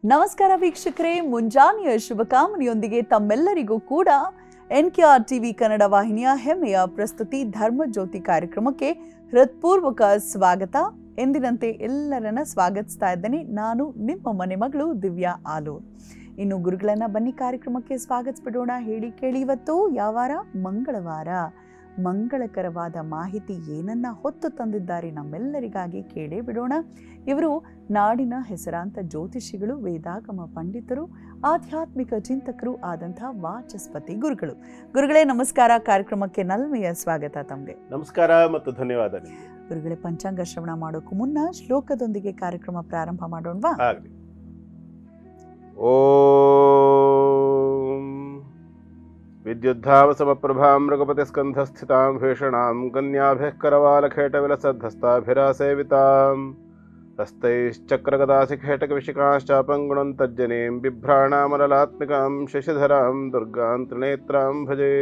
ನಮಸ್ಕಾರ ವೀಕ್ಷಕರೇ, ಮುಂಜಾನೆಯ ಶುಭಕಾಮನೆಯೊಂದಿಗೆ ತಮ್ಮೆಲ್ಲರಿಗೂ ಕೂಡ NKR TV ಕನ್ನಡ ವಾಹಿನಿಯ ಹೆಮ್ಮೆಯ ಪ್ರಸ್ತುತಿ ಧರ್ಮಜ್ಯೋತಿ ಕಾರ್ಯಕ್ರಮಕ್ಕೆ ಹೃತ್ಪೂರ್ವಕ ಸ್ವಾಗತ. ಎಂದಿನಂತೆ ಎಲ್ಲರನ್ನ ಸ್ವಾಗತಿಸ್ತಾ ಇದ್ದೇನೆ. ನಾನು ನಿಮ್ಮ ಮನೆ ಮಗಳು ದಿವ್ಯಾ ಆಲೂರ್. ಇನ್ನು ಗುರುಗಳನ್ನ ಬನ್ನಿ ಕಾರ್ಯಕ್ರಮಕ್ಕೆ ಸ್ವಾಗತಿಸ್ಬಿಡೋಣ. ಹೇಳಿ ಕೇಳಿ, ಇವತ್ತು ಯಾವ ವಾರ? ಮಂಗಳವಾರ. ಮಂಗಳಕರವಾದ ಮಾಹಿತಿ ಏನನ್ನ ಹೊತ್ತು ತಂದಿದ್ದಾರೆ ನಮ್ಮೆಲ್ಲರಿಗಾಗಿ ಕೇಳೇ ಬಿಡೋಣ. ಇವರು ನಾಡಿನ ಹೆಸರಾಂತ ಜ್ಯೋತಿಷಿಗಳು, ವೇದಾಗಮ ಪಂಡಿತರು, ಆಧ್ಯಾತ್ಮಿಕ ಚಿಂತಕರು ಆದಂಥ ವಾಚಸ್ಪತಿ ಗುರುಗಳು. ಗುರುಗಳೇ ನಮಸ್ಕಾರ. ಕಾರ್ಯಕ್ರಮಕ್ಕೆ ನಲ್ಮೆಯ ಸ್ವಾಗತ ತಮಗೆ. ನಮಸ್ಕಾರ ಮತ್ತು ಧನ್ಯವಾದ. ಗುರುಗಳೇ, ಪಂಚಾಂಗ ಶ್ರವಣ ಮಾಡೋಕ್ಕೂ ಮುನ್ನ ಶ್ಲೋಕದೊಂದಿಗೆ ಕಾರ್ಯಕ್ರಮ ಪ್ರಾರಂಭ ಮಾಡೋಣವಾ? ಓಂ ವಿದ್ಯುದ್ಧಾವಸಮಪ್ರಭಾಂ ಮೃಗಪತಿಸ್ಕಂಧಸ್ಥಿತಾಂ ಭೀಷಣಾಂ ಕನ್ಯಾಭಿಃ ಕರವಾಲಖೇಟವಿಲಸದ್ಧಸ್ತಾಭಿರಾಸೇವಿತಾಂ ಹಸ್ತೈಶ್ಚಕ್ರಗದಾಸಿಖೇಟಕವಿಶಿಕಾಶ್ಚಾಪಂಗುಣಂ ತಜ್ಜನೀಂ ಬಿಭ್ರಾಣಾಮರಲಾತ್ಮಿಕಾಂ ಶಶಿಧರಾಂ ದುರ್ಗಾಂ ತ್ರಿನೇತ್ರಾಂ ಭಜೆ.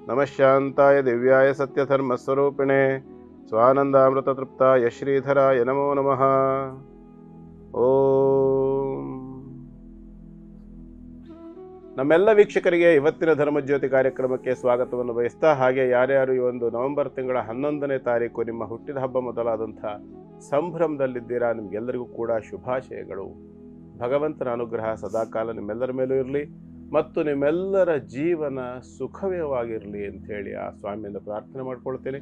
ನಮಃ ಶಾಂತಾಯ ದಿವ್ಯಾಯ ಸತ್ಯಧರ್ಮಸ್ವರೂಪಿಣೆ ಸ್ವಾನಂದಾಮೃತತೃಪ್ತಾಯ ಶ್ರೀಧರಾಯ ನಮೋ ನಮಃ. ಓಂ. ನಮ್ಮೆಲ್ಲ ವೀಕ್ಷಕರಿಗೆ ಇವತ್ತಿನ ಧರ್ಮಜ್ಯೋತಿ ಕಾರ್ಯಕ್ರಮಕ್ಕೆ ಸ್ವಾಗತವನ್ನು ಬಯಸ್ತಾ, ಹಾಗೆ ಯಾರ್ಯಾರು ಈ ಒಂದು ನವೆಂಬರ್ ತಿಂಗಳ 11ನೇ ತಾರೀಕು ನಿಮ್ಮ ಹುಟ್ಟಿದ ಹಬ್ಬ ಮೊದಲಾದಂಥ ಸಂಭ್ರಮದಲ್ಲಿದ್ದೀರಾ, ನಿಮಗೆಲ್ಲರಿಗೂ ಕೂಡ ಶುಭಾಶಯಗಳು. ಭಗವಂತನ ಅನುಗ್ರಹ ಸದಾಕಾಲ ನಿಮ್ಮೆಲ್ಲರ ಮೇಲೂ ಇರಲಿ ಮತ್ತು ನಿಮ್ಮೆಲ್ಲರ ಜೀವನ ಸುಖಮಯವಾಗಿರಲಿ ಅಂಥೇಳಿ ಆ ಸ್ವಾಮಿಯಿಂದ ಪ್ರಾರ್ಥನೆ ಮಾಡ್ಕೊಳ್ತೇನೆ.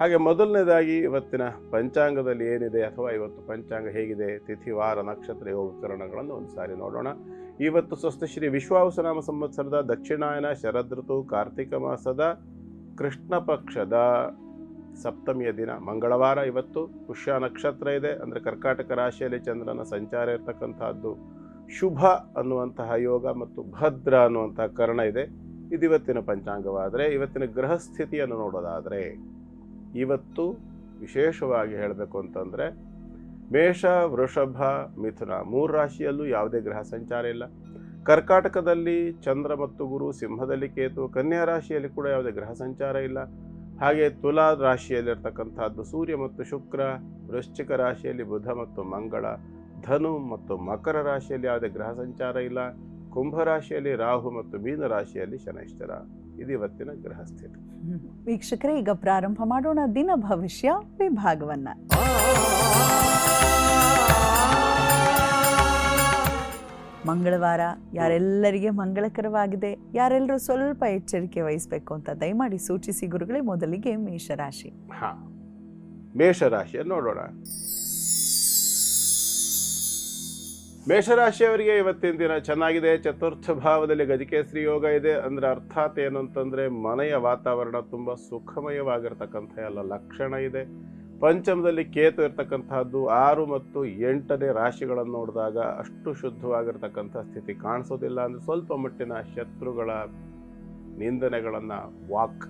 ಹಾಗೆ ಮೊದಲನೇದಾಗಿ ಇವತ್ತಿನ ಪಂಚಾಂಗದಲ್ಲಿ ಏನಿದೆ ಅಥವಾ ಇವತ್ತು ಪಂಚಾಂಗ ಹೇಗಿದೆ, ತಿಥಿ, ವಾರ, ನಕ್ಷತ್ರ, ಯೋಗಕರಣಗಳನ್ನು ಒಂದು ಸಾರಿ ನೋಡೋಣ. ಇವತ್ತು ಸ್ವಸ್ತಿ ಶ್ರೀ ವಿಶ್ವಾವಸುನಾಮ ಸಂವತ್ಸರದ ದಕ್ಷಿಣಾಯನ ಶರದೃತು ಕಾರ್ತಿಕ ಮಾಸದ ಕೃಷ್ಣ ಪಕ್ಷದ ಸಪ್ತಮಿಯ ದಿನ ಮಂಗಳವಾರ. ಇವತ್ತು ಪುಷ್ಯ ನಕ್ಷತ್ರ ಇದೆ, ಅಂದರೆ ಕರ್ಕಾಟಕ ರಾಶಿಯಲ್ಲಿ ಚಂದ್ರನ ಸಂಚಾರ ಇರತಕ್ಕಂತಹದ್ದು. ಶುಭ ಅನ್ನುವಂತಹ ಯೋಗ ಮತ್ತು ಭದ್ರ ಅನ್ನುವಂತಹ ಕರ್ಣ ಇದೆ. ಇದು ಇವತ್ತಿನ ಪಂಚಾಂಗವಾದರೆ, ಇವತ್ತಿನ ಗ್ರಹ ಸ್ಥಿತಿಯನ್ನು ನೋಡೋದಾದರೆ ಇವತ್ತು ವಿಶೇಷವಾಗಿ ಹೇಳಬೇಕು ಅಂತಂದರೆ ಮೇಷ, ವೃಷಭ, ಮಿಥುನ 3 ರಾಶಿಯಲ್ಲೂ ಯಾವುದೇ ಗ್ರಹ ಸಂಚಾರ ಇಲ್ಲ. ಕರ್ಕಾಟಕದಲ್ಲಿ ಚಂದ್ರ ಮತ್ತು ಗುರು, ಸಿಂಹದಲ್ಲಿ ಕೇತು, ಕನ್ಯಾ ರಾಶಿಯಲ್ಲಿ ಕೂಡ ಯಾವುದೇ ಗ್ರಹ ಸಂಚಾರ ಇಲ್ಲ. ಹಾಗೆ ತುಲಾ ರಾಶಿಯಲ್ಲಿರ್ತಕ್ಕಂಥದ್ದು ಸೂರ್ಯ ಮತ್ತು ಶುಕ್ರ, ವೃಶ್ಚಿಕ ರಾಶಿಯಲ್ಲಿ ಬುಧ ಮತ್ತು ಮಂಗಳ, ಧನು ಮತ್ತು ಮಕರ ರಾಶಿಯಲ್ಲಿ ಯಾವುದೇ ಗ್ರಹ ಸಂಚಾರ ಇಲ್ಲ. ಕುಂಭ ರಾಶಿಯಲ್ಲಿ ರಾಹು ಮತ್ತು ಮೀನ ರಾಶಿಯಲ್ಲಿ ಶನೈಶ್ಚರ. ಇದು ಇವತ್ತಿನ ಗ್ರಹ ಸ್ಥಿತಿ. ವೀಕ್ಷಕರೇ, ಈಗ ಪ್ರಾರಂಭ ಮಾಡೋಣ ದಿನ ಭವಿಷ್ಯ ವಿಭಾಗವನ್ನ. ಮಂಗಳವಾರ ಯಾರೆಲ್ಲರಿಗೆ ಮಂಗಳಕರವಾಗಿದೆ, ಯಾರೆಲ್ಲರೂ ಸ್ವಲ್ಪ ಎಚ್ಚರಿಕೆ ವಹಿಸಬೇಕು ಅಂತ ದಯಮಾಡಿ ಸೂಚಿಸಿ ಗುರುಗಳೇ. ಮೊದಲಿಗೆ ಮೇಷರಾಶಿ. ಮೇಷರಾಶಿಯನ್ನು ನೋಡೋಣ. ಮೇಷರಾಶಿಯವರಿಗೆ ಇವತ್ತಿನ ದಿನ ಚೆನ್ನಾಗಿದೆ. ಚತುರ್ಥ ಭಾವದಲ್ಲಿ ಗಜಕೇಸರಿ ಯೋಗ ಇದೆ. ಅಂದರೆ ಅರ್ಥಾತ್ ಏನು ಅಂತಂದರೆ ಮನೆಯ ವಾತಾವರಣ ತುಂಬ ಸುಖಮಯವಾಗಿರ್ತಕ್ಕಂಥ ಎಲ್ಲ ಲಕ್ಷಣ ಇದೆ. ಪಂಚಮದಲ್ಲಿ ಕೇತು ಇರ್ತಕ್ಕಂತಹದ್ದು 6 ಮತ್ತು 8ನೇ ರಾಶಿಗಳನ್ನು ನೋಡಿದಾಗ ಅಷ್ಟು ಶುದ್ಧವಾಗಿರ್ತಕ್ಕಂಥ ಸ್ಥಿತಿ ಕಾಣಿಸೋದಿಲ್ಲ. ಅಂದರೆ ಸ್ವಲ್ಪ ಮಟ್ಟಿನ ಶತ್ರುಗಳ ನಿಂದನೆಗಳನ್ನು, ವಾಕ್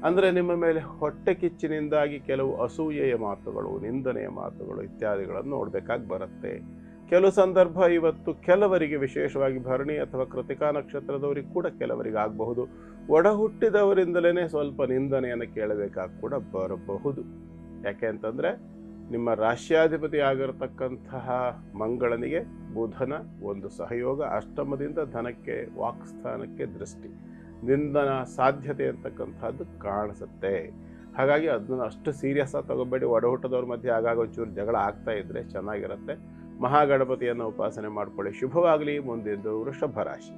ಅಂದರೆ ನಿಮ್ಮ ಮೇಲೆ ಹೊಟ್ಟೆ ಕಿಚ್ಚಿನಿಂದಾಗಿ ಕೆಲವು ಅಸೂಯೆಯ ಮಾತುಗಳು, ನಿಂದನೆಯ ಮಾತುಗಳು ಇತ್ಯಾದಿಗಳನ್ನು ನೋಡಬೇಕಾಗಿ ಬರುತ್ತೆ. ಕೆಲವು ಸಂದರ್ಭ ಇವತ್ತು ಕೆಲವರಿಗೆ, ವಿಶೇಷವಾಗಿ ಭರಣಿ ಅಥವಾ ಕೃತಿಕಾ ನಕ್ಷತ್ರದವರಿಗೆ ಕೂಡ ಕೆಲವರಿಗೆ ಆಗಬಹುದು. ಒಡ ಹುಟ್ಟಿದವರಿಂದಲೇ ಸ್ವಲ್ಪ ನಿಂದನೆಯನ್ನು ಕೇಳಬೇಕಾಗಿ ಕೂಡ ಬರಬಹುದು. ಯಾಕೆ ಅಂತಂದರೆ ನಿಮ್ಮ ರಾಶ್ಯಾಧಿಪತಿ ಆಗಿರತಕ್ಕಂತಹ ಮಂಗಳನಿಗೆ ಬುಧನ ಒಂದು ಸಹಯೋಗ, ಅಷ್ಟಮದಿಂದ ಧನಕ್ಕೆ, ವಾಕ್ಸ್ಥಾನಕ್ಕೆ ದೃಷ್ಟಿ, ನಿಂದನ ಸಾಧ್ಯತೆ ಅಂತಕ್ಕಂಥದ್ದು ಕಾಣಿಸುತ್ತೆ. ಹಾಗಾಗಿ ಅದನ್ನು ಅಷ್ಟು ಸೀರಿಯಸ್ ಆಗಿ ತಗೋಬೇಡಿ. ಒಡ ಹುಟ್ಟದವ್ರ ಮಧ್ಯೆ ಆಗಾಗ ಒಂಚೂರು ಜಗಳ ಆಗ್ತಾ ಇದ್ರೆ ಚೆನ್ನಾಗಿರುತ್ತೆ. ಮಹಾಗಣಪತಿಯನ್ನು ಉಪಾಸನೆ ಮಾಡಿಕೊಳ್ಳಿ. ಶುಭವಾಗಲಿ. ಮುಂದಿದ್ದು ವೃಷಭ ರಾಶಿ.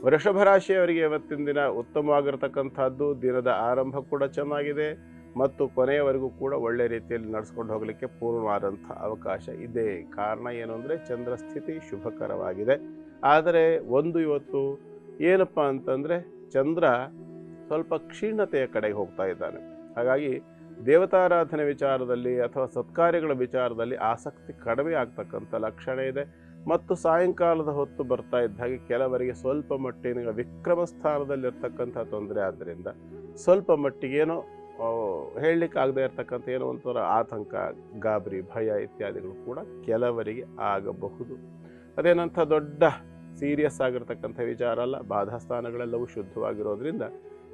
ವೃಷಭ ರಾಶಿಯವರಿಗೆ ಇವತ್ತಿನ ದಿನ ಉತ್ತಮವಾಗಿರ್ತಕ್ಕಂಥದ್ದು. ದಿನದ ಆರಂಭ ಕೂಡ ಚೆನ್ನಾಗಿದೆ ಮತ್ತು ಕೊನೆಯವರೆಗೂ ಕೂಡ ಒಳ್ಳೆ ರೀತಿಯಲ್ಲಿ ನಡೆಸ್ಕೊಂಡು ಹೋಗಲಿಕ್ಕೆ ಪೂರ್ಣವಾದಂಥ ಅವಕಾಶ ಇದೆ. ಕಾರಣ ಏನು ಅಂದರೆ ಚಂದ್ರ ಸ್ಥಿತಿ ಶುಭಕರವಾಗಿದೆ. ಆದರೆ ಇವತ್ತು ಏನಪ್ಪ ಅಂತಂದರೆ ಚಂದ್ರ ಸ್ವಲ್ಪ ಕ್ಷೀಣತೆಯ ಕಡೆಗೆ ಹೋಗ್ತಾ ಇದ್ದಾನೆ. ಹಾಗಾಗಿ ದೇವತಾರಾಧನೆ ವಿಚಾರದಲ್ಲಿ ಅಥವಾ ಸತ್ಕಾರ್ಯಗಳ ವಿಚಾರದಲ್ಲಿ ಆಸಕ್ತಿ ಕಡಿಮೆ ಆಗ್ತಕ್ಕಂಥ ಲಕ್ಷಣ ಇದೆ. ಮತ್ತು ಸಾಯಂಕಾಲದ ಹೊತ್ತು ಬರ್ತಾ ಇದ್ದ ಹಾಗೆ ಕೆಲವರಿಗೆ ಸ್ವಲ್ಪ ಮಟ್ಟಿನ ವಿಕ್ರಮ ಸ್ಥಾನದಲ್ಲಿರ್ತಕ್ಕಂಥ ತೊಂದರೆ ಆದ್ದರಿಂದ ಸ್ವಲ್ಪ ಮಟ್ಟಿಗೇನೋ ಹೇಳಲಿಕ್ಕಾಗದೇ ಇರ್ತಕ್ಕಂಥ ಏನೋ ಒಂಥರ ಆತಂಕ, ಗಾಬರಿ, ಭಯ ಇತ್ಯಾದಿಗಳು ಕೂಡ ಕೆಲವರಿಗೆ ಆಗಬಹುದು. ಅದೇನಂಥ ದೊಡ್ಡ ಸೀರಿಯಸ್ ಆಗಿರ್ತಕ್ಕಂಥ ವಿಚಾರ ಅಲ್ಲ. ಬಾಧಾ ಸ್ಥಾನಗಳೆಲ್ಲವೂ ಶುದ್ಧವಾಗಿರೋದ್ರಿಂದ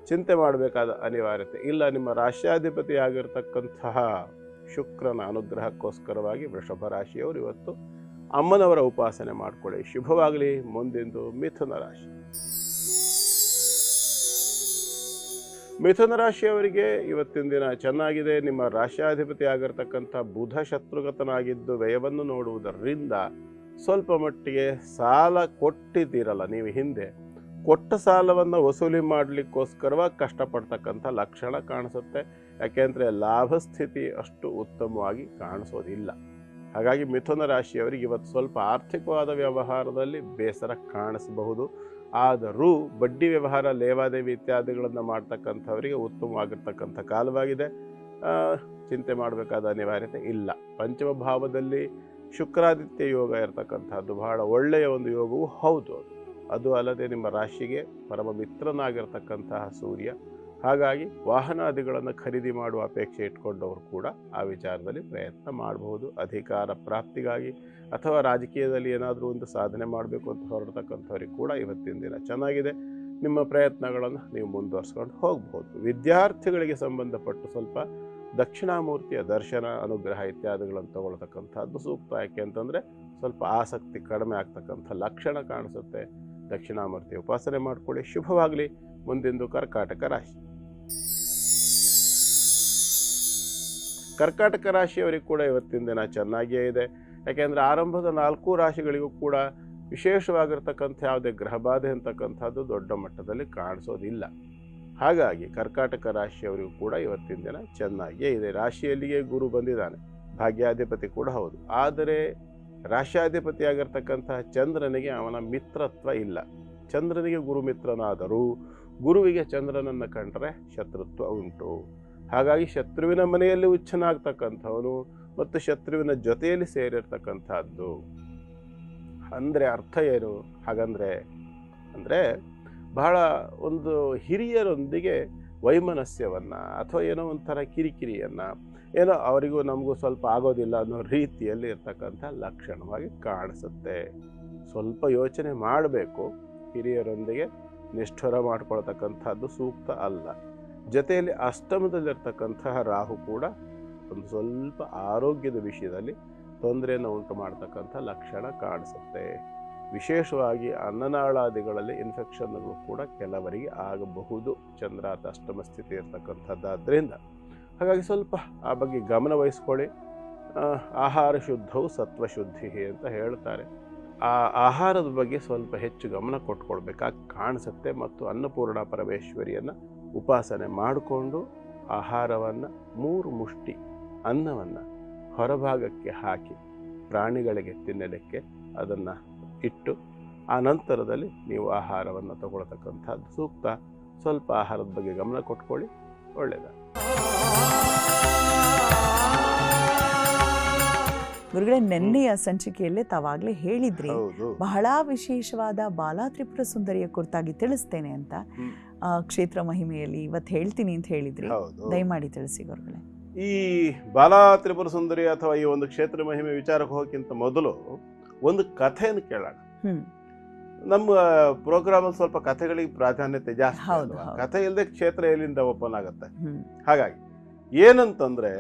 ಚಿಂತೆ ಮಾಡಬೇಕಾದ ಅನಿವಾರ್ಯತೆ ಇಲ್ಲ. ನಿಮ್ಮ ರಾಶ್ಯಾಧಿಪತಿ ಆಗಿರ್ತಕ್ಕಂತಹ ಶುಕ್ರನ ಅನುಗ್ರಹಕ್ಕೋಸ್ಕರವಾಗಿ ವೃಷಭ ರಾಶಿಯವರು ಇವತ್ತು ಅಮ್ಮನವರ ಉಪಾಸನೆ ಮಾಡಿಕೊಳ್ಳಿ. ಶುಭವಾಗಲಿ. ಮುಂದಿಂದು ಮಿಥುನ ರಾಶಿ. ಮಿಥುನ ರಾಶಿಯವರಿಗೆ ಇವತ್ತಿನ ದಿನ ಚೆನ್ನಾಗಿದೆ. ನಿಮ್ಮ ರಾಶ್ಯಾಧಿಪತಿ ಆಗಿರ್ತಕ್ಕಂಥ ಬುಧ ಶತ್ರುಗತನಾಗಿದ್ದು ವ್ಯಯವನ್ನು ನೋಡುವುದರಿಂದ ಸ್ವಲ್ಪ ಮಟ್ಟಿಗೆ ಸಾಲ ಕೊಟ್ಟಿದ್ದೀರಲ್ಲ ನೀವು, ಹಿಂದೆ ಕೊಟ್ಟ ಸಾಲವನ್ನು ವಸೂಲಿ ಮಾಡಲಿಕ್ಕೋಸ್ಕರವಾಗಿ ಕಷ್ಟಪಡ್ತಕ್ಕಂಥ ಲಕ್ಷಣ ಕಾಣಿಸುತ್ತೆ. ಯಾಕೆಂದರೆ ಲಾಭಸ್ಥಿತಿ ಅಷ್ಟು ಉತ್ತಮವಾಗಿ ಕಾಣಿಸೋದಿಲ್ಲ. ಹಾಗಾಗಿ ಮಿಥುನ ರಾಶಿಯವರಿಗೆ ಇವತ್ತು ಸ್ವಲ್ಪ ಆರ್ಥಿಕವಾದ ವ್ಯವಹಾರದಲ್ಲಿ ಬೇಸರ ಕಾಣಿಸಬಹುದು. ಆದರೂ ಬಡ್ಡಿ ವ್ಯವಹಾರ, ಲೇವಾದೇವಿ ಇತ್ಯಾದಿಗಳನ್ನು ಮಾಡ್ತಕ್ಕಂಥವರಿಗೆ ಉತ್ತಮವಾಗಿರ್ತಕ್ಕಂಥ ಕಾಲವಾಗಿದೆ. ಚಿಂತೆ ಮಾಡಬೇಕಾದ ಅನಿವಾರ್ಯತೆ ಇಲ್ಲ. ಪಂಚಮ ಭಾವದಲ್ಲಿ ಶುಕ್ರಾದಿತ್ಯ ಯೋಗ ಇರತಕ್ಕಂಥದ್ದು ಬಹಳ ಒಳ್ಳೆಯ ಒಂದು ಯೋಗವೂ ಹೌದು. ಅದು ಅಲ್ಲದೆ ನಿಮ್ಮ ರಾಶಿಗೆ ಪರಮ ಮಿತ್ರನಾಗಿರ್ತಕ್ಕಂತಹ ಸೂರ್ಯ. ಹಾಗಾಗಿ ವಾಹನಾದಿಗಳನ್ನು ಖರೀದಿ ಮಾಡುವ ಅಪೇಕ್ಷೆ ಇಟ್ಕೊಂಡವರು ಕೂಡ ಆ ವಿಚಾರದಲ್ಲಿ ಪ್ರಯತ್ನ ಮಾಡಬಹುದು. ಅಧಿಕಾರ ಪ್ರಾಪ್ತಿಗಾಗಿ ಅಥವಾ ರಾಜಕೀಯದಲ್ಲಿ ಏನಾದರೂ ಒಂದು ಸಾಧನೆ ಮಾಡಬೇಕು ಅಂತ ಹೊರಡ್ತಕ್ಕಂಥವ್ರಿಗೆ ಕೂಡ ಇವತ್ತಿನ ದಿನ ಚೆನ್ನಾಗಿದೆ. ನಿಮ್ಮ ಪ್ರಯತ್ನಗಳನ್ನು ನೀವು ಮುಂದುವರ್ಸ್ಕೊಂಡು ಹೋಗ್ಬೋದು. ವಿದ್ಯಾರ್ಥಿಗಳಿಗೆ ಸಂಬಂಧಪಟ್ಟು ಸ್ವಲ್ಪ ದಕ್ಷಿಣಾಮೂರ್ತಿಯ ದರ್ಶನ, ಅನುಗ್ರಹ ಇತ್ಯಾದಿಗಳನ್ನು ತಗೊಳ್ತಕ್ಕಂಥದ್ದು ಸೂಕ್ತ. ಯಾಕೆ ಅಂತಂದರೆ ಸ್ವಲ್ಪ ಆಸಕ್ತಿ ಕಡಿಮೆ ಆಗ್ತಕ್ಕಂಥ ಲಕ್ಷಣ ಕಾಣಿಸುತ್ತೆ. ದಕ್ಷಿಣಾಮೂರ್ತಿ ಉಪಾಸನೆ ಮಾಡಿಕೊಳ್ಳಿ. ಶುಭವಾಗಲಿ. ಮುಂದಿಂದು ಕರ್ಕಾಟಕ ರಾಶಿ. ಕರ್ಕಾಟಕ ರಾಶಿಯವರಿಗೆ ಕೂಡ ಇವತ್ತಿನ ದಿನ ಚೆನ್ನಾಗಿಯೇ ಇದೆ. ಯಾಕೆಂದರೆ ಆರಂಭದ 4 ರಾಶಿಗಳಿಗೂ ಕೂಡ ವಿಶೇಷವಾಗಿರ್ತಕ್ಕಂಥ ಯಾವುದೇ ಗ್ರಹಬಾಧೆ ಅಂತಕ್ಕಂಥದ್ದು ದೊಡ್ಡ ಮಟ್ಟದಲ್ಲಿ ಕಾಣಿಸೋದಿಲ್ಲ. ಹಾಗಾಗಿ ಕರ್ಕಾಟಕ ರಾಶಿಯವರಿಗೂ ಕೂಡ ಇವತ್ತಿನ ದಿನ ಚೆನ್ನಾಗಿಯೇ ಇದೆ. ರಾಶಿಯಲ್ಲಿಯೇ ಗುರು ಬಂದಿದ್ದಾನೆ, ಭಾಗ್ಯಾಧಿಪತಿ ಕೂಡ ಹೌದು. ಆದರೆ ರಾಶ್ಯಾಧಿಪತಿಯಾಗಿರ್ತಕ್ಕಂತಹ ಚಂದ್ರನಿಗೆ ಅವನ ಮಿತ್ರತ್ವ ಇಲ್ಲ. ಚಂದ್ರನಿಗೆ ಗುರು ಮಿತ್ರನಾದರೂ ಗುರುವಿಗೆ ಚಂದ್ರನನ್ನು ಕಂಡರೆ ಶತ್ರುತ್ವ ಉಂಟು. ಹಾಗಾಗಿ ಶತ್ರುವಿನ ಮನೆಯಲ್ಲಿ ಉಚ್ಚನಾಗ್ತಕ್ಕಂಥವನು ಮತ್ತು ಶತ್ರುವಿನ ಜೊತೆಯಲ್ಲಿ ಸೇರಿರ್ತಕ್ಕಂಥದ್ದು. ಅಂದರೆ ಅರ್ಥ ಏನು? ಹಾಗಂದರೆ ಬಹಳ ಒಂದು ಹಿರಿಯರೊಂದಿಗೆ ವೈಮನಸ್ಯವನ್ನು ಅಥವಾ ಏನೋ ಒಂಥರ ಕಿರಿಕಿರಿಯನ್ನು, ಏನೋ ಅವರಿಗೂ ನಮಗೂ ಸ್ವಲ್ಪ ಆಗೋದಿಲ್ಲ ಅನ್ನೋ ರೀತಿಯಲ್ಲಿ ಇರ್ತಕ್ಕಂಥ ಲಕ್ಷಣವಾಗಿ ಕಾಣಿಸುತ್ತೆ. ಸ್ವಲ್ಪ ಯೋಚನೆ ಮಾಡಬೇಕು. ಹಿರಿಯರೊಂದಿಗೆ ನಿಷ್ಠುರ ಮಾಡ್ಕೊಳ್ತಕ್ಕಂಥದ್ದು ಸೂಕ್ತ ಅಲ್ಲ. ಜೊತೆಯಲ್ಲಿ ಅಷ್ಟಮದಲ್ಲಿರ್ತಕ್ಕಂತಹ ರಾಹು ಕೂಡ ಒಂದು ಸ್ವಲ್ಪ ಆರೋಗ್ಯದ ವಿಷಯದಲ್ಲಿ ತೊಂದರೆಯನ್ನು ಉಂಟು ಮಾಡ್ತಕ್ಕಂಥ ಲಕ್ಷಣ ಕಾಣಿಸುತ್ತೆ. ವಿಶೇಷವಾಗಿ ಅನ್ನನಾಳಾದಿಗಳಲ್ಲಿ ಇನ್ಫೆಕ್ಷನ್ಗಳು ಕೂಡ ಕೆಲವರಿಗೆ ಆಗಬಹುದು. ಚಂದ್ರಾತ ಅಷ್ಟಮ ಸ್ಥಿತಿ ಇರ್ತಕ್ಕಂಥದ್ದಾದ್ದರಿಂದ ಹಾಗಾಗಿ ಸ್ವಲ್ಪ ಆ ಬಗ್ಗೆ ಗಮನ ವಹಿಸ್ಕೊಳ್ಳಿ. ಆಹಾರ ಶುದ್ಧವು ಸತ್ವಶುದ್ಧಿ ಅಂತ ಹೇಳ್ತಾರೆ. ಆ ಆಹಾರದ ಬಗ್ಗೆ ಸ್ವಲ್ಪ ಹೆಚ್ಚು ಗಮನ ಕೊಟ್ಕೊಳ್ಬೇಕಾಗಿ ಕಾಣಿಸುತ್ತೆ. ಮತ್ತು ಅನ್ನಪೂರ್ಣ ಪರಮೇಶ್ವರಿಯನ್ನು ಉಪಾಸನೆ ಮಾಡಿಕೊಂಡು ಆಹಾರವನ್ನು 3 ಮುಷ್ಟಿ ಅನ್ನವನ್ನು ಹೊರಭಾಗಕ್ಕೆ ಹಾಕಿ ಪ್ರಾಣಿಗಳಿಗೆ ತಿನ್ನಲಿಕ್ಕೆ ಅದನ್ನು ಇಟ್ಟು ಆ ನಂತರದಲ್ಲಿ ನೀವು ಆಹಾರವನ್ನು ತಗೊಳ್ತಕ್ಕಂಥದ್ದು ಸೂಕ್ತ. ಸ್ವಲ್ಪ ಆಹಾರದ ಬಗ್ಗೆ ಗಮನ ಕೊಟ್ಕೊಳ್ಳಿ, ಒಳ್ಳೆಯದು. ಗುರುಗಳೇ, ನೆನ್ನೆಯ ಸಂಚಿಕೆಯಲ್ಲೇ ತಾವಾಗಲೇ ಹೇಳಿದ್ರಿ ಬಹಳ ವಿಶೇಷವಾದ ಬಾಲಾ ತ್ರಿಪುರ ಸುಂದರಿಯ ಕುರಿತಾಗಿ ತಿಳಿಸ್ತೇನೆ ಅಂತ. ಕ್ಷೇತ್ರ ಮಹಿಮೆಯಲ್ಲಿ ಇವತ್ತು ಹೇಳ್ತೀನಿ ಅಂತ ಹೇಳಿದ್ರಿ, ದಯಮಾಡಿ ತಿಳಿಸಿ ಗುರುಗಳೇ. ಈ ಬಾಲಾ ತ್ರಿಪುರ ಸುಂದರಿ ಅಥವಾ ಈ ಒಂದು ಕ್ಷೇತ್ರ ಮಹಿಮೆ ವಿಚಾರಕ್ಕೆ ಹೋಗಕ್ಕಿಂತ ಮೊದಲು ಒಂದು ಕಥೆಯನ್ನು ಕೇಳೋಣ. ನಮ್ಮ ಪ್ರೋಗ್ರಾಮ್ ಅಲ್ಲಿ ಸ್ವಲ್ಪ ಕಥೆಗಳಿಗೆ ಪ್ರಾಧಾನ್ಯತೆ ಜಾಸ್ತಿ. ಕಥೆ ಇಲ್ಲದೆ ಕ್ಷೇತ್ರ ಎಲ್ಲಿಂದ ಓಪನ್ ಆಗುತ್ತೆ. ಹಾಗಾಗಿ ಏನಂತಂದ್ರೆ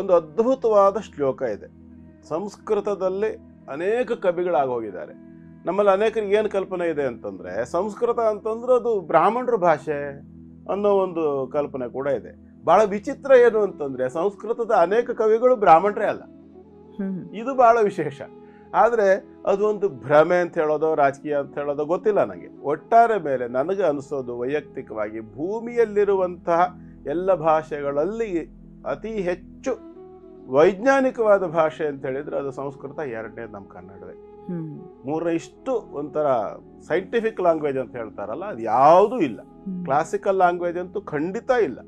ಒಂದು ಅದ್ಭುತವಾದ ಶ್ಲೋಕ ಇದೆ. ಸಂಸ್ಕೃತದಲ್ಲಿ ಅನೇಕ ಕವಿಗಳಾಗೋಗಿದ್ದಾರೆ. ನಮ್ಮಲ್ಲಿ ಅನೇಕರಿಗೆ ಏನು ಕಲ್ಪನೆ ಇದೆ ಅಂತಂದ್ರೆ ಸಂಸ್ಕೃತ ಅಂತಂದ್ರೆ ಅದು ಬ್ರಾಹ್ಮಣರ ಭಾಷೆ ಅನ್ನೋ ಒಂದು ಕಲ್ಪನೆ ಕೂಡ ಇದೆ. ಬಹಳ ವಿಚಿತ್ರ ಏನು ಅಂತಂದ್ರೆ ಸಂಸ್ಕೃತದ ಅನೇಕ ಕವಿಗಳು ಬ್ರಾಹ್ಮಣರೇ ಅಲ್ಲ. ಇದು ಬಹಳ ವಿಶೇಷ. ಆದರೆ ಅದು ಒಂದು ಭ್ರಮೆ ಅಂತ ಹೇಳೋದು, ರಾಜಕೀಯ ಅಂತ ಹೇಳೋದು ಗೊತ್ತಿಲ್ಲ ನನಗೆ. ಒಟ್ಟಾರೆ ಮೇಲೆ ನನಗೆ ಅನಿಸೋದು ವೈಯಕ್ತಿಕವಾಗಿ ಭೂಮಿಯಲ್ಲಿರುವಂತಹ ಎಲ್ಲ ಭಾಷೆಗಳಲ್ಲಿ ಅತಿ ಹೆಚ್ಚು ವೈಜ್ಞಾನಿಕವಾದ ಭಾಷೆ ಅಂತ ಹೇಳಿದ್ರೆ ಅದು ಸಂಸ್ಕೃತ, 2ನೇದು ನಮ್ಮ ಕನ್ನಡವೇ, 3ನೇ ಇಷ್ಟು ಒಂಥರ ಸೈಂಟಿಫಿಕ್ ಲ್ಯಾಂಗ್ವೇಜ್ ಅಂತ ಹೇಳ್ತಾರಲ್ಲ ಅದು ಯಾವುದೂ ಇಲ್ಲ. ಕ್ಲಾಸಿಕಲ್ ಲ್ಯಾಂಗ್ವೇಜ್ ಅಂತೂ ಖಂಡಿತ ಇಲ್ಲ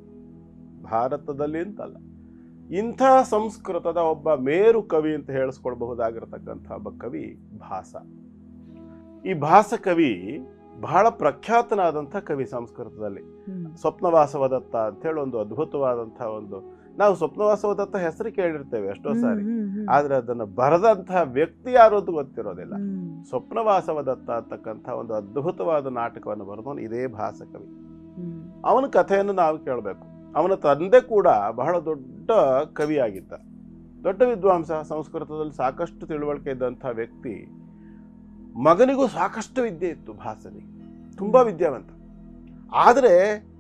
ಭಾರತದಲ್ಲಿ ಅಂತಲ್ಲ. ಇಂಥ ಸಂಸ್ಕೃತದ ಒಬ್ಬ ಮೇರು ಕವಿ ಅಂತ ಹೇಳಿಸ್ಕೊಳ್ಬಹುದಾಗಿರತಕ್ಕಂಥ ಒಬ್ಬ ಕವಿ ಭಾಸ. ಈ ಭಾಸ ಕವಿ ಬಹಳ ಪ್ರಖ್ಯಾತನಾದಂಥ ಕವಿ ಸಂಸ್ಕೃತದಲ್ಲಿ. ಸ್ವಪ್ನವಾಸವದತ್ತ ಅಂತ ಹೇಳಿ ಒಂದು ಅದ್ಭುತವಾದಂತಹ ಒಂದು, ನಾವು ಸ್ವಪ್ನವಾಸವದತ್ತ ಹೆಸರು ಕೇಳಿರ್ತೇವೆ ಎಷ್ಟೋ ಸಾರಿ, ಆದ್ರೆ ಅದನ್ನ ಬರೆದಂತಹ ವ್ಯಕ್ತಿ ಯಾರು ಅಂತ ಗೊತ್ತಿರೋದಿಲ್ಲ. ಸ್ವಪ್ನವಾಸವದತ್ತ ಅಂತಕ್ಕಂಥ ಒಂದು ಅದ್ಭುತವಾದ ನಾಟಕವನ್ನು ಬರೆದವನು ಇದೇ ಭಾಸ ಕವಿ. ಅವನ ಕಥೆಯನ್ನು ನಾವು ಕೇಳಬೇಕು. ಅವನ ತಂದೆ ಕೂಡ ಬಹಳ ದೊಡ್ಡ ಕವಿಯಾಗಿದ್ದ, ದೊಡ್ಡ ವಿದ್ವಾಂಸ, ಸಂಸ್ಕೃತದಲ್ಲಿ ಸಾಕಷ್ಟು ತಿಳುವಳಿಕೆ ಇದ್ದಂಥ ವ್ಯಕ್ತಿ. ಮಗನಿಗೂ ಸಾಕಷ್ಟು ವಿದ್ಯೆ ಇತ್ತು, ಭಾಸನಿಗೆ ತುಂಬ ವಿದ್ಯಾವಂತ. ಆದರೆ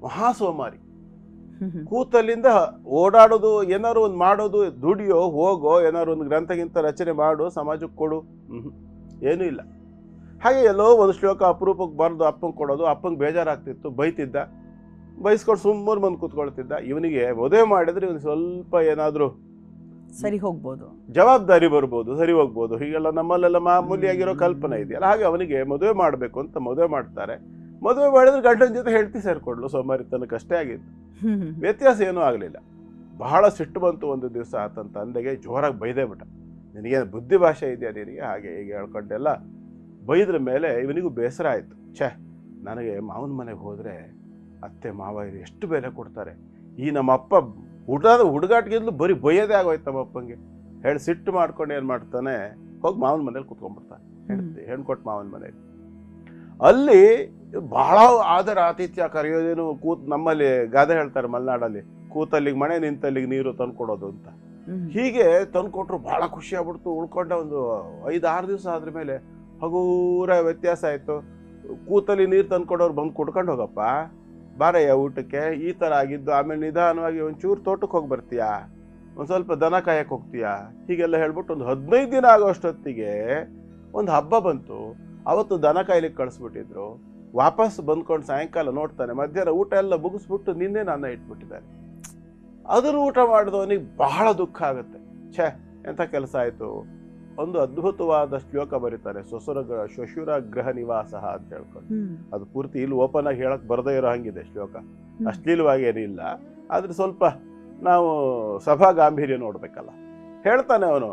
ಮಹಾಸೋಮಾರಿ, ಕೂತಲ್ಲಿಂದ ಓಡಾಡೋದು, ಏನಾದ್ರು ಒಂದು ಮಾಡೋದು, ದುಡಿಯೋ ಹೋಗೋ, ಏನಾದ್ರು ಒಂದು ಗ್ರಂಥಗಿಂತ ರಚನೆ ಮಾಡು, ಸಮಾಜಕ್ಕೆ ಕೊಡು, ಏನೂ ಇಲ್ಲ. ಹಾಗೆ ಎಲ್ಲೋ ಒಂದು ಶ್ಲೋಕ ಅಪರೂಪಕ್ಕೆ ಬರೆದು ಅಪ್ಪಂಗೆ ಕೊಡೋದು. ಅಪ್ಪಂಗೆ ಬೇಜಾರಾಗ್ತಿತ್ತು, ಬೈತಿದ್ದ, ಬೈಸ್ಕೊಂಡು ಸುಮ್ಮನೆ ಬಂದು ಕೂತ್ಕೊಳ್ತಿದ್ದ. ಇವನಿಗೆ ಮದುವೆ ಮಾಡಿದ್ರೆ ಇವನಿಗೆ ಸ್ವಲ್ಪ ಏನಾದರೂ ಸರಿ ಹೋಗ್ಬೋದು, ಜವಾಬ್ದಾರಿ ಬರ್ಬೋದು, ಸರಿ ಹೋಗ್ಬೋದು, ಹೀಗೆಲ್ಲ ನಮ್ಮಲ್ಲೆಲ್ಲ ಮಾಮೂಲಿಯಾಗಿರೋ ಕಲ್ಪನೆ ಇದೆಯಲ್ಲ. ಹಾಗೆ ಅವನಿಗೆ ಮದುವೆ ಮಾಡಬೇಕು ಅಂತ ಮದುವೆ ಮಾಡ್ತಾರೆ. ಮದುವೆ ಮಾಡಿದ್ರೆ ಗಂಡನ ಜೊತೆ ಹೆಂಡತಿ ಸೇರ್ಕೊಡ್ಲು, ಸೋಮಾರಿತನಕ್ಕಷ್ಟೇ ಆಗಿತ್ತು, ವ್ಯತ್ಯಾಸ ಏನೂ ಆಗಲಿಲ್ಲ. ಬಹಳ ಸಿಟ್ಟು ಬಂತು ಒಂದು ದಿವಸ. ಆತನ ತಂದೆಗೆ ಜೋರಾಗಿ ಬೈದೇ ಬಿಟ್ಟ, ನಿನಗೇನು ಬುದ್ಧಿ ಭಾಷೆ ಇದೆಯಾ ನಿನಗೆ, ಹಾಗೆ ಹೀಗೆ ಹೇಳ್ಕೊಂಡೆಲ್ಲ ಬೈದ್ರ ಮೇಲೆ ಇವನಿಗೂ ಬೇಸರ ಆಯಿತು. ನನಗೆ ಮಾವನ ಮನೆಗೆ ಹೋದರೆ ಅತ್ತೆ ಮಾವ ಇದು ಎಷ್ಟು ಬೆಲೆ ಕೊಡ್ತಾರೆ, ಈ ನಮ್ಮಪ್ಪ ಹುಡುಗಾಟಿಗಿಂತಲೂ ಬರೀ ಬೈಯೋದೇ ಆಗೋಯ್ತು ನಮ್ಮಪ್ಪಂಗೆ ಹೇಳಿ ಸಿಟ್ಟು ಮಾಡ್ಕೊಂಡು ಏನು ಮಾಡ್ತಾನೆ, ಹೋಗಿ ಮಾವನ ಮನೇಲಿ ಕುತ್ಕೊಂಡ್ಬಿಡ್ತಾನೆ. ಹೆಣ್ಣು ಕೊಟ್ಟು ಮಾವನ ಮನೇಲಿ. ಅಲ್ಲಿ ಬಹಳ ಆದರ ಆತಿಥ್ಯ ಕರೆಯೋದೇನು, ನಮ್ಮಲ್ಲಿ ಗಾದೆ ಹೇಳ್ತಾರೆ ಮಲೆನಾಡಲ್ಲಿ, ಕೂತಲ್ಲಿಗೆ ಮನೆ ನಿಂತಲ್ಲಿಗೆ ನೀರು ತಂದ್ಕೊಡೋದು ಅಂತ. ಹೀಗೆ ತಂದ್ಕೊಟ್ರು, ಬಹಳ ಖುಷಿ ಆಗ್ಬಿಡ್ತು. ಉಳ್ಕೊಂಡ ಒಂದು 5-6 ದಿವಸ ಆದ್ರ ಮೇಲೆ ಹಗೂರ ವ್ಯತ್ಯಾಸ ಆಯಿತು. ಕೂತಲ್ಲಿ ನೀರು ತಂದ್ಕೊಡೋರು ಬಂದು ಕುಡ್ಕೊಂಡು ಹೋಗಪ್ಪ, ಬಾರಯ್ಯ ಊಟಕ್ಕೆ, ಈ ಥರ ಆಗಿದ್ದು. ಆಮೇಲೆ ನಿಧಾನವಾಗಿ ಒಂಚೂರು ತೋಟಕ್ಕೆ ಹೋಗಿ ಬರ್ತೀಯಾ, ಒಂದು ಸ್ವಲ್ಪ ದನ ಕಾಯಕ್ಕೆ ಹೋಗ್ತೀಯಾ, ಹೀಗೆಲ್ಲ ಹೇಳ್ಬಿಟ್ಟು ಒಂದು 15 ದಿನ ಆಗೋಷ್ಟೊತ್ತಿಗೆ ಒಂದು ಹಬ್ಬ ಬಂತು. ಅವತ್ತು ದನ ಕಾಯ್ಲಿಕ್ಕೆ ಕಳಿಸ್ಬಿಟ್ಟಿದ್ರು. ವಾಪಸ್ ಬಂದ್ಕೊಂಡು ಸಾಯಂಕಾಲ ನೋಡ್ತಾನೆ, ಮಧ್ಯಾಹ್ನ ಊಟ ಎಲ್ಲ ಮುಗಿಸ್ಬಿಟ್ಟು ನಿನ್ನೆ ನನ್ನ ಇಟ್ಬಿಟ್ಟಿದ್ದಾರೆ. ಅದನ್ನು ಊಟ ಮಾಡಿದವನಿಗೆ ಬಹಳ ದುಃಖ ಆಗುತ್ತೆ. ಎಂಥ ಕೆಲಸ ಆಯಿತು. ಒಂದು ಅದ್ಭುತವಾದ ಶ್ಲೋಕ ಬರೀತಾರೆ, ಶ್ವಶುರ ಗೃಹ ನಿವಾಸ ಅಂತ ಹೇಳ್ಕೊಂಡು. ಅದು ಪೂರ್ತಿ ಇಲ್ಲಿ ಓಪನ್ ಆಗಿ ಹೇಳಕ್ ಬರದೇ ಇರೋ ಹಂಗಿದೆ ಶ್ಲೋಕ, ಅಶ್ಲೀಲವಾಗಿ ಏನಿಲ್ಲ. ಆದ್ರೆ ಸ್ವಲ್ಪ ನಾವು ಸಭಾ ಗಾಂಭೀರ್ಯ ನೋಡ್ಬೇಕಲ್ಲ. ಹೇಳ್ತಾನೆ ಅವನು,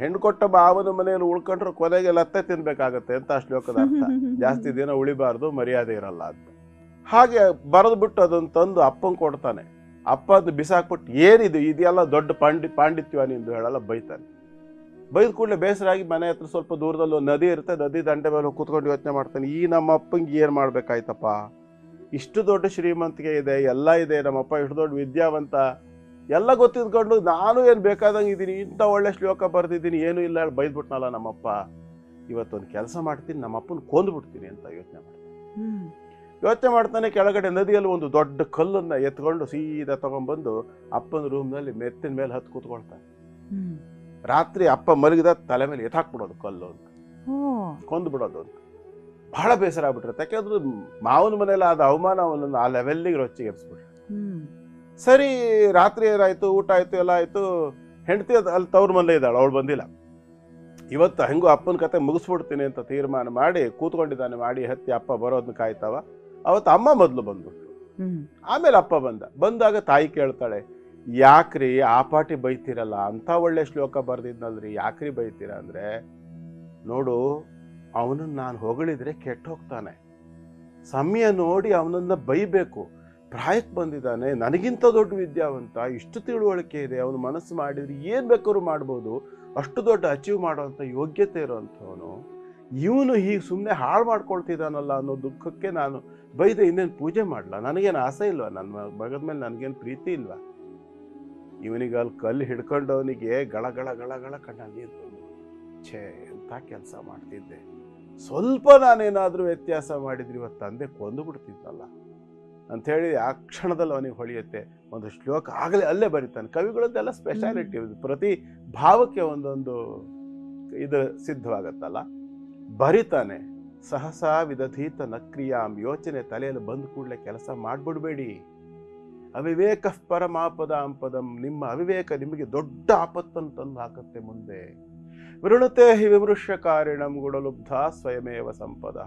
ಹೆಣ್ಣು ಕೊಟ್ಟ ಮಾವನ ಮನೆಯಲ್ಲಿ ಉಳ್ಕೊಂಡ್ರೆ ಕೊನೆಗೆ ಲತ್ತೆ ತಿನ್ಬೇಕಾಗತ್ತೆ ಅಂತ ಶ್ಲೋಕದ ಅರ್ಥ. ಜಾಸ್ತಿ ದಿನ ಉಳಿಬಾರ್ದು, ಮರ್ಯಾದೆ ಇರಲ್ಲ ಅಂತ. ಹಾಗೆ ಬರೆದು ಬಿಟ್ಟು ಅದನ್ನು ತಂದು ಅಪ್ಪಂಗೆ ಕೊಡ್ತಾನೆ. ಅಪ್ಪ ಅದು ಬಿಸಾಕ್ಬಿಟ್ಟು, ಏನಿದು ಇದೆಲ್ಲ ದೊಡ್ಡ ಪಾಂಡಿತ್ಯ ನಿಂದು ಹೇಳಲ್ಲ, ಬೈತಾನೆ. ಬೈದ ಕೂಡಲೇ ಬೇಸರ ಆಗಿ ಮನೆ ಹತ್ರ ಸ್ವಲ್ಪ ದೂರದಲ್ಲಿ ಒಂದು ನದಿ ಇರುತ್ತೆ, ನದಿ ದಂಡೆ ಮೇಲೆ ಕೂತ್ಕೊಂಡು ಯೋಚನೆ ಮಾಡ್ತಾನೆ, ಈ ನಮ್ಮ ಅಪ್ಪಂಗೆ ಏನು ಮಾಡ್ಬೇಕಾಯ್ತಪ್ಪ, ಇಷ್ಟು ದೊಡ್ಡ ಶ್ರೀಮಂತಿಕೆ ಇದೆ, ಎಲ್ಲ ಇದೆ, ನಮ್ಮಪ್ಪ ಇಷ್ಟು ದೊಡ್ಡ ವಿದ್ಯಾವಂತ, ಎಲ್ಲ ಗೊತ್ತಿದ್ಕೊಂಡು ನಾನು ಏನು ಬೇಕಾದಂಗೆ ಇದ್ದೀನಿ, ಇಂಥ ಒಳ್ಳೆ ಶ್ಲೋಕ ಬರ್ತಿದ್ದೀನಿ, ಏನೂ ಇಲ್ಲ ಹೇಳಿ ಬೈದ್ಬಿಟ್ನಲ್ಲ ನಮ್ಮಪ್ಪ. ಇವತ್ತೊಂದು ಕೆಲಸ ಮಾಡ್ತೀನಿ, ನಮ್ಮಪ್ಪನ ಕೊಂದ್ಬಿಡ್ತೀನಿ ಅಂತ ಯೋಚನೆ ಮಾಡ್ತಾನೆ. ಕೆಳಗಡೆ ನದಿಯಲ್ಲಿ ಒಂದು ದೊಡ್ಡ ಕಲ್ಲನ್ನು ಎತ್ಕೊಂಡು ಸೀದಾ ತಗೊಂಡ್ಬಂದು ಅಪ್ಪನ ರೂಮ್ನಲ್ಲಿ ಮೆತ್ತಿನ ಮೇಲೆ ಹತ್ತು ಕೂತ್ಕೊಳ್ತಾನೆ. ರಾತ್ರಿ ಅಪ್ಪ ಮಲಗಿದ ತಲೆ ಮೇಲೆ ಎತ್ತಾಕ್ಬಿಡೋದು ಕಲ್ಲು ಅಂತ, ಕೊಂದು ಬಿಡೋದು ಅಂತ. ಬಹಳ ಬೇಸರ ಆಗ್ಬಿಟ್ರೆ, ಯಾಕೆಂದ್ರೆ ಮಾವನ ಮನೇಲಿ ಆದ ಅವಮಾನ ಅವನನ್ನು ಆ ಲೆವೆಲ್ಲಿಗೆ ರೊಚ್ಚಿಗೆ ಎಬ್ಸ್ಬಿಟ್ರೆ. ಸರಿ, ರಾತ್ರಿ ಏನಾಯ್ತು, ಊಟ ಆಯ್ತು, ಎಲ್ಲ ಆಯ್ತು. ಹೆಂಡತಿ ಅಲ್ಲಿ ತವ್ರ ಮನೇಲೆ ಇದ್ದಾಳೆ, ಅವಳು ಬಂದಿಲ್ಲ. ಇವತ್ತು ಹೆಂಗೋ ಅಪ್ಪನ ಕತೆ ಮುಗಿಸ್ಬಿಡ್ತೀನಿ ಅಂತ ತೀರ್ಮಾನ ಮಾಡಿ ಕೂತ್ಕೊಂಡಿದ್ದಾನೆ. ಮಾಡಿ ಹತ್ತಿ ಅಪ್ಪ ಬರೋದನ್ನ ಕಾಯ್ತಾವ. ಅವತ್ತು ಅಮ್ಮ ಮೊದಲು ಬಂದ್ಬಿಟ್ರು, ಆಮೇಲೆ ಅಪ್ಪ ಬಂದಾಗ ತಾಯಿ ಕೇಳ್ತಾಳೆ, ಯಾಕ್ರಿ ಆ ಪಾಟಿ ಬೈತೀರಲ್ಲ, ಅಂಥ ಒಳ್ಳೆ ಶ್ಲೋಕ ಬರ್ದಿದ್ನಲ್ರಿ, ಯಾಕ್ರಿ ಬೈತೀರ ಅಂದ್ರೆ, ನೋಡು ಅವನನ್ನು ನಾನು ಹೊಗಳಿದ್ರೆ ಕೆಟ್ಟ ಹೋಗ್ತಾನೆ, ಸಮಯ ನೋಡಿ ಅವನನ್ನ ಬೈಬೇಕು. ಪ್ರಾಯಕ್ಕೆ ಬಂದಿದ್ದಾನೆ, ನನಗಿಂತ ದೊಡ್ಡ ವಿದ್ಯಾವಂತ, ಇಷ್ಟು ತಿಳುವಳಿಕೆ ಇದೆ, ಅವನು ಮನಸ್ಸು ಮಾಡಿದ್ರೆ ಏನು ಬೇಕಾದ್ರೂ ಮಾಡ್ಬೋದು, ಅಷ್ಟು ದೊಡ್ಡ ಅಚೀವ್ ಮಾಡೋವಂಥ ಯೋಗ್ಯತೆ ಇರೋವಂಥವನು, ಇವನು ಹೀಗೆ ಸುಮ್ಮನೆ ಹಾಳು ಮಾಡ್ಕೊಳ್ತಿದ್ದಾನಲ್ಲ ಅನ್ನೋ ದುಃಖಕ್ಕೆ ನಾನು ಬೈದೆ ಇನ್ನೇನು ಪೂಜೆ ಮಾಡಲ್ಲ, ನನಗೇನು ಆಸೆ ಇಲ್ವಾ, ನನ್ನ ಮಗದ ಮೇಲೆ ನನಗೇನು ಪ್ರೀತಿ ಇಲ್ವಾ. ಇವನಿಗೆ ಅಲ್ಲಿ ಕಲ್ಲು ಹಿಡ್ಕೊಂಡವನಿಗೆ ಗಳ ಗಳ ಗಳ ಗಳ ಕಣ್ಣಲ್ಲಿ ನೀರು ಬಂದು, ಎಂಥ ಕೆಲಸ ಮಾಡ್ತಿದ್ದೆ, ಸ್ವಲ್ಪ ನಾನೇನಾದರೂ ವ್ಯತ್ಯಾಸ ಮಾಡಿದ್ರೆ ಇವತ್ತು ತಂದೆ ಕೊಂದು ಬಿಡ್ತಿದ್ದಲ್ಲ ಅಂಥೇಳಿ ಆ ಕ್ಷಣದಲ್ಲಿ ಅವನಿಗೆ ಹೊಳೆಯುತ್ತೆ. ಒಂದು ಶ್ಲೋಕ ಆಗಲೇ ಅಲ್ಲೇ ಬರೀತಾನೆ. ಕವಿಗಳದ್ದೆಲ್ಲ ಸ್ಪೆಷಾಲಿಟಿ, ಪ್ರತಿ ಭಾವಕ್ಕೆ ಒಂದೊಂದು ಇದು ಸಿದ್ಧವಾಗತ್ತಲ್ಲ, ಬರಿತಾನೆ. ಸಹಸಾ ವಿದಧೀತ ನಕ್ರಿಯಾಂ, ಯೋಚನೆ ತಲೆಯಲ್ಲಿ ಬಂದ ಕೂಡಲೇ ಕೆಲಸ ಮಾಡಿಬಿಡ್ಬೇಡಿ. ಅವಿವೇಕ ಪರಮಾಪದಾಂ ಪದಂ, ನಿಮ್ಮ ಅವಿವೇಕ ನಿಮಗೆ ದೊಡ್ಡ ಆಪತ್ತನ್ನು ತಂದು ಹಾಕತ್ತೆ ಮುಂದೆ. ವೃಣತೆ ಹಿ ವಿಮೃಶ್ಯಕಾರಿಣಂ ಗುಣಲುಬ್ಧ ಸ್ವಯಮೇವ ಸಂಪದ.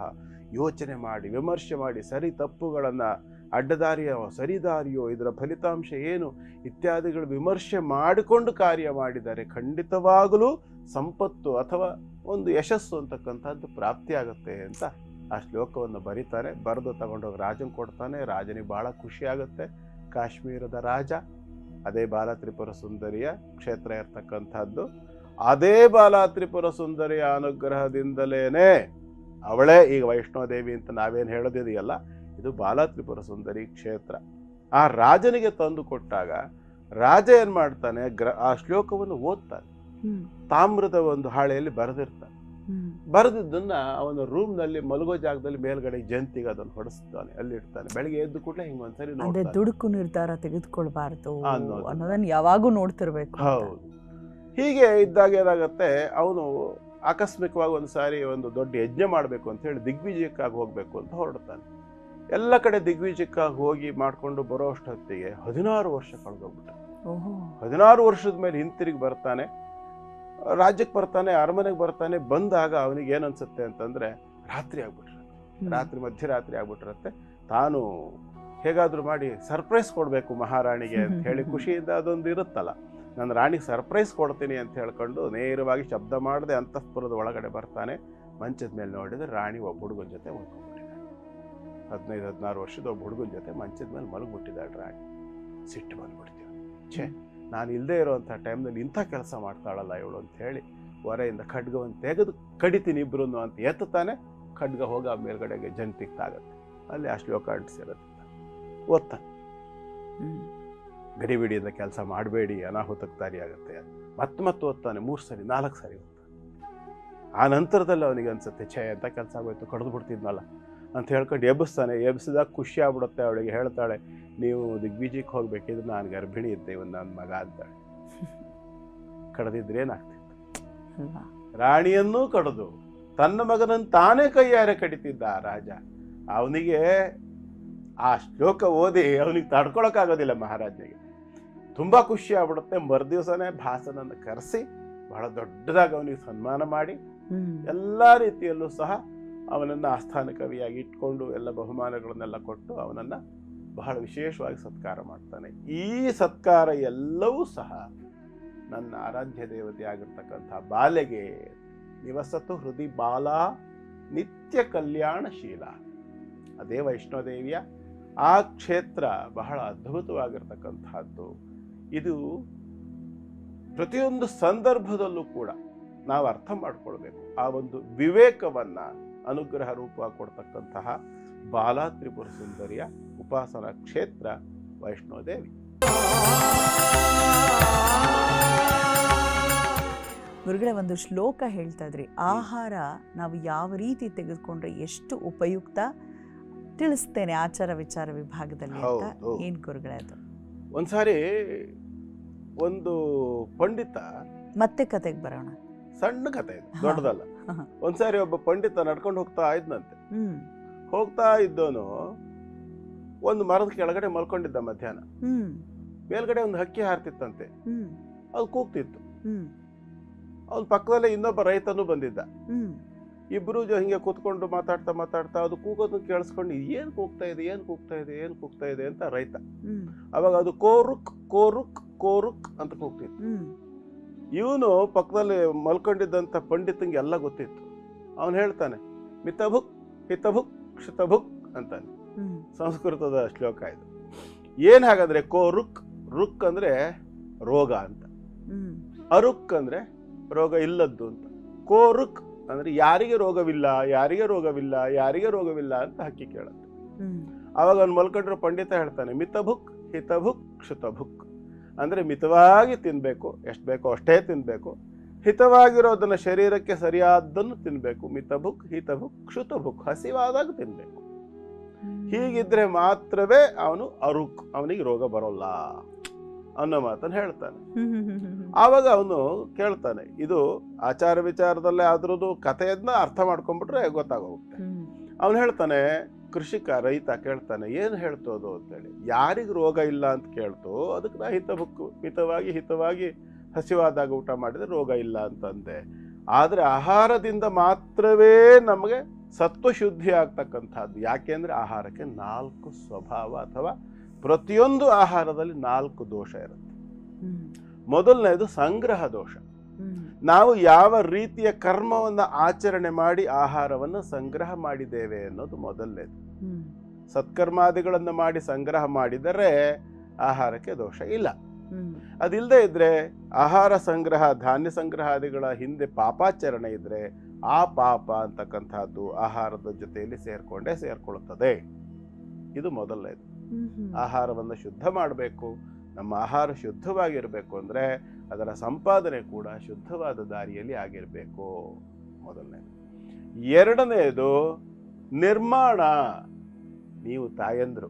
ಯೋಚನೆ ಮಾಡಿ, ವಿಮರ್ಶೆ ಮಾಡಿ, ಸರಿ ತಪ್ಪುಗಳನ್ನು, ಅಡ್ಡದಾರಿಯೋ ಸರಿದಾರಿಯೋ, ಇದರ ಫಲಿತಾಂಶ ಏನು ಇತ್ಯಾದಿಗಳು ವಿಮರ್ಶೆ ಮಾಡಿಕೊಂಡು ಕಾರ್ಯ ಮಾಡಿದರೆ ಖಂಡಿತವಾಗಲೂ ಸಂಪತ್ತು ಅಥವಾ ಒಂದು ಯಶಸ್ಸು ಅಂತಕ್ಕಂಥದ್ದು ಪ್ರಾಪ್ತಿಯಾಗುತ್ತೆ ಅಂತ ಆ ಶ್ಲೋಕವನ್ನು ಬರೀತಾರೆ. ಬರೆದು ತಗೊಂಡೋಗಿ ರಾಜನ್ ಕೊಡ್ತಾನೆ. ರಾಜನಿಗೆ ಬಹಳ ಖುಷಿ ಆಗುತ್ತೆ. ಕಾಶ್ಮೀರದ ರಾಜ, ಅದೇ ಬಾಲ ತ್ರಿಪುರ ಸುಂದರಿಯ ಕ್ಷೇತ್ರ ಇರ್ತಕ್ಕಂಥದ್ದು. ಅದೇ ಬಾಲ ತ್ರಿಪುರ ಸುಂದರಿಯ ಅನುಗ್ರಹದಿಂದಲೇನೆ ಅವಳೇ ಈಗ ವೈಷ್ಣೋದೇವಿ ಅಂತ ನಾವೇನು ಹೇಳೋದಿದೆಯಲ್ಲ, ಇದು ಬಾಲ ತ್ರಿಪುರ ಸುಂದರಿ ಕ್ಷೇತ್ರ. ಆ ರಾಜನಿಗೆ ತಂದು ಕೊಟ್ಟಾಗ ರಾಜ ಏನ್ ಮಾಡ್ತಾನೆ, ಆ ಶ್ಲೋಕವನ್ನು ಓದ್ತಾನೆ. ತಾಮ್ರದ ಒಂದು ಹಾಳೆಯಲ್ಲಿ ಬರೆದಿರ್ತಾನೆ. ಬರೆದಿದ್ದನ್ನ ಅವನ ರೂಮ್ ನಲ್ಲಿ ಮಲಗೋ ಜಾಗದಲ್ಲಿ ಮೇಲ್ಗಡೆ ಜಂತಿಗೆ ಅದನ್ನು ಹೊಡೆಸ್ತಾನೆ, ಅಲ್ಲಿ ಇಡ್ತಾನೆ. ಬೆಳಿಗ್ಗೆ ಎದ್ದು ಕೂಡಲೇ ಹಿಂಗ್ ಒಂದ್ಸರಿ ನೋಡ್ತಾನೆ. ದುಡುಕು ನಿರ್ಧಾರ ತೆಗೆದುಕೊಳ್ಬಾರ್ದು ಅನ್ನೋದನ್ನ ಯಾವಾಗೂ ನೋಡ್ತಿರ್ಬೇಕು. ಹೌದು. ಹೀಗೆ ಇದ್ದಾಗ ಏನಾಗತ್ತೆ, ಅವನು ಆಕಸ್ಮಿಕವಾಗಿ ಒಂದ್ಸಾರಿ ಒಂದು ದೊಡ್ಡ ಯಜ್ಞ ಮಾಡ್ಬೇಕು ಅಂತ ಹೇಳಿ ದಿಗ್ವಿಜಯಕ್ಕಾಗಿ ಹೋಗ್ಬೇಕು ಅಂತ ಹೊರಡ್ತಾನೆ. ಎಲ್ಲ ಕಡೆ ದಿಗ್ವಿಜಯಕ್ಕಾಗಿ ಹೋಗಿ ಮಾಡ್ಕೊಂಡು ಬರೋ ಅಷ್ಟೊತ್ತಿಗೆ 16 ವರ್ಷ ಕಳೆದೋಗ್ಬಿಟ್ಟ. 16 ವರ್ಷದ ಮೇಲೆ ಹಿಂತಿರುಗಿ ಬರ್ತಾನೆ, ರಾಜ್ಯಕ್ಕೆ ಬರ್ತಾನೆ, ಅರಮನೆಗೆ ಬರ್ತಾನೆ. ಬಂದಾಗ ಅವನಿಗೆ ಏನನ್ಸುತ್ತೆ ಅಂತಂದ್ರೆ ರಾತ್ರಿ ಆಗ್ಬಿಟ್ಟಿರತ್ತೆ, ಮಧ್ಯರಾತ್ರಿ ಆಗ್ಬಿಟ್ಟಿರತ್ತೆ. ತಾನು ಹೇಗಾದ್ರೂ ಮಾಡಿ ಸರ್ಪ್ರೈಸ್ ಕೊಡ್ಬೇಕು ಮಹಾರಾಣಿಗೆ ಅಂತ ಹೇಳಿ ಖುಷಿಯಿಂದ ಅದೊಂದು ಇರುತ್ತಲ್ಲ, ನಾನು ರಾಣಿಗೆ ಸರ್ಪ್ರೈಸ್ ಕೊಡ್ತೀನಿ ಅಂತ ಹೇಳ್ಕೊಂಡು ನೇರವಾಗಿ ಶಬ್ದ ಮಾಡದೆ ಅಂತಃಪುರದ ಒಳಗಡೆ ಬರ್ತಾನೆ. ಮಂಚದ ಮೇಲೆ ನೋಡಿದ್ರೆ ರಾಣಿ ಒಬ್ಬ ಹುಡುಗನ ಜೊತೆ ಮಲ್ಕೊಂಡ್ಬಿಟ್ಟಿದ್ದಾಳೆ. 15-16 ವರ್ಷದ ಒಬ್ಬ ಹುಡುಗನ ಜೊತೆ ಮಂಚದ ಮೇಲೆ ಮಲಗ್ಬಿಟ್ಟಿದ್ದಾಳೆ ರಾಣಿ. ಸಿಟ್ಟು ಬಂದ್ಬಿಡ್ತೀವಿ, ಛೇ ನಾನು ಇಲ್ಲದೆ ಇರೋವಂಥ ಟೈಮ್ನಲ್ಲಿ ಇಂಥ ಕೆಲಸ ಮಾಡ್ತಾಳಲ್ಲ ಇವಳು ಅಂತ ಹೇಳಿ ಹೊರೆಯಿಂದ ಖಡ್ಗವನ್ನು ತೆಗೆದು ಕಡಿತೀನಿ ಇಬ್ರು ಅಂತ ಎತ್ತಾನೆ. ಖಡ್ಗ ಹೋಗಿ ಆ ಮೇಲ್ಗಡೆಗೆ ಜಂತಿಕ್ತಾಗತ್ತೆ. ಅಲ್ಲಿ ಆ ಶ್ಲೋಕ ಅಂಟಿಸಿರುತ್ತೆ, ಓದ್ತಾನೆ. ಗಡಿಬಿಡಿಯಿಂದ ಕೆಲಸ ಮಾಡಬೇಡಿ, ಅನಾಹುತಕ್ಕೆ ದಾರಿ ಆಗುತ್ತೆ. ಮತ್ತೆ ಓದ್ತಾನೆ, 3 ಸರಿ 4 ಸರಿ ಓದ್ತಾನೆ. ಆ ನಂತರದಲ್ಲಿ ಅವನಿಗೆ ಅನ್ಸುತ್ತೆ, ಛೇ ಅಂತ ಕೆಲಸ ಆಗೋಯ್ತು, ಕಡ್ದು ಬಿಡ್ತಿದ್ನಲ್ಲ ಅಂತ ಹೇಳ್ಕೊಂಡು ಎಬ್ಬಿಸ್ತಾನೆ. ಎಬ್ಬಿಸಿದಾಗ ಖುಷಿ ಆಗ್ಬಿಡುತ್ತೆ ಅವಳಿಗೆ. ಹೇಳ್ತಾಳೆ, ನೀವು ದಿಗ್ವಿಜಯಕ್ಕೆ ಹೋಗ್ಬೇಕಿದ್ರೆ ನಾನು ಗರ್ಭಿಣಿ ಇದ್ದೆ, ಇವನ್ ನನ್ನ ಮಗ ಅಂತಾಳೆ. ಕಡ್ದಿದ್ರೆ ಏನಾಗ್ತಿತ್ತು? ರಾಣಿಯನ್ನೂ ಕಡ್ದು ತನ್ನ ಮಗನನ್ನು ತಾನೇ ಕೈಯಾರೆ ಕಡಿತಿದ್ದ ಆ ರಾಜ. ಅವನಿಗೆ ಆ ಶ್ಲೋಕ ಓದಿ ಅವನಿಗೆ ತಡ್ಕೊಳಕ್ಕಾಗೋದಿಲ್ಲ ಮಹಾರಾಜನಿಗೆ. ತುಂಬಾ ಖುಷಿ ಆಗ್ಬಿಡುತ್ತೆ. ಮರುದಿವಸನೇ ಭಾಸನನ್ನು ಕರೆಸಿ ಬಹಳ ದೊಡ್ಡದಾಗಿ ಅವನಿಗೆ ಸನ್ಮಾನ ಮಾಡಿ ಎಲ್ಲಾ ರೀತಿಯಲ್ಲೂ ಸಹ ಅವನನ್ನ ಆಸ್ಥಾನ ಕವಿಯಾಗಿ ಇಟ್ಕೊಂಡು ಎಲ್ಲ ಬಹುಮಾನಗಳನ್ನೆಲ್ಲ ಕೊಟ್ಟು ಅವನನ್ನ ಬಹಳ ವಿಶೇಷವಾಗಿ ಸತ್ಕಾರ ಮಾಡ್ತಾನೆ. ಈ ಸತ್ಕಾರ ಎಲ್ಲವೂ ಸಹ ನನ್ನ ಆರಾಧ್ಯ ದೇವತೆ ಆಗಿರ್ತಕ್ಕಂಥ ಬಾಲೆಗೆ ನಿವಸತು ಹೃದಯ ಬಾಲ ನಿತ್ಯ ಕಲ್ಯಾಣಶೀಲ. ಅದೇ ವೈಷ್ಣೋದೇವಿಯ ಆ ಕ್ಷೇತ್ರ ಬಹಳ ಅದ್ಭುತವಾಗಿರ್ತಕ್ಕಂಥದ್ದು. ಇದು ಪ್ರತಿಯೊಂದು ಸಂದರ್ಭದಲ್ಲೂ ಕೂಡ ನಾವು ಅರ್ಥ ಮಾಡ್ಕೊಳ್ಬೇಕು. ಆ ಒಂದು ವಿವೇಕವನ್ನ ಅನುಗ್ರಹ ರೂಪವಾಗಿ ಕೊಡ್ತಕ್ಕಂತಹ ಬಾಲಾ ತ್ರಿಪುರ ಸುಂದರಿಯ ಉಪಾಸನಾ ಕ್ಷೇತ್ರ ವೈಷ್ಣೋದೇವಿ. ಗುರುಗಳೇ, ಒಂದು ಶ್ಲೋಕ ಹೇಳ್ತಾ ಇದ್ರಿ, ಆಹಾರ ನಾವು ಯಾವ ರೀತಿ ತೆಗೆದುಕೊಂಡ್ರೆ ಎಷ್ಟು ಉಪಯುಕ್ತ ತಿಳಿಸ್ತೇನೆ ಆಚಾರ ವಿಚಾರ ವಿಭಾಗದಲ್ಲಿ ಅಂತ. ಏನ್ ಗುರುಗಳೇ ಅದು? ಒಂದ್ಸಾರಿ ಒಂದು ಪಂಡಿತ, ಮತ್ತೆ ಕತೆಗೆ ಬರೋಣ. ಸಣ್ಣ ಕತೆ ಇದೆ, ದೊಡ್ಡದಲ್ಲ. ಒಂದ್ಸಾರಿ ಒಬ್ಬ ಪಂಡಿತ ನಡ್ಕೊಂಡು ಹೋಗ್ತಾ ಇದ್ನಂತೆ. ಹೋಗ್ತಾ ಇದ್ದವನು ಒಂದು ಮರದ ಕೆಳಗಡೆ ಮಲ್ಕೊಂಡಿದ್ದ. ಮಧ್ಯಾಹ್ನ ಮೇಲ್ಗಡೆ ಒಂದು ಹಕ್ಕಿ ಹಾರ್ತಿತ್ತಂತೆ. ಅದು ಕೂಗ್ತಿತ್ತು. ಅವನ ಪಕ್ಕದಲ್ಲೇ ಇನ್ನೊಬ್ಬ ರೈತನು ಬಂದಿದ್ದ. ಇಬ್ರು ಹಿಂಗೆ ಕೂತ್ಕೊಂಡು ಮಾತಾಡ್ತಾ ಅದು ಕೂಗೋದನ್ನ ಕೇಳಿಸ್ಕೊಂಡು, ಏನ್ ಕೂಗ್ತಾ ಇದೆ ಅಂತ ರೈತ. ಅವಾಗ ಅದು ಕೋರುಕ್ ಕೋರುಕ್ ಕೋರುಕ್ ಅಂತ ಕೂಗ್ತಿತ್ತು. ಇವನು ಪಕ್ಕದಲ್ಲಿ ಮಲ್ಕೊಂಡಿದ್ದಂತ ಪಂಡಿತಂಗೆ ಎಲ್ಲ ಗೊತ್ತಿತ್ತು. ಅವನು ಹೇಳ್ತಾನೆ, ಮಿತಭುಕ್ ಹಿತಭುಕ್ ಕ್ಷಿತಭುಕ್ ಅಂತಾನೆ. ಸಂಸ್ಕೃತದ ಶ್ಲೋಕ ಇದು. ಏನ್ ಹಾಗಾದ್ರೆ ಕೋರುಕ್, ರುಕ್ ಅಂದ್ರೆ ರೋಗ ಅಂತ, ಅರುಕ್ ಅಂದ್ರೆ ರೋಗ ಇಲ್ಲದ್ದು ಅಂತ, ಕೋರುಕ್ ಅಂದ್ರೆ ಯಾರಿಗೆ ರೋಗವಿಲ್ಲ ಅಂತ ಹಕ್ಕಿ ಕೇಳುತ್ತೆ. ಅವಾಗ ಅವ್ನು ಮಲ್ಕೊಂಡಿರೋ ಪಂಡಿತ ಹೇಳ್ತಾನೆ, ಮಿತಭುಕ್ ಹಿತಭುಕ್ ಕ್ಷಿತಭುಕ್ ಅಂದ್ರೆ ಮಿತವಾಗಿ ತಿನ್ಬೇಕು, ಎಷ್ಟು ಬೇಕೋ ಅಷ್ಟೇ ತಿನ್ಬೇಕು, ಹಿತವಾಗಿರೋದನ್ನ ಶರೀರಕ್ಕೆ ಸರಿಯಾದನ್ನು ತಿನ್ಬೇಕು. ಮಿತಭುಕ್ ಹಿತಭುಕ್ ಕ್ಷುತಭುಕ್, ಹಸಿವಾದಾಗ ತಿನ್ಬೇಕು. ಹೀಗಿದ್ರೆ ಮಾತ್ರವೇ ಅವನು ಅರುಕ್, ಅವನಿಗೆ ರೋಗ ಬರೋಲ್ಲ ಅನ್ನೋ ಮಾತನ್ನು ಹೇಳ್ತಾನೆ. ಆವಾಗ ಅವನು ಕೇಳ್ತಾನೆ, ಇದು ಆಚಾರ ವಿಚಾರದಲ್ಲೇ ಆದ್ರೂ ಕಥೆಯನ್ನ ಅರ್ಥ ಮಾಡ್ಕೊಂಡ್ಬಿಟ್ರೆ ಗೊತ್ತಾಗೋಗುತ್ತೆ. ಅವನು ಹೇಳ್ತಾನೆ, ಕೃಷಿಕ ರೈತ ಕೇಳ್ತಾನೆ, ಏನು ಹೇಳ್ತೋದು ಅಂತೇಳಿ. ಯಾರಿಗ ರೋಗ ಇಲ್ಲ ಅಂತ ಕೇಳ್ತೋ ಅದಕ್ಕೆ ನಾ ಹಿತಭುಕ್, ಹಿತವಾಗಿ ಹಸಿವಾದಾಗ ಊಟ ಮಾಡಿದ್ರೆ ರೋಗ ಇಲ್ಲ ಅಂತಂದೆ. ಆದ್ರೆ ಆಹಾರದಿಂದ ಮಾತ್ರವೇ ನಮಗೆ ಸತ್ವಶುದ್ಧಿ ಆಗ್ತಕ್ಕಂಥದ್ದು. ಯಾಕೆಂದ್ರೆ ಆಹಾರಕ್ಕೆ 4 ಸ್ವಭಾವ ಅಥವಾ ಪ್ರತಿಯೊಂದು ಆಹಾರದಲ್ಲಿ 4 ದೋಷ ಇರುತ್ತೆ. ಮೊದಲನೇದು ಸಂಗ್ರಹ ದೋಷ. ನಾವು ಯಾವ ರೀತಿಯ ಕರ್ಮವನ್ನ ಆಚರಣೆ ಮಾಡಿ ಆಹಾರವನ್ನು ಸಂಗ್ರಹ ಮಾಡಿದ್ದೇವೆ ಅನ್ನೋದು ಮೊದಲನೇದು. ಸತ್ಕರ್ಮಾದಿಗಳನ್ನು ಮಾಡಿ ಸಂಗ್ರಹ ಮಾಡಿದರೆ ಆಹಾರಕ್ಕೆ ದೋಷ ಇಲ್ಲ. ಅದಿಲ್ಲದೆ ಇದ್ರೆ ಆಹಾರ ಸಂಗ್ರಹ, ಧಾನ್ಯ ಸಂಗ್ರಹಾದಿಗಳ ಹಿಂದೆ ಪಾಪಾಚರಣೆ ಇದ್ರೆ ಆ ಪಾಪ ಅಂತಕ್ಕಂಥದ್ದು ಆಹಾರದ ಜೊತೆಯಲ್ಲಿ ಸೇರ್ಕೊಳ್ಳುತ್ತದೆ. ಇದು ಮೊದಲನೇದು. ಆಹಾರವನ್ನು ಶುದ್ಧ ಮಾಡಬೇಕು. ನಮ್ಮ ಆಹಾರ ಶುದ್ಧವಾಗಿರಬೇಕು ಅಂದರೆ ಅದರ ಸಂಪಾದನೆ ಕೂಡ ಶುದ್ಧವಾದ ದಾರಿಯಲ್ಲಿ ಆಗಿರಬೇಕು, ಮೊದಲನೇದು. ಎರಡನೆಯದು ನಿರ್ಮಾಣ. ನೀವು ತಾಯಂದ್ರು,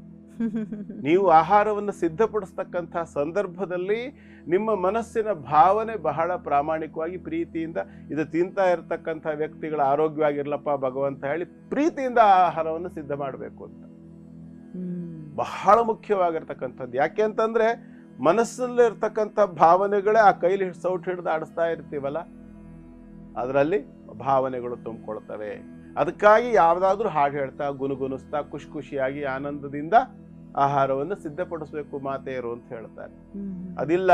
ನೀವು ಆಹಾರವನ್ನು ಸಿದ್ಧಪಡಿಸ್ತಕ್ಕಂಥ ಸಂದರ್ಭದಲ್ಲಿ ನಿಮ್ಮ ಮನಸ್ಸಿನ ಭಾವನೆ ಬಹಳ ಪ್ರಾಮಾಣಿಕವಾಗಿ ಪ್ರೀತಿಯಿಂದ ಇದು ತಿಂತಾ ಇರತಕ್ಕಂಥ ವ್ಯಕ್ತಿಗಳ ಆರೋಗ್ಯವಾಗಿರ್ಲಪ್ಪ ಭಗವಂತ ಹೇಳಿ ಪ್ರೀತಿಯಿಂದ ಆಹಾರವನ್ನು ಸಿದ್ಧ ಮಾಡಬೇಕು ಅಂತ ಬಹಳ ಮುಖ್ಯವಾಗಿರ್ತಕ್ಕಂಥದ್ದು. ಯಾಕೆ ಅಂತಂದ್ರೆ ಮನಸ್ಸಲ್ಲಿ ಇರ್ತಕ್ಕಂಥ ಭಾವನೆಗಳೇ ಆ ಕೈಲಿ ಸೌಟ್ ಹಿಡಿದು ಆಡಿಸ್ತಾ ಇರ್ತೀವಲ್ಲ, ಅದರಲ್ಲಿ ಭಾವನೆಗಳು ತುಂಬಿಕೊಳ್ತವೆ. ಅದಕ್ಕಾಗಿ ಯಾವುದಾದ್ರೂ ಹಾಡು ಹೇಳ್ತಾ ಗುನುಗುನಿಸ್ತಾ ಖುಷಿ ಖುಷಿಯಾಗಿ ಆನಂದದಿಂದ ಆಹಾರವನ್ನು ಸಿದ್ಧಪಡಿಸ್ಬೇಕು ಮಾತೆಯರು ಅಂತ ಹೇಳ್ತಾರೆ. ಅದಿಲ್ಲ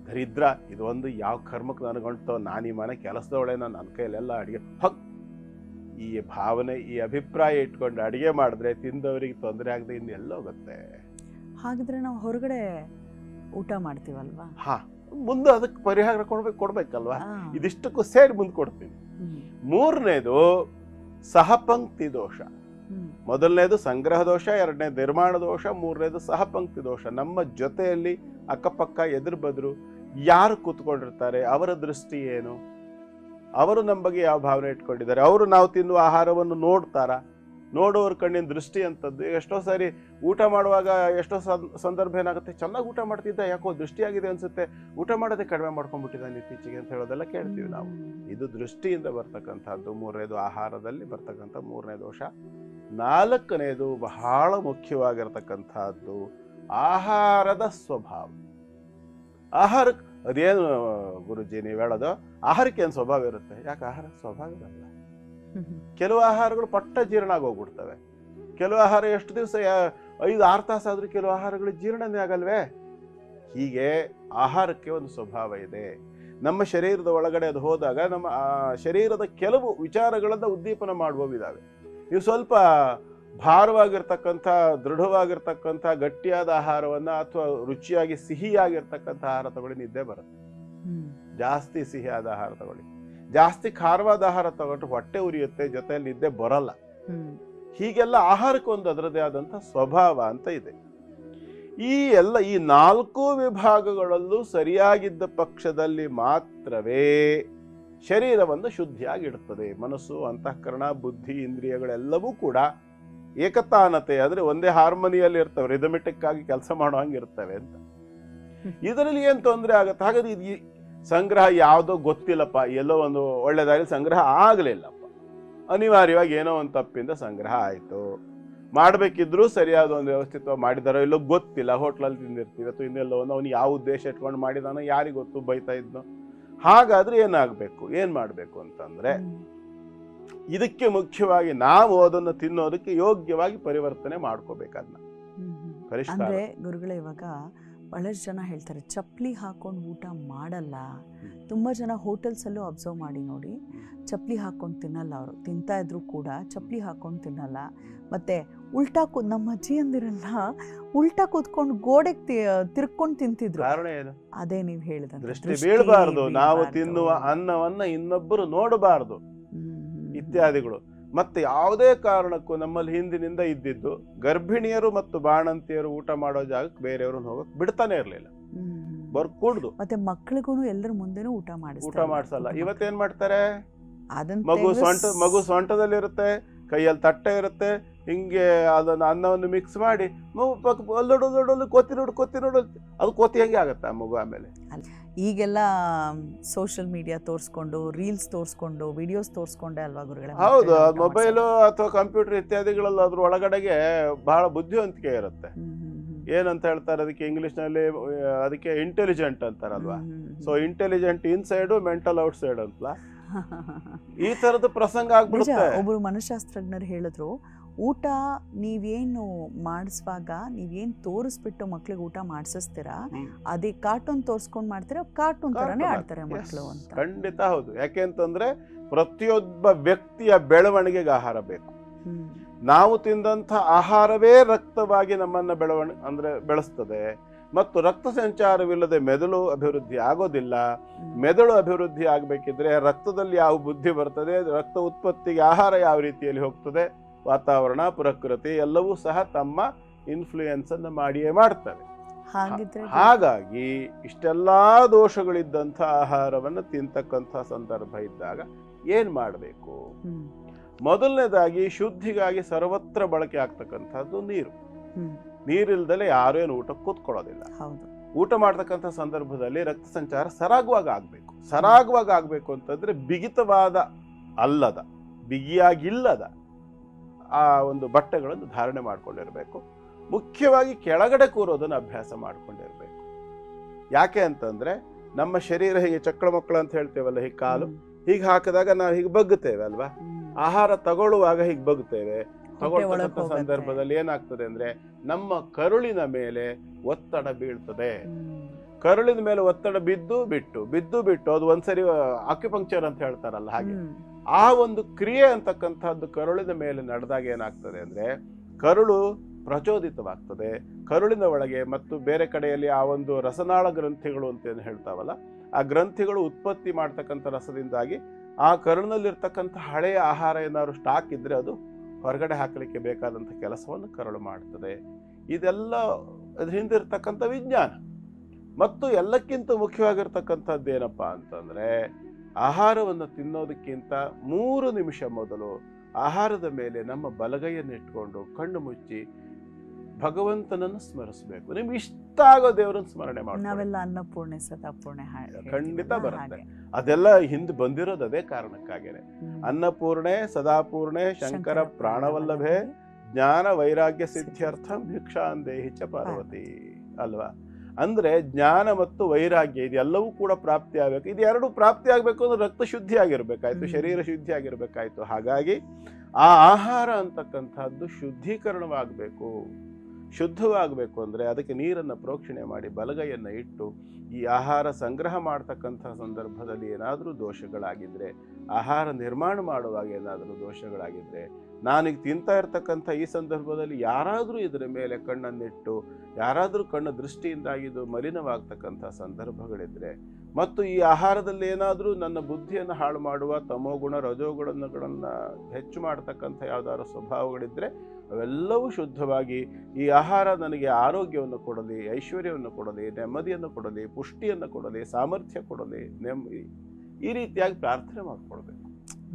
ದರಿದ್ರ, ಇದು ಒಂದು ಯಾವ ಕರ್ಮಕ್ಕೆ ನನಗಂಟೋ, ನಾನು ಈ ಮನೆ ಕೆಲಸದವಳೇನೋ, ನನ್ನ ಕೈಲೆಲ್ಲ ಅಡಿಗೆ ಈ ಭಾವನೆ ಈ ಅಭಿಪ್ರಾಯ ಇಟ್ಕೊಂಡು ಅಡಿಗೆ ಮಾಡಿದ್ರೆ ತಿಂದವರಿಗೆ ತೊಂದರೆ ಆಗದೆ ಇನ್ನೆಲ್ಲ ಹೋಗುತ್ತೆ. ಹಾಗಿದ್ರೆ ನಾವು ಹೊರಗಡೆ ಊಟ ಮಾಡ್ತೀವಲ್ವಾ? ಮುಂದೆ ಅದಕ್ಕೆ ಪರಿಹಾರ ಕೊಡ್ಬೇಕಲ್ವಾ? ಇದಿಷ್ಟಕ್ಕೂ ಸೇರಿ ಮುಂದೆ ಕೊಡ್ತೀನಿ. ಮೂರನೇದು ಸಹಪಂಕ್ತಿ ದೋಷ. ಮೊದಲನೇದು ಸಂಗ್ರಹ ದೋಷ, ಎರಡನೇದು ನಿರ್ಮಾಣ ದೋಷ, ಮೂರನೇದು ಸಹಪಂಕ್ತಿ ದೋಷ. ನಮ್ಮ ಜೊತೆಯಲ್ಲಿ ಅಕ್ಕಪಕ್ಕ ಎದುರು ಬದ್ರು ಯಾರು ಕೂತ್ಕೊಂಡಿರ್ತಾರೆ, ಅವರ ದೃಷ್ಟಿ ಏನು, ಅವರು ನಮ್ಮ ಬಗ್ಗೆ ಯಾವ ಭಾವನೆ ಇಟ್ಕೊಂಡಿದ್ದಾರೆ, ಅವರು ನಾವು ತಿನ್ನುವ ಆಹಾರವನ್ನು ನೋಡ್ತಾರ, ನೋಡೋರ ಕಣ್ಣಿನ ದೃಷ್ಟಿ ಅಂತದ್ದು. ಎಷ್ಟೋ ಸಾರಿ ಊಟ ಮಾಡುವಾಗ ಎಷ್ಟೋ ಸಂದರ್ಭ ಏನಾಗುತ್ತೆ, ಚೆನ್ನಾಗಿ ಊಟ ಮಾಡ್ತಿದ್ದ, ಯಾಕೋ ದೃಷ್ಟಿಯಾಗಿದೆ ಅನ್ಸುತ್ತೆ, ಊಟ ಮಾಡೋದೇ ಕಡಿಮೆ ಮಾಡ್ಕೊಂಡ್ಬಿಟ್ಟಿದ್ದಾನೆ ಇತ್ತೀಚೆಗೆ ಅಂತ ಹೇಳೋದೆಲ್ಲ ಕೇಳ್ತೀವಿ ನಾವು. ಇದು ದೃಷ್ಟಿಯಿಂದ ಬರ್ತಕ್ಕಂಥದ್ದು. ಮೂರನೇದು ಆಹಾರದಲ್ಲಿ ಬರ್ತಕ್ಕಂಥ ಮೂರನೇ ದೋಷ. ನಾಲ್ಕನೇದು ಬಹಳ ಮುಖ್ಯವಾಗಿರ್ತಕ್ಕಂಥದ್ದು ಆಹಾರದ ಸ್ವಭಾವ. ಆಹಾರಕ್ಕೆ ಅದೇನು ಗುರುಜಿ ನೀವು ಹೇಳೋದು, ಆಹಾರಕ್ಕೆ ಏನು ಸ್ವಭಾವ ಇರುತ್ತೆ? ಯಾಕೆ ಆಹಾರ ಸ್ವಭಾವ ಇರಲ್ಲ. ಕೆಲವು ಆಹಾರಗಳು ಪಟ್ಟ ಜೀರ್ಣ ಆಗೋಗ್ಬಿಡ್ತವೆ. ಕೆಲವು ಆಹಾರ ಎಷ್ಟು ದಿವಸ 5-6 ತಾಸು ಆದ್ರೂ ಕೆಲವು ಆಹಾರಗಳು ಜೀರ್ಣನೇ ಆಗಲ್ವೇ? ಹೀಗೆ ಆಹಾರಕ್ಕೆ ಒಂದು ಸ್ವಭಾವ ಇದೆ. ನಮ್ಮ ಶರೀರದ ಒಳಗಡೆ ಅದು ಹೋದಾಗ ನಮ್ಮ ಶರೀರದ ಕೆಲವು ವಿಚಾರಗಳನ್ನ ಉದ್ದೀಪನ ಮಾಡುವವಿದ್ದಾವೆ. ನೀವು ಸ್ವಲ್ಪ ಭಾರವಾಗಿರ್ತಕ್ಕಂಥ ದೃಢವಾಗಿರ್ತಕ್ಕಂಥ ಗಟ್ಟಿಯಾದ ಆಹಾರವನ್ನ ಅಥವಾ ರುಚಿಯಾಗಿ ಸಿಹಿಯಾಗಿರ್ತಕ್ಕಂಥ ಆಹಾರ ತಗೊಳ್ಳಿ, ನಿದ್ದೆ ಬರುತ್ತೆ. ಜಾಸ್ತಿ ಸಿಹಿಯಾದ ಆಹಾರ ತಗೊಳ್ಳಿ, ಜಾಸ್ತಿ ಖಾರವಾದ ಆಹಾರ ತಗೊಂಡ್ರೆ ಹೊಟ್ಟೆ ಉರಿಯುತ್ತೆ, ಜೊತೆಯಲ್ಲಿ ನಿದ್ದೆ ಬರಲ್ಲ. ಹೀಗೆಲ್ಲ ಆಹಾರಕ್ಕೊಂದು ಅದರದೇ ಆದಂಥ ಸ್ವಭಾವ ಅಂತ ಇದೆ. ಈ 4 ವಿಭಾಗಗಳಲ್ಲೂ ಸರಿಯಾಗಿದ್ದ ಪಕ್ಷದಲ್ಲಿ ಮಾತ್ರವೇ ಶರೀರವನ್ನು ಶುದ್ಧಿಯಾಗಿಡುತ್ತದೆ. ಮನಸ್ಸು, ಅಂತಃಕರಣ, ಬುದ್ಧಿ, ಇಂದ್ರಿಯಗಳೆಲ್ಲವೂ ಕೂಡ ಏಕತಾನತೆ ಅಂದ್ರೆ ಒಂದೇ ಹಾರ್ಮೋನಿಯಲ್ಲಿ ಇರ್ತವೆ, ರಿದಮೆಟಿಕ್ ಆಗಿ ಕೆಲಸ ಮಾಡೋ ಹಂಗಿರ್ತವೆ ಅಂತ. ಇದರಲ್ಲಿ ಏನ್ ತೊಂದರೆ ಆಗತ್ತೆ? ಹಾಗಾದ್ರೆ ಈ ಸಂಗ್ರಹ ಯಾವುದೋ ಗೊತ್ತಿಲ್ಲಪ್ಪ, ಎಲ್ಲೋ ಒಂದು ಒಳ್ಳೆ ದಾರಿ ಸಂಗ್ರಹ ಆಗ್ಲಿಲ್ಲಪ್ಪ, ಅನಿವಾರ್ಯವಾಗಿ ಏನೋ ಒಂದು ತಪ್ಪಿಂದ ಸಂಗ್ರಹ ಆಯ್ತು, ಮಾಡ್ಬೇಕಿದ್ರು ಸರಿಯಾದ ಒಂದು ವ್ಯವಸ್ಥಿತ ಮಾಡಿದಾರೋ ಇಲ್ಲೋ ಗೊತ್ತಿಲ್ಲ, ಹೋಟ್ಲಲ್ಲಿ ತಿಂದಿರ್ತೀವಿ ಅಥವಾ ಇನ್ನೆಲ್ಲೋ ಒಂದು, ಅವನು ಯಾವ ಉದ್ದೇಶ ಇಟ್ಕೊಂಡು ಮಾಡಿದಾನೋ ಯಾರಿಗ ಗೊತ್ತು, ಬೈತಾ ಇದ್ನೋ. ಹಾಗಾದ್ರೆ ಏನಾಗಬೇಕು, ಏನ್ ಮಾಡ್ಬೇಕು ಅಂತಂದ್ರೆ ಇದಕ್ಕೆ ಮುಖ್ಯವಾಗಿ ನಾವು ಅದನ್ನು ತಿನ್ನೋದಕ್ಕೆ ಯೋಗ್ಯವಾಗಿ ಪರಿವರ್ತನೆ ಮಾಡ್ಕೋಬೇಕು. ಅದನ್ನ ಪರಿಷ್ಕಾರ. ಅಂದ್ರೆ ಗುರುಗಳೇ, ಇವಾಗ ಬಹಳಷ್ಟು ಜನ ಹೇಳ್ತಾರೆ ಚಪ್ಪಲಿ ಹಾಕೊಂಡು ಊಟ ಮಾಡಲ್ಲ. ತುಂಬಾ ಜನ ಹೋಟೆಲ್ಸ್ ಅಲ್ಲೂ ಅಬ್ಸರ್ವ್ ಮಾಡಿ ನೋಡಿ, ಚಪ್ಪಲಿ ಹಾಕೊಂಡು ತಿನ್ನಲ್ಲ. ಅವರು ತಿಂತಾ ಇದ್ರು ಕೂಡ ಚಪ್ಪಲಿ ಹಾಕೊಂಡು ತಿನ್ನಲ್ಲ. ಮತ್ತೆ ಉಲ್ಟಾ ನಮ್ಮ ಅಜ್ಜಿ ಅಂದಿರಲ್ಲ, ಉಲ್ಟಾ ಕೂತ್ಕೊಂಡು ಗೋಡೆಗೆ ತಿರ್ಕೊಂಡು ತಿಂತಿದ್ರು. ಕಾರಣ ಏನು? ಅದೇ ನೀವು ಹೇಳಿದ ದೃಷ್ಟಿ ಬೀಳಬಾರ್ದು, ನಾವು ತಿನ್ನುವ ಅನ್ನವನ್ನ ಇನ್ನೊಬ್ಬರು ನೋಡಬಾರ್ದು ಇತ್ಯಾದಿಗಳು. ಮತ್ತೆ ಯಾವುದೇ ಕಾರಣಕ್ಕೂ ನಮ್ಮಲ್ಲಿ ಹಿಂದಿನಿಂದ ಇದ್ದಿದ್ದು ಗರ್ಭಿಣಿಯರು ಮತ್ತು ಬಾಣಂತಿಯರು ಊಟ ಮಾಡೋ ಜಾಗಕ್ಕೆ ಬೇರೆಯವ್ರನ್ನ ಹೋಗಕ್ ಬಿಡ್ತಾನೆ ಇರ್ಲಿಲ್ಲ, ಬರ್ಕೂಡ್ದು. ಮತ್ತೆ ಮಕ್ಳಿಗೂ ಎಲ್ಲರ ಮುಂದೆನೂ ಊಟ ಮಾಡಿಸಲ್ಲ. ಇವತ್ತೇನ್ ಮಾಡ್ತಾರೆ, ಮಗು ಸೊಂಟದಲ್ಲಿರುತ್ತೆ, ಕೈಯಲ್ಲಿ ತಟ್ಟೆ ಇರುತ್ತೆ, ಹಿಂಗೆ ಅದನ್ನ ಅನ್ನವನ್ನು ಮಿಕ್ಸ್ ಮಾಡಿ ದೊಡ್ಡ ಕೊತ್ತಿ ನೋಡು ಅದು ಕೋತಿ ಹೆಂಗೆ ಆಗತ್ತೆ ಆ ಮಗು. ಆಮೇಲೆ ಈಗೆಲ್ಲ ಸೋಷಿಯಲ್ ಮೀಡಿಯಾ ತೋರಿಸ್ಕೊಂಡು, ರೀಲ್ಸ್ ತೋರಿಸ್ಕೊಂಡು, ವಿಡಿಯೋಸ್ ತೋರಿಸ್ಕೊಂಡೆ ಅಲ್ವಾ ಗುರುಗಳೇ? ಹೌದು, ಮೊಬೈಲು ಅಥವಾ ಕಂಪ್ಯೂಟರ್ ಇತ್ಯಾದಿಗಳೆಲ್ಲ ಅದ್ರ ಒಳಗಡೆಗೆ ಬಹಳ ಬುದ್ಧಿವಂತಿಕೆ ಇರುತ್ತೆ. ಏನಂತ ಹೇಳ್ತಾರೆ ಅದಕ್ಕೆ ಇಂಗ್ಲಿಷ್ ನಲ್ಲಿ, ಅದಕ್ಕೆ ಇಂಟೆಲಿಜೆಂಟ್ ಅಂತಾರಲ್ವಾ. So intelligent inside, mental outside ಅಂತ ಈ ತರದ ಪ್ರಸಂಗ ಆಗ್ಬಿಡುತ್ತೆ. ಒಬ್ರು ಮನಃಶಾಸ್ತ್ರಜ್ಞರು ಹೇಳಿದ್ರು, ಊಟ ನೀವೇನು ಮಾಡಿಸುವಾಗ ನೀವೇನು ತೋರಿಸ್ಬಿಟ್ಟು ಮಕ್ಳಿಗೆ ಊಟ ಮಾಡಿಸ್ತೀರಾ, ಅದೇ ಕಾರ್ಟೂನ್ ತೋರಿಸ್ಕೊಂಡು ಮಾಡ್ತೀರಾ, ಕಾರ್ಟೂನ್ ತರನೇ ಆಡ್ತಾರೆ ಮಕ್ಕಳು ಅಂತ. ಖಂಡಿತ ಹೌದು. ಯಾಕೆ ಅಂತಂದ್ರೆ ಪ್ರತಿಯೊಬ್ಬ ವ್ಯಕ್ತಿಯ ಬೆಳವಣಿಗೆಗೆ ಆಹಾರ ಬೇಕು. ನಾವು ತಿಂದಂಥ ಆಹಾರವೇ ರಕ್ತವಾಗಿ ನಮ್ಮನ್ನ ಬೆಳೆಸ್ತದೆ. ಮತ್ತು ರಕ್ತ ಸಂಚಾರವಿಲ್ಲದೆ ಮೆದುಳು ಅಭಿವೃದ್ಧಿ ಆಗೋದಿಲ್ಲ. ಮೆದುಳು ಅಭಿವೃದ್ಧಿ ಆಗಬೇಕಿದ್ರೆ ರಕ್ತದಲ್ಲಿ ಯಾವ ಬುದ್ಧಿ ಬರ್ತದೆ, ರಕ್ತ ಉತ್ಪತ್ತಿಗೆ ಆಹಾರ ಯಾವ ರೀತಿಯಲ್ಲಿ ಹೋಗ್ತದೆ, ವಾತಾವರಣ, ಪ್ರಕೃತಿ ಎಲ್ಲವೂ ಸಹ ತಮ್ಮ ಇನ್ಫ್ಲೂಯೆನ್ಸನ್ನು ಮಾಡಿಯೇ ಮಾಡ್ತವೆ. ಹಾಗಿದ್ರೆ ಹಾಗಾಗಿ ಇಷ್ಟೆಲ್ಲ ದೋಷಗಳಿದ್ದಂಥ ಆಹಾರವನ್ನು ತಿಂತಕ್ಕಂಥ ಸಂದರ್ಭ ಇದ್ದಾಗ ಏನು ಮಾಡಬೇಕು? ಮೊದಲನೇದಾಗಿ ಶುದ್ಧಿಗಾಗಿ ಸರ್ವತ್ರ ಬಳಕೆ ಆಗ್ತಕ್ಕಂಥದ್ದು ನೀರು. ನೀರಿಲ್ದಲೆ ಯಾರು ಏನು ಊಟ ಕೂತ್ಕೊಳ್ಳೋದಿಲ್ಲ. ಊಟ ಮಾಡ್ತಕ್ಕಂಥ ಸಂದರ್ಭದಲ್ಲಿ ರಕ್ತ ಸಂಚಾರ ಸರಾಗವಾಗಿ ಆಗಬೇಕು. ಸರಾಗವಾಗಿ ಆಗಬೇಕು ಅಂತಂದ್ರೆ ಬಿಗಿತವಾದ ಅಲ್ಲದ, ಬಿಗಿಯಾಗಿಲ್ಲದ ಆ ಒಂದು ಬಟ್ಟೆಗಳನ್ನು ಧಾರಣೆ ಮಾಡ್ಕೊಂಡಿರ್ಬೇಕು. ಮುಖ್ಯವಾಗಿ ಕೆಳಗಡೆ ಕೂರೋದನ್ನು ಅಭ್ಯಾಸ ಮಾಡ್ಕೊಂಡಿರ್ಬೇಕು. ಯಾಕೆ ಅಂತಂದ್ರೆ ನಮ್ಮ ಶರೀರ ಹೀಗೆ ಚಕ್ಕಳ ಮಕ್ಕಳು ಅಂತ ಹೇಳ್ತೇವಲ್ಲ, ಹೀಗೆ ಕಾಲು ಹೀಗೆ ಹಾಕಿದಾಗ ನಾವು ಹೀಗೆ ಬಗ್ಗುತ್ತೇವೆ ಅಲ್ವಾ, ಆಹಾರ ತಗೊಳ್ಳುವಾಗ ಹೀಗೆ ಬಗ್ಗುತ್ತೇವೆ. ತಗೊಳ್ತಕ್ಕಂಥ ಸಂದರ್ಭದಲ್ಲಿ ಏನಾಗ್ತದೆ ಅಂದ್ರೆ ನಮ್ಮ ಕರುಳಿನ ಮೇಲೆ ಒತ್ತಡ ಬೀಳ್ತದೆ. ಕರುಳಿನ ಮೇಲೆ ಒತ್ತಡ ಬಿದ್ದು ಬಿಟ್ಟು ಅದು ಒಂದ್ಸರಿ ಆಕ್ಯುಪಂಕ್ಚರ್ ಅಂತ ಹೇಳ್ತಾರಲ್ಲ, ಹಾಗೆ ಆ ಒಂದು ಕ್ರಿಯೆ ಅಂತಕ್ಕಂಥದ್ದು ಕರುಳಿನ ಮೇಲೆ ನಡೆದಾಗ ಏನಾಗ್ತದೆ ಅಂದ್ರೆ ಕರುಳು ಪ್ರಚೋದಿತವಾಗ್ತದೆ. ಕರುಳಿನ ಒಳಗೆ ಮತ್ತು ಬೇರೆ ಕಡೆಯಲ್ಲಿ ಆ ಒಂದು ರಸನಾಳ ಗ್ರಂಥಿಗಳು ಅಂತ ಏನು ಹೇಳ್ತಾವಲ್ಲ, ಆ ಗ್ರಂಥಿಗಳು ಉತ್ಪತ್ತಿ ಮಾಡ್ತಕ್ಕಂಥ ರಸದಿಂದಾಗಿ ಆ ಕರುಳಿನಲ್ಲಿರ್ತಕ್ಕಂಥ ಹಳೆಯ ಆಹಾರ ಏನಾದ್ರು ಸ್ಟಾಕ್ ಇದ್ರೆ ಅದು ಹೊರಗಡೆ ಹಾಕಲಿಕ್ಕೆ ಬೇಕಾದಂಥ ಕೆಲಸವನ್ನು ಕರುಳು ಮಾಡ್ತದೆ. ಇದೆಲ್ಲ ಅದ್ರ ಹಿಂದಿರ್ತಕ್ಕಂಥ ವಿಜ್ಞಾನ. ಮತ್ತು ಎಲ್ಲಕ್ಕಿಂತ ಮುಖ್ಯವಾಗಿರ್ತಕ್ಕಂಥದ್ದು ಏನಪ್ಪಾ ಅಂತಂದ್ರೆ ಆಹಾರವನ್ನು ತಿನ್ನೋದಕ್ಕಿಂತ 3 ನಿಮಿಷ ಮೊದಲು ಆಹಾರದ ಮೇಲೆ ನಮ್ಮ ಬಲಗೈಯನ್ನು ಇಟ್ಕೊಂಡು ಕಣ್ಣು ಮುಚ್ಚಿ ಭಗವಂತನನ್ನು ಸ್ಮರಿಸಬೇಕು. ನಿಮ್ಗೆ ಇಷ್ಟ ಆಗೋ ದೇವರನ್ನು ಸ್ಮರಣೆ ಮಾಡಿ. ನಾವೆಲ್ಲ ಅನ್ನಪೂರ್ಣೆ ಸದಾಪೂರ್ಣೆ ಖಂಡಿತ ಬರುತ್ತೆ. ಅದೆಲ್ಲ ಹಿಂದೆ ಬಂದಿರೋದು ಅದೇ ಕಾರಣಕ್ಕಾಗೇನೆ. ಅನ್ನಪೂರ್ಣೆ ಸದಾಪೂರ್ಣೆ ಶಂಕರ ಪ್ರಾಣವಲ್ಲಭೆ ಜ್ಞಾನ ವೈರಾಗ್ಯ ಸಿದ್ಧ್ಯರ್ಥಂ ಭಿಕ್ಷಾಂದೇಹಿ ಚ ಪಾರ್ವತಿ ಅಲ್ವಾ. ಅಂದ್ರೆ ಜ್ಞಾನ ಮತ್ತು ವೈರಾಗ್ಯ ಇದೆಲ್ಲವೂ ಕೂಡ ಪ್ರಾಪ್ತಿ ಆಗ್ಬೇಕು. ಇದು ಎರಡು ಪ್ರಾಪ್ತಿ ಆಗ್ಬೇಕು ಅಂದ್ರೆ ರಕ್ತ ಶುದ್ಧಿ ಆಗಿರ್ಬೇಕಾಯ್ತು, ಶರೀರ ಶುದ್ಧಿ ಆಗಿರ್ಬೇಕಾಯ್ತು. ಹಾಗಾಗಿ ಆ ಆಹಾರ ಅಂತಕ್ಕಂಥದ್ದು ಶುದ್ಧೀಕರಣವಾಗಬೇಕು. ಶುದ್ಧವಾಗಬೇಕು ಅಂದರೆ ಅದಕ್ಕೆ ನೀರನ್ನು ಪ್ರೋಕ್ಷಣೆ ಮಾಡಿ ಬಲಗೈಯನ್ನು ಇಟ್ಟು ಈ ಆಹಾರ ಸಂಗ್ರಹ ಮಾಡ್ತಕ್ಕಂಥ ಸಂದರ್ಭದಲ್ಲಿ ಏನಾದರೂ ದೋಷಗಳಾಗಿದ್ದರೆ, ಆಹಾರ ನಿರ್ಮಾಣ ಮಾಡುವಾಗ ಏನಾದರೂ ದೋಷಗಳಾಗಿದ್ದರೆ, ನಾನೀಗ ತಿಂತಾ ಇರ್ತಕ್ಕಂಥ ಈ ಸಂದರ್ಭದಲ್ಲಿ ಯಾರಾದರೂ ಇದರ ಮೇಲೆ ಕಣ್ಣನ್ನಿಟ್ಟು ಯಾರಾದರೂ ಕಣ್ಣ ದೃಷ್ಟಿಯಿಂದಾಗಿದ್ದು ಮಲಿನವಾಗ್ತಕ್ಕಂಥ ಸಂದರ್ಭಗಳಿದ್ದರೆ, ಮತ್ತು ಈ ಆಹಾರದಲ್ಲಿ ಏನಾದರೂ ನನ್ನ ಬುದ್ಧಿಯನ್ನು ಹಾಳು ಮಾಡುವ ತಮೋಗುಣ ರಜೋಗುಣಗಳನ್ನು ಹೆಚ್ಚು ಮಾಡ್ತಕ್ಕಂಥ ಯಾವುದಾದ್ರು ಸ್ವಭಾವಗಳಿದ್ದರೆ ಅವೆಲ್ಲವೂ ಶುದ್ಧವಾಗಿ ಈ ಆಹಾರ ನನಗೆ ಆರೋಗ್ಯವನ್ನು ಕೊಡಲಿ, ಐಶ್ವರ್ಯವನ್ನು ಕೊಡಲಿ, ನೆಮ್ಮದಿಯನ್ನು ಕೊಡಲಿ, ಪುಷ್ಟಿಯನ್ನು ಕೊಡಲಿ, ಸಾಮರ್ಥ್ಯ ಕೊಡಲಿ, ಈ ರೀತಿಯಾಗಿ ಪ್ರಾರ್ಥನೆ ಮಾಡಿಕೊಡ್ಬೇಕು.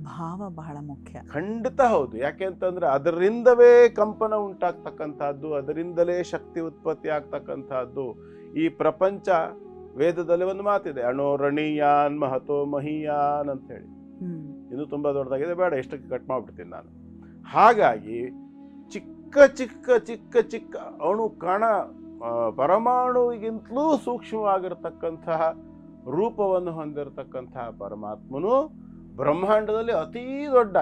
ಭಾವ ಬಹಳ ಮುಖ್ಯ. ಖಂಡಿತ ಹೌದು. ಯಾಕೆ ಅಂತಂದ್ರೆ ಅದರಿಂದವೇ ಕಂಪನ ಉಂಟಾಗ್ತಕ್ಕಂಥದ್ದು, ಅದರಿಂದಲೇ ಶಕ್ತಿ ಉತ್ಪತ್ತಿ ಆಗ್ತಕ್ಕಂಥದ್ದು. ಈ ಪ್ರಪಂಚ ವೇದದಲ್ಲಿ ಒಂದು ಮಾತಿದೆ, ಅಣೋರಣೀಯಾನ್ ಮಹತೋ ಮಹೀಯಾನ್ ಅಂತ ಹೇಳಿ. ಇನ್ನು ತುಂಬಾ ದೊಡ್ಡದಾಗಿದೆ, ಬೇಡ ಎಷ್ಟಕ್ಕೆ ಕಟ್ ಮಾಡ್ಬಿಡ್ತೀನಿ ನಾನು. ಹಾಗಾಗಿ ಚಿಕ್ಕ ಚಿಕ್ಕ ಚಿಕ್ಕ ಚಿಕ್ಕ ಅಣು ಕಣ ಪರಮಾಣುವಿಗಿಂತಲೂ ಸೂಕ್ಷ್ಮವಾಗಿರ್ತಕ್ಕಂತಹ ರೂಪವನ್ನು ಹೊಂದಿರತಕ್ಕಂತಹ ಪರಮಾತ್ಮನು ಬ್ರಹ್ಮಾಂಡದಲ್ಲಿ ಅತೀ ದೊಡ್ಡ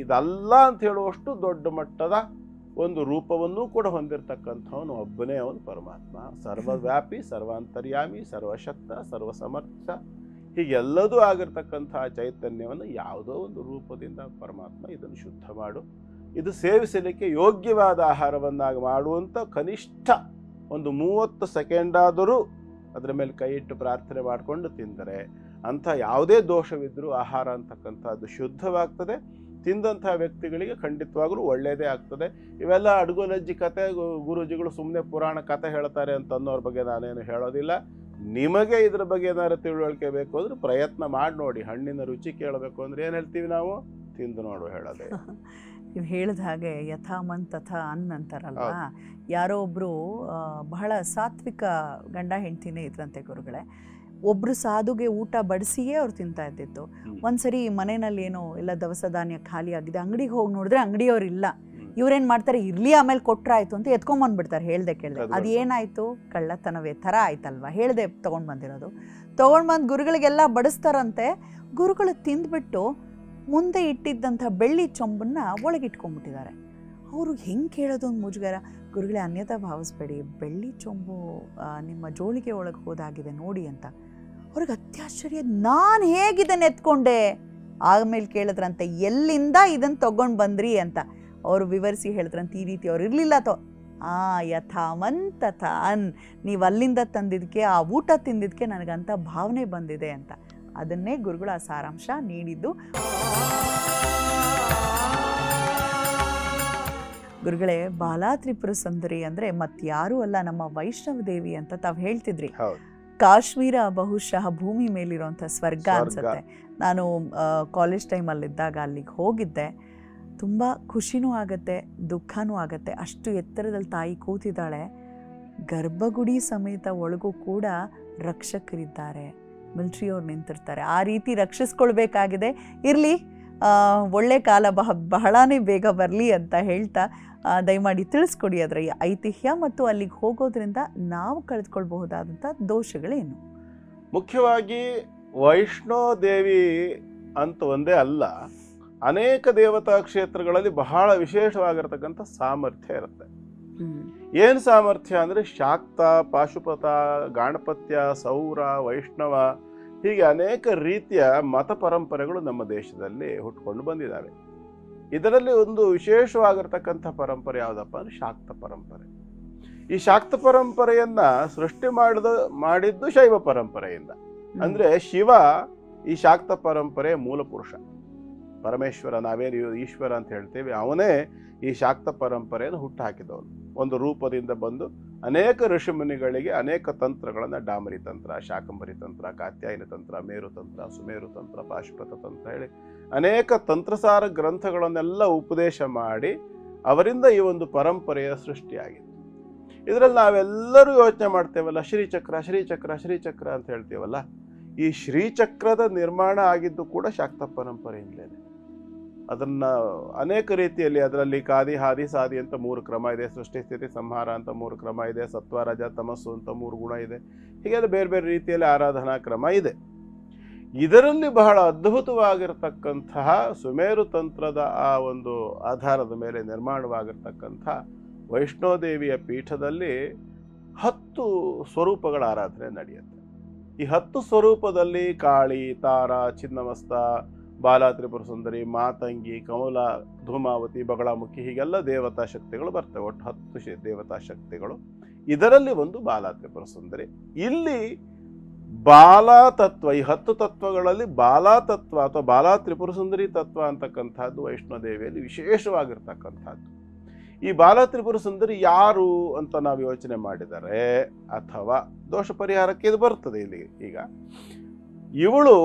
ಇದಲ್ಲ ಅಂತ ಹೇಳುವಷ್ಟು ದೊಡ್ಡ ಮಟ್ಟದ ಒಂದು ರೂಪವನ್ನು ಕೂಡ ಹೊಂದಿರತಕ್ಕಂಥವನು ಒಬ್ಬನೇ ಅವನು ಪರಮಾತ್ಮ. ಸರ್ವವ್ಯಾಪಿ, ಸರ್ವಾಂತರ್ಯಾಮಿ, ಸರ್ವಶಕ್ತ, ಸರ್ವಸಮರ್ಥ, ಹೀಗೆಲ್ಲದೂ ಆಗಿರ್ತಕ್ಕಂತಹ ಚೈತನ್ಯವನ್ನು ಯಾವುದೋ ಒಂದು ರೂಪದಿಂದ ಪರಮಾತ್ಮ ಇದನ್ನು ಶುದ್ಧ ಮಾಡು, ಇದು ಸೇವಿಸಲಿಕ್ಕೆ ಯೋಗ್ಯವಾದ ಆಹಾರವನ್ನಾಗಿ ಮಾಡುವಂಥ ಕನಿಷ್ಠ ಒಂದು 30 ಸೆಕೆಂಡಾದರೂ ಅದರ ಮೇಲೆ ಕೈ ಇಟ್ಟು ಪ್ರಾರ್ಥನೆ ಮಾಡಿಕೊಂಡು ತಿಂದರೆ ಅಂಥ ಯಾವುದೇ ದೋಷವಿದ್ದರೂ ಆಹಾರ ಅಂತಕ್ಕಂಥದ್ದು ಶುದ್ಧವಾಗ್ತದೆ. ತಿಂದಂಥ ವ್ಯಕ್ತಿಗಳಿಗೆ ಖಂಡಿತವಾಗಲೂ ಒಳ್ಳೆಯದೇ ಆಗ್ತದೆ. ಇವೆಲ್ಲ ಅಡುಗುಲಜ್ಜಿ ಕತೆ, ಗುರೂಜಿಗಳು ಸುಮ್ಮನೆ ಪುರಾಣ ಕತೆ ಹೇಳ್ತಾರೆ ಅಂತ ಅನ್ನೋರ ಬಗ್ಗೆ ನಾನೇನು ಹೇಳೋದಿಲ್ಲ. ನಿಮಗೆ ಇದ್ರ ಬಗ್ಗೆ ಏನಾದ್ರು ತಿಳುವಳಿಕೆ ಬೇಕು ಅಂದ್ರೆ ಪ್ರಯತ್ನ ಮಾಡಿ ನೋಡಿ. ಹಣ್ಣಿನ ರುಚಿ ಕೇಳಬೇಕು ಅಂದ್ರೆ ಏನು ಹೇಳ್ತೀವಿ ನಾವು? ತಿಂದು ನೋಡು ಹೇಳೋದೇ. ನೀವು ಹೇಳಿದ ಹಾಗೆ ಯಥಾ ಮನ್ ತಥಾ ಅನ್ ಅಂತಾರಲ್ವಾ. ಯಾರೋ ಒಬ್ಬರು ಬಹಳ ಸಾತ್ವಿಕ ಗಂಡ ಹೆಂಡ್ತಿನೇ ಇದ್ರಂತೆ ಗುರುಗಳೇ. ಒಬ್ಬರು ಸಾಧುಗೆ ಊಟ ಬಡಿಸಿಯೇ ಅವ್ರು ತಿಂತಾ ಇದ್ದಿದ್ದು. ಒಂದ್ಸರಿ ಮನೆಯಲ್ಲಿ ಏನೋ ಎಲ್ಲ ದವಸ ಧಾನ್ಯ ಖಾಲಿ ಆಗಿದೆ, ಅಂಗಡಿಗೆ ಹೋಗಿ ನೋಡಿದ್ರೆ ಅಂಗಡಿಯವ್ರು ಇಲ್ಲ. ಇವ್ರೇನು ಮಾಡ್ತಾರೆ, ಇರ್ಲಿ ಆಮೇಲೆ ಕೊಟ್ರಾಯ್ತು ಅಂತ ಎತ್ಕೊಂಡ್ಬಂದ್ಬಿಡ್ತಾರೆ. ಹೇಳ್ದೆ ಕೇಳ್ದೆ. ಅದು ಏನಾಯ್ತು, ಕಳ್ಳತನವೇ ಥರ ಆಯ್ತಲ್ವಾ. ಹೇಳ್ದೆ ತೊಗೊಂಡು ಬಂದಿರೋದು. ತೊಗೊಂಡು ಬಂದು ಗುರುಗಳಿಗೆಲ್ಲ ಬಡಿಸ್ತಾರಂತೆ. ಗುರುಗಳು ತಿಂದ್ಬಿಟ್ಟು ಮುಂದೆ ಇಟ್ಟಿದ್ದಂಥ ಬೆಳ್ಳಿ ಚೊಂಬನ್ನ ಒಳಗಿಟ್ಕೊಂಡ್ಬಿಟ್ಟಿದ್ದಾರೆ. ಅವರು ಹೆಂಗೆ ಕೇಳೋದು ಒಂದು ಮುಜುಗರ. ಗುರುಗಳೇ ಅನ್ಯತಾ ಭಾವಿಸ್ಬೇಡಿ, ಬೆಳ್ಳಿ ಚೊಂಬು ನಿಮ್ಮ ಜೋಳಿಗೆ ಒಳಗೆ ಹೋದಾಗಿದೆ ನೋಡಿ ಅಂತ. ಅವ್ರಿಗೆ ಅತ್ಯಾಶ್ಚರ್ಯ, ನಾನು ಹೇಗಿದನ್ನು ಎತ್ಕೊಂಡೆ? ಆಮೇಲೆ ಕೇಳಿದ್ರಂತೆ, ಎಲ್ಲಿಂದ ಇದನ್ನು ತೊಗೊಂಡು ಬಂದ್ರಿ ಅಂತ. ಅವರು ವಿವರಿಸಿ ಹೇಳಿದ್ರಂತೆ, ಈ ರೀತಿ ಅವ್ರು ಇರಲಿಲ್ಲ ಯಥಾ ಮನ್ ತಥಾ ಅನ್, ನೀವು ಅಲ್ಲಿಂದ ತಂದಿದ್ದಕ್ಕೆ, ಆ ಊಟ ತಿಂದಿದ್ದಕ್ಕೆ ನನಗಂತ ಭಾವನೆ ಬಂದಿದೆ ಅಂತ. ಅದನ್ನೇ ಗುರುಗಳು ಆ ಸಾರಾಂಶ ನೀಡಿದ್ದು. ಗುರುಗಳೇ, ಬಾಲಾ ತ್ರಿಪುರ ಸುಂದರಿ ಅಂದ್ರೆ ಮತ್ಯಾರೂ ಅಲ್ಲ, ನಮ್ಮ ವೈಷ್ಣವ ದೇವಿ ಅಂತ ತಾವ್ ಹೇಳ್ತಿದ್ರಿ. ಕಾಶ್ಮೀರ ಬಹುಶಃ ಭೂಮಿ ಮೇಲಿರುವಂಥ ಸ್ವರ್ಗ ಅನ್ಸುತ್ತೆ. ನಾನು ಕಾಲೇಜ್ ಟೈಮಲ್ಲಿದ್ದಾಗ ಅಲ್ಲಿಗೆ ಹೋಗಿದ್ದೆ. ತುಂಬ ಖುಷಿನೂ ಆಗತ್ತೆ, ದುಃಖನೂ ಆಗತ್ತೆ. ಅಷ್ಟು ಎತ್ತರದಲ್ಲಿ ತಾಯಿ ಕೂತಿದ್ದಾಳೆ. ಗರ್ಭಗುಡಿ ಸಮೇತ ಒಳಗೂ ಕೂಡ ರಕ್ಷಕರಿದ್ದಾರೆ, ಮಿಲಿಟ್ರಿಯವ್ರು ನಿಂತಿರ್ತಾರೆ. ಆ ರೀತಿ ರಕ್ಷಿಸ್ಕೊಳ್ಬೇಕಾಗಿದೆ. ಇರಲಿ, ಒಳ್ಳೆ ಕಾಲ ಬಹಳನೇ ಬೇಗ ಬರಲಿ ಅಂತ ಹೇಳ್ತಾ ದಯಮಾಡಿ ತಿಳಿಸ್ಕೊಡಿ ಅದರ ಐತಿಹ್ಯ ಮತ್ತು ಅಲ್ಲಿಗೆ ಹೋಗೋದ್ರಿಂದ ನಾವು ಕಳೆದುಕೊಳ್ಬಹುದಾದಂಥ ದೋಷಗಳೇನು? ಮುಖ್ಯವಾಗಿ ವೈಷ್ಣೋ ದೇವಿ ಅಂತ ಒಂದೇ ಅಲ್ಲ, ಅನೇಕ ದೇವತಾ ಕ್ಷೇತ್ರಗಳಲ್ಲಿ ಬಹಳ ವಿಶೇಷವಾಗಿರ್ತಕ್ಕಂಥ ಸಾಮರ್ಥ್ಯ ಇರುತ್ತೆ. ಏನು ಸಾಮರ್ಥ್ಯ ಅಂದರೆ ಶಾಕ್ತ, ಪಾಶುಪತ, ಗಾಣಪತ್ಯ, ಸೌರ, ವೈಷ್ಣವ ಹೀಗೆ ಅನೇಕ ರೀತಿಯ ಮತ ಪರಂಪರೆಗಳು ನಮ್ಮ ದೇಶದಲ್ಲಿ ಹುಟ್ಕೊಂಡು ಬಂದಿದ್ದಾವೆ. ಇದರಲ್ಲಿ ಒಂದು ವಿಶೇಷವಾಗಿರ್ತಕ್ಕಂಥ ಪರಂಪರೆ ಯಾವುದಪ್ಪ ಅಂದರೆ ಶಾಕ್ತ ಪರಂಪರೆ. ಈ ಶಾಕ್ತ ಪರಂಪರೆಯನ್ನ ಸೃಷ್ಟಿ ಮಾಡಿದ್ದು ಶೈವ ಪರಂಪರೆಯಿಂದ. ಅಂದ್ರೆ ಶಿವ ಈ ಶಾಕ್ತ ಪರಂಪರೆಯ ಮೂಲ ಪುರುಷ, ಪರಮೇಶ್ವರ, ನಾವೇನು ಈಶ್ವರ ಅಂತ ಹೇಳ್ತೇವೆ, ಅವನೇ ಈ ಶಾಕ್ತ ಪರಂಪರೆಯನ್ನು ಹುಟ್ಟುಹಾಕಿದವನು. ಒಂದು ರೂಪದಿಂದ ಬಂದು ಅನೇಕ ಋಷಿಮುನಿಗಳಿಗೆ ಅನೇಕ ತಂತ್ರಗಳನ್ನು, ಡಾಮರಿ ತಂತ್ರ, ಶಾಕಂಬರಿ ತಂತ್ರ, ಕಾತ್ಯಾಯನ ತಂತ್ರ, ಮೇರು ತಂತ್ರ, ಸುಮೇರು ತಂತ್ರ, ಪಾಶುಪತ ತಂತ್ರ ಹೇಳಿ ಅನೇಕ ತಂತ್ರಸಾರ ಗ್ರಂಥಗಳನ್ನೆಲ್ಲ ಉಪದೇಶ ಮಾಡಿ ಅವರಿಂದ ಈ ಒಂದು ಪರಂಪರೆಯ ಸೃಷ್ಟಿಯಾಗಿದೆ. ಇದರಲ್ಲಿ ನಾವೆಲ್ಲರೂ ಯೋಚನೆ ಮಾಡ್ತೇವಲ್ಲ, ಶ್ರೀಚಕ್ರ ಶ್ರೀಚಕ್ರ ಶ್ರೀಚಕ್ರ ಅಂತ ಹೇಳ್ತೀವಲ್ಲ, ಈ ಶ್ರೀಚಕ್ರದ ನಿರ್ಮಾಣ ಆಗಿದ್ದು ಕೂಡ ಶಾಕ್ತ ಪರಂಪರೆಯಿಂದಲೇ. ಅದನ್ನ ಅನೇಕ ರೀತಿಯಲ್ಲಿ, ಅದರಲ್ಲಿ ಕಾದಿ, ಹಾದಿ, ಸಾದಿ ಅಂತ 3 ಕ್ರಮ ಇದೆ, ಸೃಷ್ಟಿ, ಸ್ಥಿತಿ, ಸಂಹಾರ ಅಂತ 3 ಕ್ರಮ ಇದೆ, ಸತ್ವ, ರಜ, ತಮಸ್ಸು ಅಂತ 3 ಗುಣ ಇದೆ. ಹೀಗೆಲ್ಲ ಬೇರೆ ಬೇರೆ ರೀತಿಯಲ್ಲಿ ಆರಾಧನಾ ಕ್ರಮ ಇದೆ. ಇದರಲ್ಲಿ ಬಹಳ ಅದ್ಭುತವಾಗಿರ್ತಕ್ಕಂತಹ ಸುಮೇರು ತಂತ್ರದ ಆ ಒಂದು ಆಧಾರದ ಮೇಲೆ ನಿರ್ಮಾಣವಾಗಿರ್ತಕ್ಕಂಥ ವೈಷ್ಣೋದೇವಿಯ ಪೀಠದಲ್ಲಿ 10 ಸ್ವರೂಪಗಳ ಆರಾಧನೆ ನಡೆಯುತ್ತೆ. ಈ 10 ಸ್ವರೂಪದಲ್ಲಿ ಕಾಳಿ, ತಾರ, ಚಿನ್ನಮಸ್ತ, ಬಾಲಾ ತ್ರಿಪುರ ಸುಂದರಿ, ಮಾತಂಗಿ, ಕಮಲ, ಧೂಮಾವತಿ, ಬಗಳಾಮುಖಿ ಹೀಗೆಲ್ಲ ದೇವತಾ ಶಕ್ತಿಗಳು ಬರ್ತವೆ. ಒಟ್ಟು 10 ದೇವತಾ ಶಕ್ತಿಗಳು. ಇದರಲ್ಲಿ ಒಂದು ಬಾಲಾ ತ್ರಿಪುರ ಸುಂದರಿ. ಇಲ್ಲಿ ಬಾಲಾ ತತ್ವ, ಈ 10 ತತ್ವಗಳಲ್ಲಿ ಬಾಲಾ ತತ್ವ ಅಥವಾ ಬಾಲಾ ತ್ರಿಪುರ ಸುಂದರಿ ತತ್ವ ಅಂತಕ್ಕಂಥದ್ದು ವೈಷ್ಣೋದೇವಿಯಲ್ಲಿ ವಿಶೇಷವಾಗಿರ್ತಕ್ಕಂಥದ್ದು. ಈ ಬಾಲಾ ತ್ರಿಪುರ ಸುಂದರಿ ಯಾರು ಅಂತ ನಾವು ಯೋಚನೆ ಮಾಡಿದರೆ, ಅಥವಾ ದೋಷ ಪರಿಹಾರಕ್ಕೆ ಇದು ಬರ್ತದೆ ಇಲ್ಲಿ. ಈಗ ಇವಳು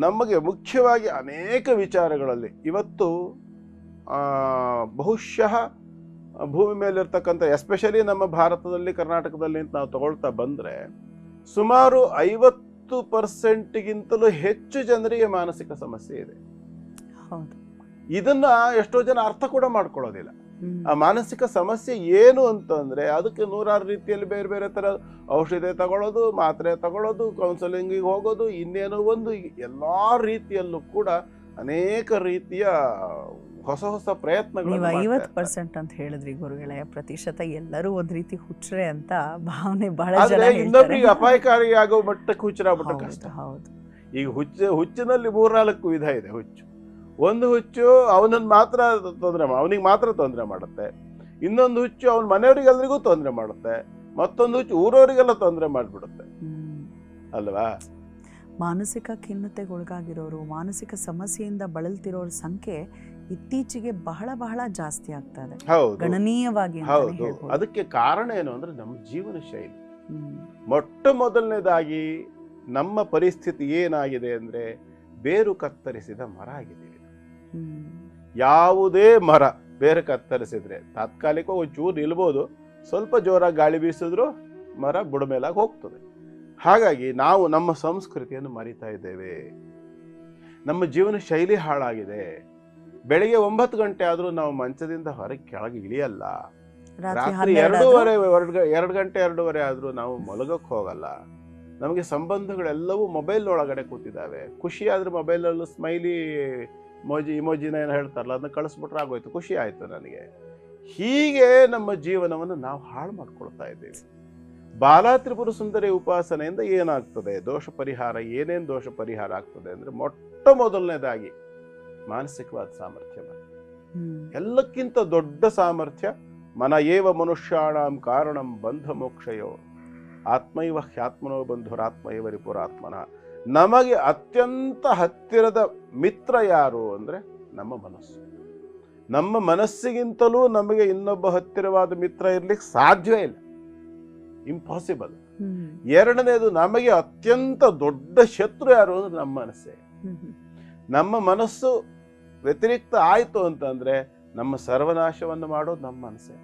ನಮಗೆ ಮುಖ್ಯವಾಗಿ ಅನೇಕ ವಿಚಾರಗಳಲ್ಲಿ ಇವತ್ತು ಬಹುಶಃ ಭೂಮಿ ಮೇಲಿರ್ತಕ್ಕಂಥ, ಎಸ್ಪೆಷಲಿ ನಮ್ಮ ಭಾರತದಲ್ಲಿ, ಕರ್ನಾಟಕದಲ್ಲಿ ಅಂತ ನಾವು ತಗೊಳ್ತಾ ಬಂದರೆ ಸುಮಾರು 50%ಗಿಂತಲೂ ಹೆಚ್ಚು ಜನರಿಗೆ ಮಾನಸಿಕ ಸಮಸ್ಯೆ ಇದೆ. ಇದನ್ನ ಎಷ್ಟೋ ಜನ ಅರ್ಥ ಕೂಡ ಮಾಡ್ಕೊಳ್ಳೋದಿಲ್ಲ. ಆ ಮಾನಸಿಕ ಸಮಸ್ಯೆ ಏನು ಅಂತಂದ್ರೆ ಅದಕ್ಕೆ 100 ರೀತಿಯಲ್ಲಿ ಬೇರೆ ಬೇರೆ ತರ ಔಷಧಿ ತಗೊಳ್ಳೋದು, ಮಾತ್ರೆ ತಗೊಳ್ಳೋದು, ಕೌನ್ಸಲಿಂಗಿಗೆ ಹೋಗೋದು, ಇನ್ನೇನೋ ಒಂದು, ಎಲ್ಲಾ ರೀತಿಯಲ್ಲೂ ಕೂಡ ಅನೇಕ ರೀತಿಯ ಹೊಸ ಹೊಸ ಪ್ರಯತ್ನಗಳು. 50% ಅಂತ ಹೇಳಿದ್ರಿ ಗುರುಗಳೇ, ಪ್ರತಿಶತ ಎಲ್ಲರೂ ಒಂದ್ ರೀತಿ ಹುಚ್ಚರೆ ಅಂತ ಭಾವನೆ ಬಹಳ ಜನ ಇನ್ನೊಬ್ರಿಗೆ ಅಪಾಯಕಾರಿ ಆಗೋ ಮಟ್ಟಕ್ಕೆ ಹುಚ್ಚರಾಗ್ಬಿಟ್ಟ ಕಷ್ಟ. ಹೌದು. ಈಗ ಹುಚ್ಚಿನಲ್ಲಿ 3-4 ವಿಧ ಇದೆ. ಹುಚ್ಚು, ಒಂದು ಹುಚ್ಚು ಅವನಿಗೆ ಮಾತ್ರ ತೊಂದರೆ ಮಾಡುತ್ತೆ. ಇನ್ನೊಂದು ಹುಚ್ಚು ಅವನ ಮನೆಯವರಿಗೆಲ್ಲರಿಗೂ ತೊಂದರೆ ಮಾಡುತ್ತೆ. ಮತ್ತೊಂದು ಹುಚ್ಚು ಊರವರಿಗೆಲ್ಲ ತೊಂದರೆ ಮಾಡಿಬಿಡುತ್ತೆ ಅಲ್ವಾ? ಮಾನಸಿಕ ಖಿನ್ನತೆಗೊಳಗಾಗಿರೋರು, ಮಾನಸಿಕ ಸಮಸ್ಯೆಯಿಂದ ಬಳಲ್ತಿರೋರ ಸಂಖ್ಯೆ ಇತ್ತೀಚೆಗೆ ಬಹಳ ಬಹಳ ಜಾಸ್ತಿ ಆಗ್ತಾ ಇದೆ, ಗಣನೀಯವಾಗಿ. ಹೌದು. ಅದಕ್ಕೆ ಕಾರಣ ಏನು ಅಂದ್ರೆ ನಮ್ಮ ಜೀವನ ಶೈಲಿ. ಮೊಟ್ಟ ಮೊದಲನೇದಾಗಿ ನಮ್ಮ ಪರಿಸ್ಥಿತಿ ಏನಾಗಿದೆ ಅಂದ್ರೆ ಬೇರು ಕತ್ತರಿಸಿದ ಮರ ಆಗಿದ್ದೀವಿ. ಯಾವುದೇ ಮರ ಬೇರು ಕತ್ತರಿಸಿದ್ರೆ ತಾತ್ಕಾಲಿಕ ಒಂಚೂರು ನಿಲ್ಬೋದು, ಸ್ವಲ್ಪ ಜೋರಾಗಿ ಗಾಳಿ ಬೀಸಿದ್ರು ಮರ ಬುಡಮೇಲಾಗಿ ಹೋಗ್ತದೆ. ಹಾಗಾಗಿ ನಾವು ನಮ್ಮ ಸಂಸ್ಕೃತಿಯನ್ನು ಮರಿತಾ ಇದ್ದೇವೆ. ನಮ್ಮ ಜೀವನ ಶೈಲಿ ಹಾಳಾಗಿದೆ. ಬೆಳಿಗ್ಗೆ 9 ಗಂಟೆ ಆದ್ರೂ ನಾವು ಮಂಚದಿಂದ ಹೊರಗೆ ಕೆಳಗೆ ಇಳಿಯಲ್ಲ. ರಾತ್ರಿ 2 ಗಂಟೆ 2:30 ಆದ್ರೂ ನಾವು ಮಲಗಕ್ಕೆ ಹೋಗಲ್ಲ. ನಮಗೆ ಸಂಬಂಧಗಳೆಲ್ಲವೂ ಮೊಬೈಲ್ ಒಳಗಡೆ ಕೂತಿದ್ದಾವೆ. ಖುಷಿ ಆದ್ರೆ ಮೊಬೈಲಲ್ಲೂ ಸ್ಮೈಲಿ ಇಮೋಜಿನ ಏನು ಹೇಳ್ತಾರಲ್ಲ, ಅದನ್ನ ಕಳಿಸ್ಬಿಟ್ರೆ ಆಗೋಯ್ತು, ಖುಷಿ ಆಯ್ತು ನನಗೆ. ಹೀಗೆ ನಮ್ಮ ಜೀವನವನ್ನು ನಾವು ಹಾಳು ಮಾಡ್ಕೊಳ್ತಾ ಇದ್ದೇವೆ. ಬಾಲಾ ತ್ರಿಪುರ ಸುಂದರಿ ಉಪಾಸನೆಯಿಂದ ಏನಾಗ್ತದೆ, ದೋಷ ಪರಿಹಾರ, ಏನೇನು ದೋಷ ಪರಿಹಾರ ಆಗ್ತದೆ ಅಂದ್ರೆ, ಮೊಟ್ಟ ಮೊದಲನೇದಾಗಿ ಮಾನಸಿಕವಾದ ಸಾಮರ್ಥ್ಯ. ಎಲ್ಲಕ್ಕಿಂತ ದೊಡ್ಡ ಸಾಮರ್ಥ್ಯ ಮನ ಏವ ಮನುಷ್ಯಾಣಂ ಕಾರಣಂ ಬಂಧ ಮೋಕ್ಷಯೋ ಆತ್ಮೈವ ಹ್ಯಾತ್ಮನೋ ಬಂಧುರಾತ್ಮೈವ ರಿಪುರಾತ್ಮನ. ನಮಗೆ ಅತ್ಯಂತ ಹತ್ತಿರದ ಮಿತ್ರ ಯಾರು ಅಂದ್ರೆ ನಮ್ಮ ಮನಸ್ಸು. ನಮ್ಮ ಮನಸ್ಸಿಗಿಂತಲೂ ನಮಗೆ ಇನ್ನೊಬ್ಬ ಹತ್ತಿರವಾದ ಮಿತ್ರ ಇರ್ಲಿಕ್ಕೆ ಸಾಧ್ಯವೇ ಇಲ್ಲ, ಇಂಪಾಸಿಬಲ್. ಎರಡನೇದು, ನಮಗೆ ಅತ್ಯಂತ ದೊಡ್ಡ ಶತ್ರು ಯಾರು ಅಂದ್ರೆ ನಮ್ಮ ಮನಸ್ಸೇ. ನಮ್ಮ ಮನಸ್ಸು ವ್ಯತಿರಿಕ್ತ ಆಯಿತು ಅಂತಂದ್ರೆ ನಮ್ಮ ಸರ್ವನಾಶವನ್ನು ಮಾಡೋದು ನಮ್ಮ ಮನಸ್ಸೇ.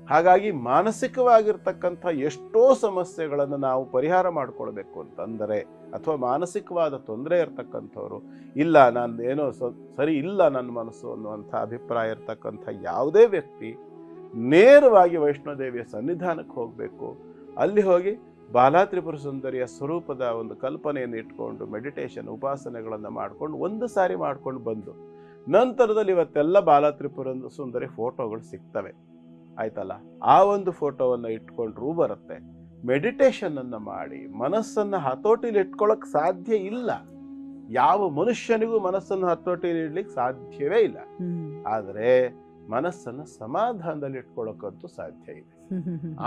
ಹಾಗಾಗಿ ಮಾನಸಿಕವಾಗಿರ್ತಕ್ಕಂಥ ಎಷ್ಟೋ ಸಮಸ್ಯೆಗಳನ್ನು ನಾವು ಪರಿಹಾರ ಮಾಡ್ಕೊಳ್ಬೇಕು ಅಂತಂದರೆ, ಅಥವಾ ಮಾನಸಿಕವಾದ ತೊಂದರೆ ಇರ್ತಕ್ಕಂಥವ್ರು, ಇಲ್ಲ ನಾನು ಏನೋ ಸರಿ ಇಲ್ಲ ನನ್ನ ಮನಸ್ಸು ಅನ್ನುವಂಥ ಅಭಿಪ್ರಾಯ ಇರ್ತಕ್ಕಂಥ ಯಾವುದೇ ವ್ಯಕ್ತಿ ನೇರವಾಗಿ ವೈಷ್ಣೋದೇವಿಯ ಸನ್ನಿಧಾನಕ್ಕೆ ಹೋಗಬೇಕು. ಅಲ್ಲಿ ಹೋಗಿ ಬಾಲಾ ತ್ರಿಪುರ ಸುಂದರಿಯ ಸ್ವರೂಪದ ಒಂದು ಕಲ್ಪನೆಯನ್ನು ಇಟ್ಕೊಂಡು ಮೆಡಿಟೇಷನ್ ಉಪಾಸನೆಗಳನ್ನು ಮಾಡ್ಕೊಂಡು ಒಂದು ಸಾರಿ ಮಾಡ್ಕೊಂಡು ಬಂದು ನಂತರದಲ್ಲಿ ಇವತ್ತೆಲ್ಲ ಬಾಲಾ ತ್ರಿಪುರ ಸುಂದರಿ ಫೋಟೋಗಳು ಸಿಗ್ತವೆ, ಆಯ್ತಲ್ಲ. ಆ ಒಂದು ಫೋಟೋವನ್ನು ಇಟ್ಕೊಂಡ್ರೂ ಬರುತ್ತೆ. ಮೆಡಿಟೇಷನ್ ಅನ್ನು ಮಾಡಿ ಮನಸ್ಸನ್ನು ಹತೋಟಿಲಿ ಇಟ್ಕೊಳ್ಳೋಕೆ ಸಾಧ್ಯ ಇಲ್ಲ. ಯಾವ ಮನುಷ್ಯನಿಗೂ ಮನಸ್ಸನ್ನು ಹತೋಟಿಲಿ ಇಡ್ಲಿಕ್ಕೆ ಸಾಧ್ಯವೇ ಇಲ್ಲ. ಆದರೆ ಮನಸ್ಸನ್ನು ಸಮಾಧಾನದಲ್ಲಿ ಇಟ್ಕೊಳ್ಳೋಕ್ಕಂತೂ ಸಾಧ್ಯ ಇದೆ.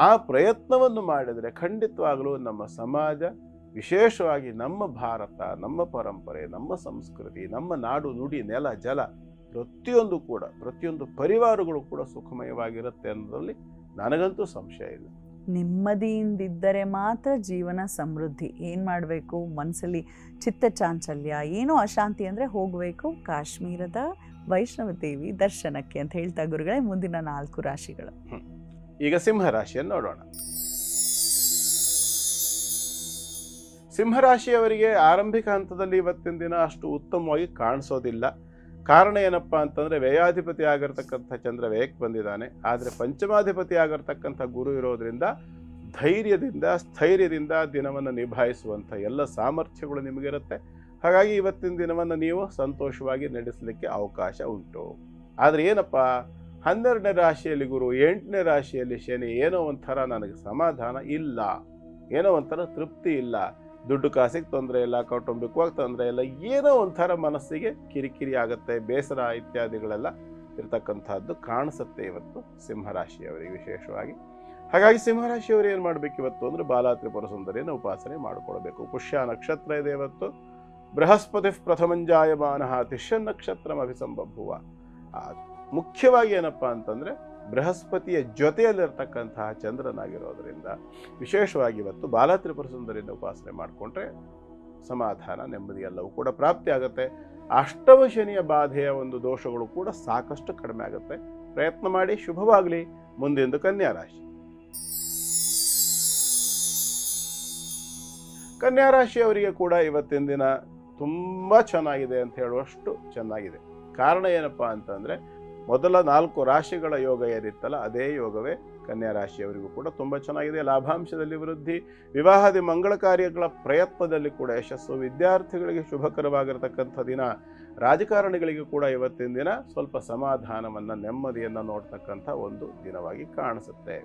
ಆ ಪ್ರಯತ್ನವನ್ನು ಮಾಡಿದರೆ ಖಂಡಿತವಾಗಲೂ ನಮ್ಮ ಸಮಾಜ, ವಿಶೇಷವಾಗಿ ನಮ್ಮ ಭಾರತ, ನಮ್ಮ ಪರಂಪರೆ, ನಮ್ಮ ಸಂಸ್ಕೃತಿ, ನಮ್ಮ ನಾಡು ನುಡಿ, ನೆಲ ಜಲ ಪ್ರತಿಯೊಂದು ಪರಿವಾರಗಳು ಕೂಡ ಸುಖಮಯವಾಗಿರುತ್ತೆ ಅನ್ನೋದ್ರಲ್ಲಿ ನನಗಂತೂ ಸಂಶಯ ಇಲ್ಲ. ನೆಮ್ಮದಿಯಿಂದಿದ್ದರೆ ಮಾತ್ರ ಜೀವನ ಸಮೃದ್ಧಿ. ಏನು ಮಾಡಬೇಕು, ಮನಸ್ಸಲ್ಲಿ ಚಿತ್ತ ಚಾಂಚಲ್ಯ, ಏನೋ ಅಶಾಂತಿ ಅಂದರೆ ಹೋಗಬೇಕು ಕಾಶ್ಮೀರದ ವೈಷ್ಣವ ದೇವಿ ದರ್ಶನಕ್ಕೆ ಅಂತ ಹೇಳ್ತಾ ಗುರುಗಳೇ, ಮುಂದಿನ 4 ರಾಶಿಗಳು. ಈಗ ಸಿಂಹರಾಶಿಯನ್ನು ನೋಡೋಣ. ಸಿಂಹರಾಶಿಯವರಿಗೆ ಆರಂಭಿಕ ಹಂತದಲ್ಲಿ ಇವತ್ತಿನ ದಿನ ಅಷ್ಟು ಉತ್ತಮವಾಗಿ ಕಾಣಿಸೋದಿಲ್ಲ. ಕಾರಣ ಏನಪ್ಪಾ ಅಂತಂದ್ರೆ, ವ್ಯಯಾಧಿಪತಿ ಆಗಿರ್ತಕ್ಕಂಥ ಚಂದ್ರ ವ್ಯಯಕ್ಕೆ ಬಂದಿದ್ದಾನೆ. ಆದರೆ ಪಂಚಮಾಧಿಪತಿ ಆಗಿರ್ತಕ್ಕಂಥ ಗುರು ಇರೋದ್ರಿಂದ ಧೈರ್ಯದಿಂದ ಸ್ಥೈರ್ಯದಿಂದ ದಿನವನ್ನು ನಿಭಾಯಿಸುವಂಥ ಎಲ್ಲ ಸಾಮರ್ಥ್ಯಗಳು ನಿಮಗಿರುತ್ತೆ. ಹಾಗಾಗಿ ಇವತ್ತಿನ ದಿನವನ್ನು ನೀವು ಸಂತೋಷವಾಗಿ ನಡೆಸಲಿಕ್ಕೆ ಅವಕಾಶ ಉಂಟು. ಆದರೆ ಏನಪ್ಪ, 12ನೇ ರಾಶಿಯಲ್ಲಿ ಗುರು, 8ನೇ ರಾಶಿಯಲ್ಲಿ ಶನಿ, ಏನೋ ಒಂಥರ ನನಗೆ ಸಮಾಧಾನ ಇಲ್ಲ, ಏನೋ ಒಂಥರ ತೃಪ್ತಿ ಇಲ್ಲ, ದುಡ್ಡು ಕಾಸಿಗೆ ತೊಂದರೆ ಇಲ್ಲ, ಕೌಟುಂಬಿಕವಾಗಿ ತೊಂದರೆ ಇಲ್ಲ, ಏನೋ ಒಂಥರ ಮನಸ್ಸಿಗೆ ಕಿರಿಕಿರಿ ಆಗುತ್ತೆ, ಬೇಸರ ಇತ್ಯಾದಿಗಳೆಲ್ಲ ಇರ್ತಕ್ಕಂಥದ್ದು ಕಾಣಿಸುತ್ತೆ ಇವತ್ತು ಸಿಂಹರಾಶಿಯವರಿಗೆ ವಿಶೇಷವಾಗಿ. ಹಾಗಾಗಿ ಸಿಂಹರಾಶಿಯವರು ಏನು ಮಾಡಬೇಕು ಇವತ್ತು ಅಂದರೆ, ಬಾಲಾ ತ್ರಿಪುರ ಸುಂದರಿಯನ್ನು ಉಪಾಸನೆ ಮಾಡಿಕೊಳ್ಬೇಕು. ಪುಷ್ಯ ನಕ್ಷತ್ರ ಇದೆ ಇವತ್ತು. ಬೃಹಸ್ಪತಿ ಪ್ರಥಮಂಜಾಯಮಾನ ತಿಷ್ಯ ನಕ್ಷತ್ರ ಅಭಿಸಂಬಭುವ. ಮುಖ್ಯವಾಗಿ ಏನಪ್ಪಾ ಅಂತಂದ್ರೆ, ಬೃಹಸ್ಪತಿಯ ಜೊತೆಯಲ್ಲಿರ್ತಕ್ಕಂತಹ ಚಂದ್ರನಾಗಿರೋದ್ರಿಂದ ವಿಶೇಷವಾಗಿ ಇವತ್ತು ಬಾಲಾ ತ್ರಿಪುರ ಸುಂದರಿಯನ್ನು ಉಪಾಸನೆ ಮಾಡಿಕೊಂಡ್ರೆ ಸಮಾಧಾನ, ನೆಮ್ಮದಿ ಎಲ್ಲವೂ ಕೂಡ ಪ್ರಾಪ್ತಿ ಆಗುತ್ತೆ. ಅಷ್ಟಮ ಶನಿಯ ಬಾಧೆಯ ಒಂದು ದೋಷಗಳು ಕೂಡ ಸಾಕಷ್ಟು ಕಡಿಮೆ ಆಗುತ್ತೆ. ಪ್ರಯತ್ನ ಮಾಡಿ, ಶುಭವಾಗಲಿ. ಮುಂದೆಂದು ಕನ್ಯಾ ರಾಶಿ. ಕನ್ಯಾ ರಾಶಿಯವರಿಗೆ ಕೂಡ ಇವತ್ತಿನ ದಿನ ತುಂಬ ಚೆನ್ನಾಗಿದೆ ಅಂತ ಹೇಳುವಷ್ಟು ಚೆನ್ನಾಗಿದೆ. ಕಾರಣ ಏನಪ್ಪಾ ಅಂತಂದ್ರೆ, ಮೊದಲ 4 ರಾಶಿಗಳ ಯೋಗ ಏನಿತ್ತಲ್ಲ, ಅದೇ ಯೋಗವೇ ಕನ್ಯಾ ರಾಶಿಯವರಿಗೂ ಕೂಡ ತುಂಬ ಚೆನ್ನಾಗಿದೆ. ಲಾಭಾಂಶದಲ್ಲಿ ವೃದ್ಧಿ, ವಿವಾಹಾದಿ ಮಂಗಳ ಕಾರ್ಯಗಳ ಪ್ರಯತ್ನದಲ್ಲಿ ಕೂಡ ಯಶಸ್ಸು, ವಿದ್ಯಾರ್ಥಿಗಳಿಗೆ ಶುಭಕರವಾಗಿರತಕ್ಕಂಥ ದಿನ, ರಾಜಕಾರಣಿಗಳಿಗೆ ಕೂಡ ಇವತ್ತಿನ ದಿನ ಸ್ವಲ್ಪ ಸಮಾಧಾನವನ್ನು, ನೆಮ್ಮದಿಯನ್ನು ನೋಡ್ತಕ್ಕಂಥ ಒಂದು ದಿನವಾಗಿ ಕಾಣಿಸುತ್ತೆ.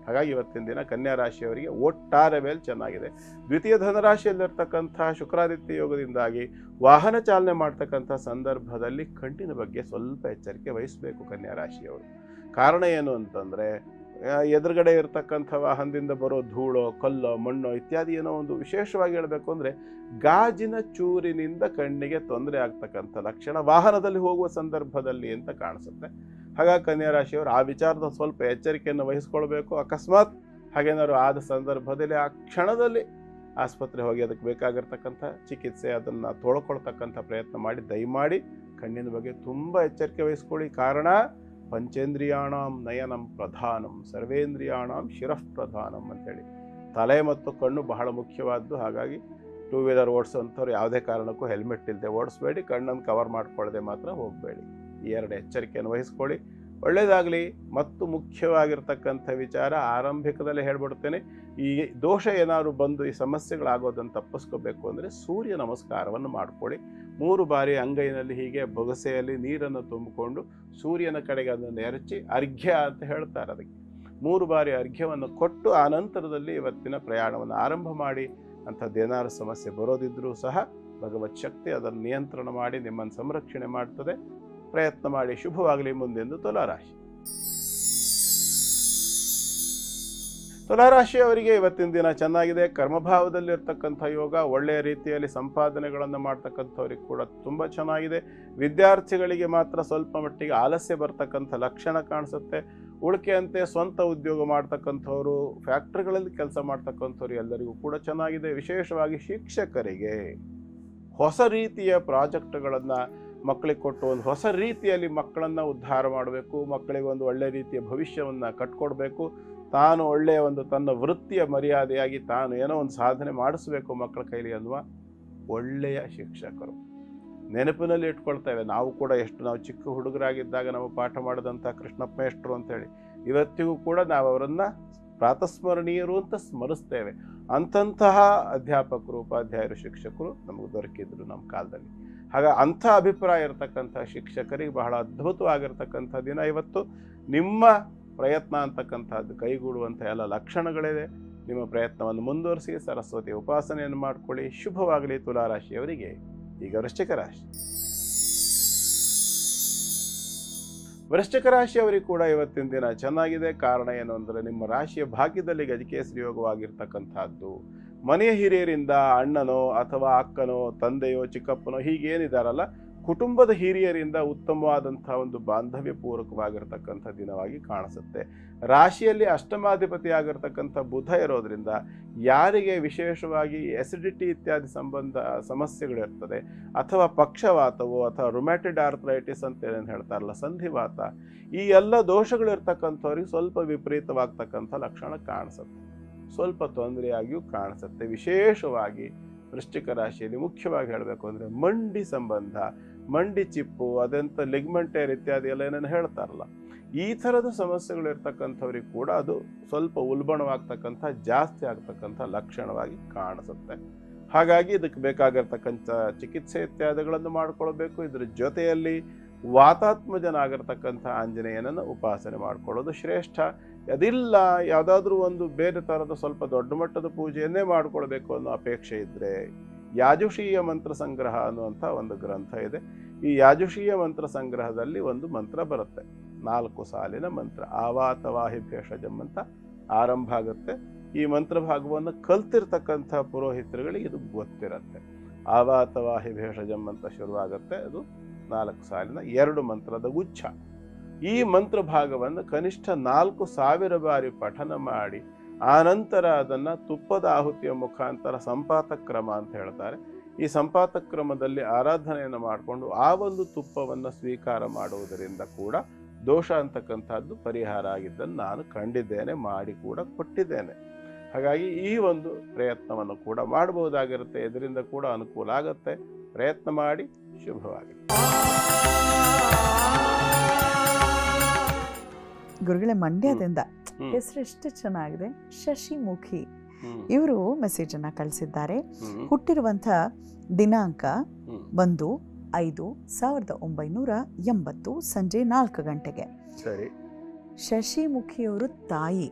ಹಾಗಾಗಿ ಇವತ್ತಿನ ದಿನ ಕನ್ಯಾ ರಾಶಿಯವರಿಗೆ ಒಟ್ಟಾರೆ ಮೇಲೆ ಚೆನ್ನಾಗಿದೆ. ದ್ವಿತೀಯ ಧನರಾಶಿಯಲ್ಲಿರ್ತಕ್ಕಂಥ ಶುಕ್ರಾದಿತ್ಯ ಯೋಗದಿಂದಾಗಿ ವಾಹನ ಚಾಲನೆ ಮಾಡ್ತಕ್ಕಂಥ ಸಂದರ್ಭದಲ್ಲಿ ಕಣ್ಣಿನ ಬಗ್ಗೆ ಸ್ವಲ್ಪ ಎಚ್ಚರಿಕೆ ವಹಿಸಬೇಕು ಕನ್ಯಾ ರಾಶಿಯವರು. ಕಾರಣ ಏನು ಅಂತಂದರೆ, ಎದುರುಗಡೆ ಇರತಕ್ಕಂಥ ವಾಹನದಿಂದ ಬರೋ ಧೂಳೋ ಕಲ್ಲೋ ಮಣ್ಣೋ ಇತ್ಯಾದಿ ಏನೋ ಒಂದು ವಿಶೇಷವಾಗಿ ಹೇಳಬೇಕು ಅಂದರೆ, ಗಾಜಿನ ಚೂರಿನಿಂದ ಕಣ್ಣಿಗೆ ತೊಂದರೆ ಆಗ್ತಕ್ಕಂಥ ಲಕ್ಷಣ ವಾಹನದಲ್ಲಿ ಹೋಗುವ ಸಂದರ್ಭದಲ್ಲಿ ಅಂತ ಕಾಣಿಸುತ್ತೆ. ಹಾಗಾಗಿ ಕನ್ಯಾ ರಾಶಿಯವರು ಆ ವಿಚಾರದ ಸ್ವಲ್ಪ ಎಚ್ಚರಿಕೆಯನ್ನು ವಹಿಸ್ಕೊಳ್ಬೇಕು. ಅಕಸ್ಮಾತ್ ಹಾಗೇನಾದ್ರು ಆದ ಸಂದರ್ಭದಲ್ಲಿ ಆ ಕ್ಷಣದಲ್ಲಿ ಆಸ್ಪತ್ರೆ ಹೋಗಿ ಅದಕ್ಕೆ ಬೇಕಾಗಿರ್ತಕ್ಕಂಥ ಚಿಕಿತ್ಸೆ ಅದನ್ನು ತೊಳ್ಕೊಳ್ತಕ್ಕಂಥ ಪ್ರಯತ್ನ ಮಾಡಿ, ದಯಮಾಡಿ ಕಣ್ಣಿನ ಬಗ್ಗೆ ತುಂಬ ಎಚ್ಚರಿಕೆ ವಹಿಸ್ಕೊಳ್ಳಿ. ಕಾರಣ, ಪಂಚೇಂದ್ರಿಯಾಣಂ ನಯನಂ ಪ್ರಧಾನಂ ಸರ್ವೇಂದ್ರಿಯಾಣಂ ಶಿರಃ ಪ್ರಧಾನಂ ಅಂತೇಳಿ ತಲೆ ಮತ್ತು ಕಣ್ಣು ಬಹಳ ಮುಖ್ಯವಾದ್ದು. ಹಾಗಾಗಿ 2 ವೀಲರ್ ಓಡಿಸೋಂಥವ್ರು ಯಾವುದೇ ಕಾರಣಕ್ಕೂ ಹೆಲ್ಮೆಟ್ ಇಲ್ಲದೆ ಓಡಿಸ್ಬೇಡಿ, ಕಣ್ಣನ್ನು ಕವರ್ ಮಾಡ್ಕೊಳ್ಳದೆ ಮಾತ್ರ ಹೋಗಬೇಡಿ. ಈ 2 ಎಚ್ಚರಿಕೆಯನ್ನು ವಹಿಸ್ಕೊಳ್ಳಿ. ಒಳ್ಳೆಯದಾಗಲಿ. ಮತ್ತು ಮುಖ್ಯವಾಗಿರ್ತಕ್ಕಂಥ ವಿಚಾರ ಆರಂಭಿಕದಲ್ಲೇ ಹೇಳ್ಬಿಡ್ತೇನೆ, ಈ ದೋಷ ಏನಾದ್ರು ಬಂದು ಈ ಸಮಸ್ಯೆಗಳಾಗೋದನ್ನು ತಪ್ಪಿಸ್ಕೋಬೇಕು ಅಂದರೆ ಸೂರ್ಯ ನಮಸ್ಕಾರವನ್ನು ಮಾಡ್ಕೊಳ್ಳಿ. 3 ಬಾರಿ ಅಂಗೈನಲ್ಲಿ ಹೀಗೆ ಬೊಗಸೆಯಲ್ಲಿ ನೀರನ್ನು ತುಂಬಿಕೊಂಡು ಸೂರ್ಯನ ಕಡೆಗೆ ಅದನ್ನು ಎರಚಿ ಅರ್ಘ್ಯ ಅಂತ ಹೇಳ್ತಾರೆ. ಅದಕ್ಕೆ 3 ಬಾರಿ ಅರ್ಘ್ಯವನ್ನು ಕೊಟ್ಟು ಆ ನಂತರದಲ್ಲಿ ಇವತ್ತಿನ ಪ್ರಯಾಣವನ್ನು ಆರಂಭ ಮಾಡಿ. ಅಂಥದ್ದೇನಾದ್ರು ಸಮಸ್ಯೆ ಬರೋದಿದ್ರೂ ಸಹ ಭಗವತ್ ಶಕ್ತಿ ಅದನ್ನು ನಿಯಂತ್ರಣ ಮಾಡಿ ನಿಮ್ಮನ್ನು ಸಂರಕ್ಷಣೆ ಮಾಡ್ತದೆ. ಪ್ರಯತ್ನ ಮಾಡಿ. ಶುಭವಾಗಲಿ. ಮುಂದೆಂದು ತುಲಾರಾಶಿ. ತುಲಾರಾಶಿಯವರಿಗೆ ಇವತ್ತಿನ ದಿನ ಚೆನ್ನಾಗಿದೆ. ಕರ್ಮಭಾವದಲ್ಲಿರ್ತಕ್ಕಂಥ ಯೋಗ, ಒಳ್ಳೆಯ ರೀತಿಯಲ್ಲಿ ಸಂಪಾದನೆಗಳನ್ನು ಮಾಡ್ತಕ್ಕಂಥವ್ರಿಗೆ ಕೂಡ ತುಂಬ ಚೆನ್ನಾಗಿದೆ. ವಿದ್ಯಾರ್ಥಿಗಳಿಗೆ ಮಾತ್ರ ಸ್ವಲ್ಪ ಮಟ್ಟಿಗೆ ಆಲಸ್ಯ ಬರ್ತಕ್ಕಂಥ ಲಕ್ಷಣ ಕಾಣಿಸುತ್ತೆ. ಉಳಿಕೆಯಂತೆ ಸ್ವಂತ ಉದ್ಯೋಗ ಮಾಡ್ತಕ್ಕಂಥವ್ರು, ಫ್ಯಾಕ್ಟ್ರಿಗಳಲ್ಲಿ ಕೆಲಸ ಮಾಡ್ತಕ್ಕಂಥವ್ರು ಎಲ್ಲರಿಗೂ ಕೂಡ ಚೆನ್ನಾಗಿದೆ. ವಿಶೇಷವಾಗಿ ಶಿಕ್ಷಕರಿಗೆ ಹೊಸ ರೀತಿಯ ಪ್ರಾಜೆಕ್ಟ್ಗಳನ್ನು ಮಕ್ಕಳಿಗೆ ಕೊಟ್ಟು ಒಂದು ಹೊಸ ರೀತಿಯಲ್ಲಿ ಮಕ್ಕಳನ್ನು ಉದ್ಧಾರ ಮಾಡಬೇಕು, ಮಕ್ಕಳಿಗೆ ಒಂದು ಒಳ್ಳೆಯ ರೀತಿಯ ಭವಿಷ್ಯವನ್ನು ಕಟ್ಕೊಡ್ಬೇಕು, ತಾನು ಒಳ್ಳೆಯ ಒಂದು ತನ್ನ ವೃತ್ತಿಯ ಮರ್ಯಾದೆಯಾಗಿ ತಾನು ಏನೋ ಒಂದು ಸಾಧನೆ ಮಾಡಿಸ್ಬೇಕು ಮಕ್ಕಳ ಕೈಲಿ ಅನ್ನುವ ಒಳ್ಳೆಯ ಶಿಕ್ಷಕರು. ನೆನಪಿನಲ್ಲಿ ಇಟ್ಕೊಳ್ತೇವೆ, ನಾವು ಕೂಡ ನಾವು ಚಿಕ್ಕ ಹುಡುಗರಾಗಿದ್ದಾಗ ನಾವು ಪಾಠ ಮಾಡಿದಂಥ ಕೃಷ್ಣಪ್ಪ ಮೇಷ್ಟ್ರು ಅಂತೇಳಿ ಇವತ್ತಿಗೂ ಕೂಡ ನಾವು ಅವರನ್ನು ಪ್ರಾತಸ್ಮರಣೀಯರು ಅಂತ ಸ್ಮರಿಸ್ತೇವೆ. ಅಂತಹ ಅಧ್ಯಾಪಕರು, ಉಪಾಧ್ಯಾಯರು, ಶಿಕ್ಷಕರು ನಮಗೆ ದೊರಕಿದ್ರು ನಮ್ಮ ಕಾಲದಲ್ಲಿ. ಅಂಥ ಅಭಿಪ್ರಾಯ ಇರತಕ್ಕಂಥ ಶಿಕ್ಷಕರಿಗೆ ಬಹಳ ಅದ್ಭುತವಾಗಿರ್ತಕ್ಕಂಥ ದಿನ ಇವತ್ತು. ನಿಮ್ಮ ಪ್ರಯತ್ನ ಅಂತಕ್ಕಂಥದ್ದು ಕೈಗೂಡುವಂಥ ಎಲ್ಲ ಲಕ್ಷಣಗಳಿದೆ. ನಿಮ್ಮ ಪ್ರಯತ್ನವನ್ನು ಮುಂದುವರಿಸಿ ಸರಸ್ವತಿ ಉಪಾಸನೆಯನ್ನು ಮಾಡಿಕೊಳ್ಳಿ. ಶುಭವಾಗಲಿ ತುಲಾರಾಶಿಯವರಿಗೆ. ಈಗ ವೃಶ್ಚಿಕ ರಾಶಿ. ವೃಶ್ಚಿಕ ರಾಶಿಯವರಿಗೆ ಕೂಡ ಇವತ್ತಿನ ದಿನ ಚೆನ್ನಾಗಿದೆ. ಕಾರಣ ಏನು ಅಂದರೆ, ನಿಮ್ಮ ರಾಶಿಯ ಭಾಗ್ಯದಲ್ಲಿ ಗಜಕೇಸರಿ ಯೋಗವಾಗಿರ್ತಕ್ಕಂಥದ್ದು. ಮನೆಯ ಹಿರಿಯರಿಂದ ಅಣ್ಣನೋ ಅಥವಾ ಅಕ್ಕನೋ, ತಂದೆಯೋ, ಚಿಕ್ಕಪ್ಪನೋ ಹೀಗೇನಿದಾರಲ್ಲ, ಕುಟುಂಬದ ಹಿರಿಯರಿಂದ ಉತ್ತಮವಾದಂಥ ಒಂದು ಬಾಂಧವ್ಯ ಪೂರ್ವಕವಾಗಿರ್ತಕ್ಕಂಥ ದಿನವಾಗಿ ಕಾಣಿಸುತ್ತೆ. ರಾಶಿಯಲ್ಲಿ ಅಷ್ಟಮಾಧಿಪತಿ ಆಗಿರ್ತಕ್ಕಂಥ ಬುಧ ಇರೋದ್ರಿಂದ ಯಾರಿಗೆ ವಿಶೇಷವಾಗಿ ಎಸಿಡಿಟಿ ಇತ್ಯಾದಿ ಸಮಸ್ಯೆಗಳಿರ್ತದೆ, ಅಥವಾ ಪಕ್ಷವಾತವೋ ಅಥವಾ ರುಮ್ಯಾಟಿಡ್ ಆರ್ಥರೈಟಿಸ್ ಅಂತ ಏನೇನು ಹೇಳ್ತಾರಲ್ಲ, ಸಂಧಿವಾತ, ಈ ಎಲ್ಲ ದೋಷಗಳಿರ್ತಕ್ಕಂಥವ್ರಿಗೆ ಸ್ವಲ್ಪ ವಿಪರೀತವಾಗ್ತಕ್ಕಂಥ ಲಕ್ಷಣ ಕಾಣಿಸುತ್ತೆ. ಸ್ವಲ್ಪ ತೊಂದರೆಯಾಗಿಯೂ ಕಾಣಿಸುತ್ತೆ. ವಿಶೇಷವಾಗಿ ವೃಶ್ಚಿಕ ರಾಶಿಯಲ್ಲಿ ಮುಖ್ಯವಾಗಿ ಹೇಳಬೇಕು ಅಂದರೆ ಮಂಡಿ ಸಂಬಂಧ, ಮಂಡಿ ಚಿಪ್ಪು, ಅದೆಂಥ ಲಿಗ್ಮೆಂಟೇರ್ ಇತ್ಯಾದಿ ಎಲ್ಲ ಏನೇನು ಹೇಳ್ತಾರಲ್ಲ, ಈ ಥರದ ಸಮಸ್ಯೆಗಳಿರ್ತಕ್ಕಂಥವ್ರಿಗೆ ಕೂಡ ಅದು ಸ್ವಲ್ಪ ಉಲ್ಬಣವಾಗ್ತಕ್ಕಂಥ, ಜಾಸ್ತಿ ಆಗ್ತಕ್ಕಂಥ ಲಕ್ಷಣವಾಗಿ ಕಾಣಿಸುತ್ತೆ. ಹಾಗಾಗಿ ಇದಕ್ಕೆ ಬೇಕಾಗಿರ್ತಕ್ಕಂಥ ಚಿಕಿತ್ಸೆ ಇತ್ಯಾದಿಗಳನ್ನು ಮಾಡಿಕೊಳ್ಬೇಕು. ಇದ್ರ ಜೊತೆಯಲ್ಲಿ ವಾತಾತ್ಮಜನಾಗಿರ್ತಕ್ಕಂಥ ಆಂಜನೇಯನನ್ನು ಉಪಾಸನೆ ಮಾಡಿಕೊಳ್ಳೋದು ಶ್ರೇಷ್ಠ. ಅದಿಲ್ಲ, ಯಾವುದಾದ್ರೂ ಒಂದು ಬೇರೆ ಥರದ ಸ್ವಲ್ಪ ದೊಡ್ಡ ಮಟ್ಟದ ಪೂಜೆಯನ್ನೇ ಮಾಡಿಕೊಳ್ಬೇಕು ಅನ್ನೋ ಅಪೇಕ್ಷೆ ಇದ್ದರೆ ಯಾಜುಷೀಯ ಮಂತ್ರ ಸಂಗ್ರಹ ಅನ್ನುವಂಥ ಒಂದು ಗ್ರಂಥ ಇದೆ. ಈ ಯಾಜುಷೀಯ ಮಂತ್ರ ಸಂಗ್ರಹದಲ್ಲಿ ಒಂದು ಮಂತ್ರ ಬರುತ್ತೆ, 4 ಸಾಲಿನ ಮಂತ್ರ. ಆವಾತವಾಹಿ ಭೇಷಜಂ ಅಂತ ಆರಂಭ ಆಗುತ್ತೆ. ಈ ಮಂತ್ರ ಭಾಗವನ್ನು ಕಲ್ತಿರ್ತಕ್ಕಂಥ ಪುರೋಹಿತರುಗಳಿಗೆ ಇದು ಗೊತ್ತಿರುತ್ತೆ. ಆವಾತವಾಹಿ ಭೇಷಜಂ ಅಂತ ಶುರುವಾಗುತ್ತೆ. ಅದು 4 ಸಾಲಿನ 2 ಮಂತ್ರದ ಗುಚ್ಛ. ಈ ಮಂತ್ರ ಭಾಗವನ್ನು ಕನಿಷ್ಠ 4000 ಬಾರಿ ಪಠನ ಮಾಡಿ ಆನಂತರ ಅದನ್ನು ತುಪ್ಪದ ಆಹುತಿಯ ಮುಖಾಂತರ ಸಂಪಾತ ಕ್ರಮ ಅಂತ ಹೇಳ್ತಾರೆ. ಈ ಸಂಪಾತ ಕ್ರಮದಲ್ಲಿ ಆರಾಧನೆಯನ್ನು ಮಾಡಿಕೊಂಡು ಆ ಒಂದು ತುಪ್ಪವನ್ನು ಸ್ವೀಕಾರ ಮಾಡುವುದರಿಂದ ಕೂಡ ದೋಷ ಅಂತಕ್ಕಂಥದ್ದು ಪರಿಹಾರ ಆಗಿದ್ದನ್ನು ನಾನು ಕಂಡಿದ್ದೇನೆ, ಮಾಡಿ ಕೂಡ ಕೊಟ್ಟಿದ್ದೇನೆ. ಹಾಗಾಗಿ ಈ ಒಂದು ಪ್ರಯತ್ನವನ್ನು ಕೂಡ ಮಾಡಬಹುದಾಗಿರುತ್ತೆ. ಇದರಿಂದ ಕೂಡ ಅನುಕೂಲ ಆಗುತ್ತೆ. ಪ್ರಯತ್ನ ಮಾಡಿ. ಶುಭವಾಗಿದೆ. ಗುರುಗಳೇ, ಮಂಡ್ಯದಿಂದ ಹೆಸರು ಎಷ್ಟು ಚೆನ್ನಾಗಿದೆ, ಶಶಿಮುಖಿ. ಇವರು ಮೆಸೇಜ್ ಅನ್ನ ಕಳಿಸಿದ್ದಾರೆ. ಹುಟ್ಟಿರುವಂತ ದಿನಾಂಕ 1/5/1980 ಸಂಜೆ 4 ಗಂಟೆಗೆ. ಶಶಿಮುಖಿಯವರು ತಾಯಿ.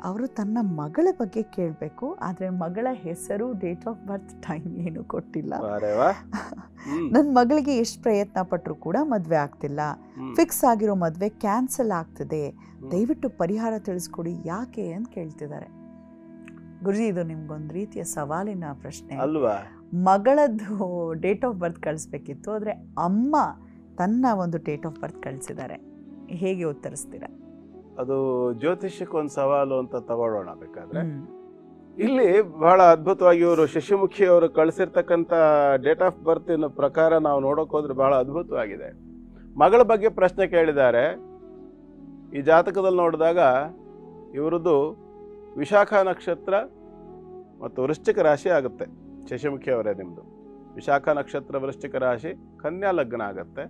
ಅವರು ತನ್ನ ಮಗಳ ಬಗ್ಗೆ ಕೇಳಬೇಕು, ಆದ್ರೆ ಮಗಳ ಹೆಸರು, ಡೇಟ್ ಆಫ್ ಬರ್ತ್, ಟೈಮ್ ಏನು ಕೊಟ್ಟಿಲ್ಲ. ನನ್ನ ಮಗಳಿಗೆ ಎಷ್ಟು ಪ್ರಯತ್ನ ಪಟ್ಟರು ಕೂಡ ಮದ್ವೆ ಆಗ್ತಿಲ್ಲ, ಫಿಕ್ಸ್ ಆಗಿರೋ ಮದ್ವೆ ಕ್ಯಾನ್ಸಲ್ ಆಗ್ತಿದೆ, ದಯವಿಟ್ಟು ಪರಿಹಾರ ತಿಳಿಸ್ಕೊಡಿ ಯಾಕೆ ಅಂತ ಕೇಳ್ತಿದ್ದಾರೆ. ಗುರುಜಿ, ಇದು ನಿಮ್ಗೊಂದು ರೀತಿಯ ಸವಾಲಿನ ಪ್ರಶ್ನೆ ಅಲ್ವಾ? ಮಗಳದ್ದು ಡೇಟ್ ಆಫ್ ಬರ್ತ್ ಕಳಿಸ್ಬೇಕಿತ್ತು, ಆದ್ರೆ ಅಮ್ಮ ತನ್ನ ಒಂದು ಡೇಟ್ ಆಫ್ ಬರ್ತ್ ಕಳಿಸಿದ್ದಾರೆ. ಹೇಗೆ ಉತ್ತರಿಸ್ತೀರಾ? ಅದು ಜ್ಯೋತಿಷ್ಯಕ್ಕೆ ಒಂದು ಸವಾಲು ಅಂತ ತಗೊಳ್ಳೋಣ. ಬೇಕಾದ್ರೆ ಇಲ್ಲಿ ಬಹಳ ಅದ್ಭುತವಾಗಿ ಇವರು ಶಶಿಮುಖಿ ಅವರು ಕಳಿಸಿರ್ತಕ್ಕಂಥ ಡೇಟ್ ಆಫ್ ಬರ್ತ್ ಪ್ರಕಾರ ನಾವು ನೋಡೋಕೆ ಹೋದ್ರೆ ಬಹಳ ಅದ್ಭುತವಾಗಿದೆ. ಮಗಳ ಬಗ್ಗೆ ಪ್ರಶ್ನೆ ಕೇಳಿದ್ದಾರೆ. ಈ ಜಾತಕದಲ್ಲಿ ನೋಡಿದಾಗ ಇವರದ್ದು ವಿಶಾಖ ನಕ್ಷತ್ರ ಮತ್ತು ವೃಶ್ಚಿಕ ರಾಶಿ ಆಗುತ್ತೆ. ಶಶಿಮುಖಿ ಅವರೇ ನಿಮ್ಮದು ವಿಶಾಖ ನಕ್ಷತ್ರ, ವೃಶ್ಚಿಕ ರಾಶಿ, ಕನ್ಯಾ ಲಗ್ನ ಆಗುತ್ತೆ.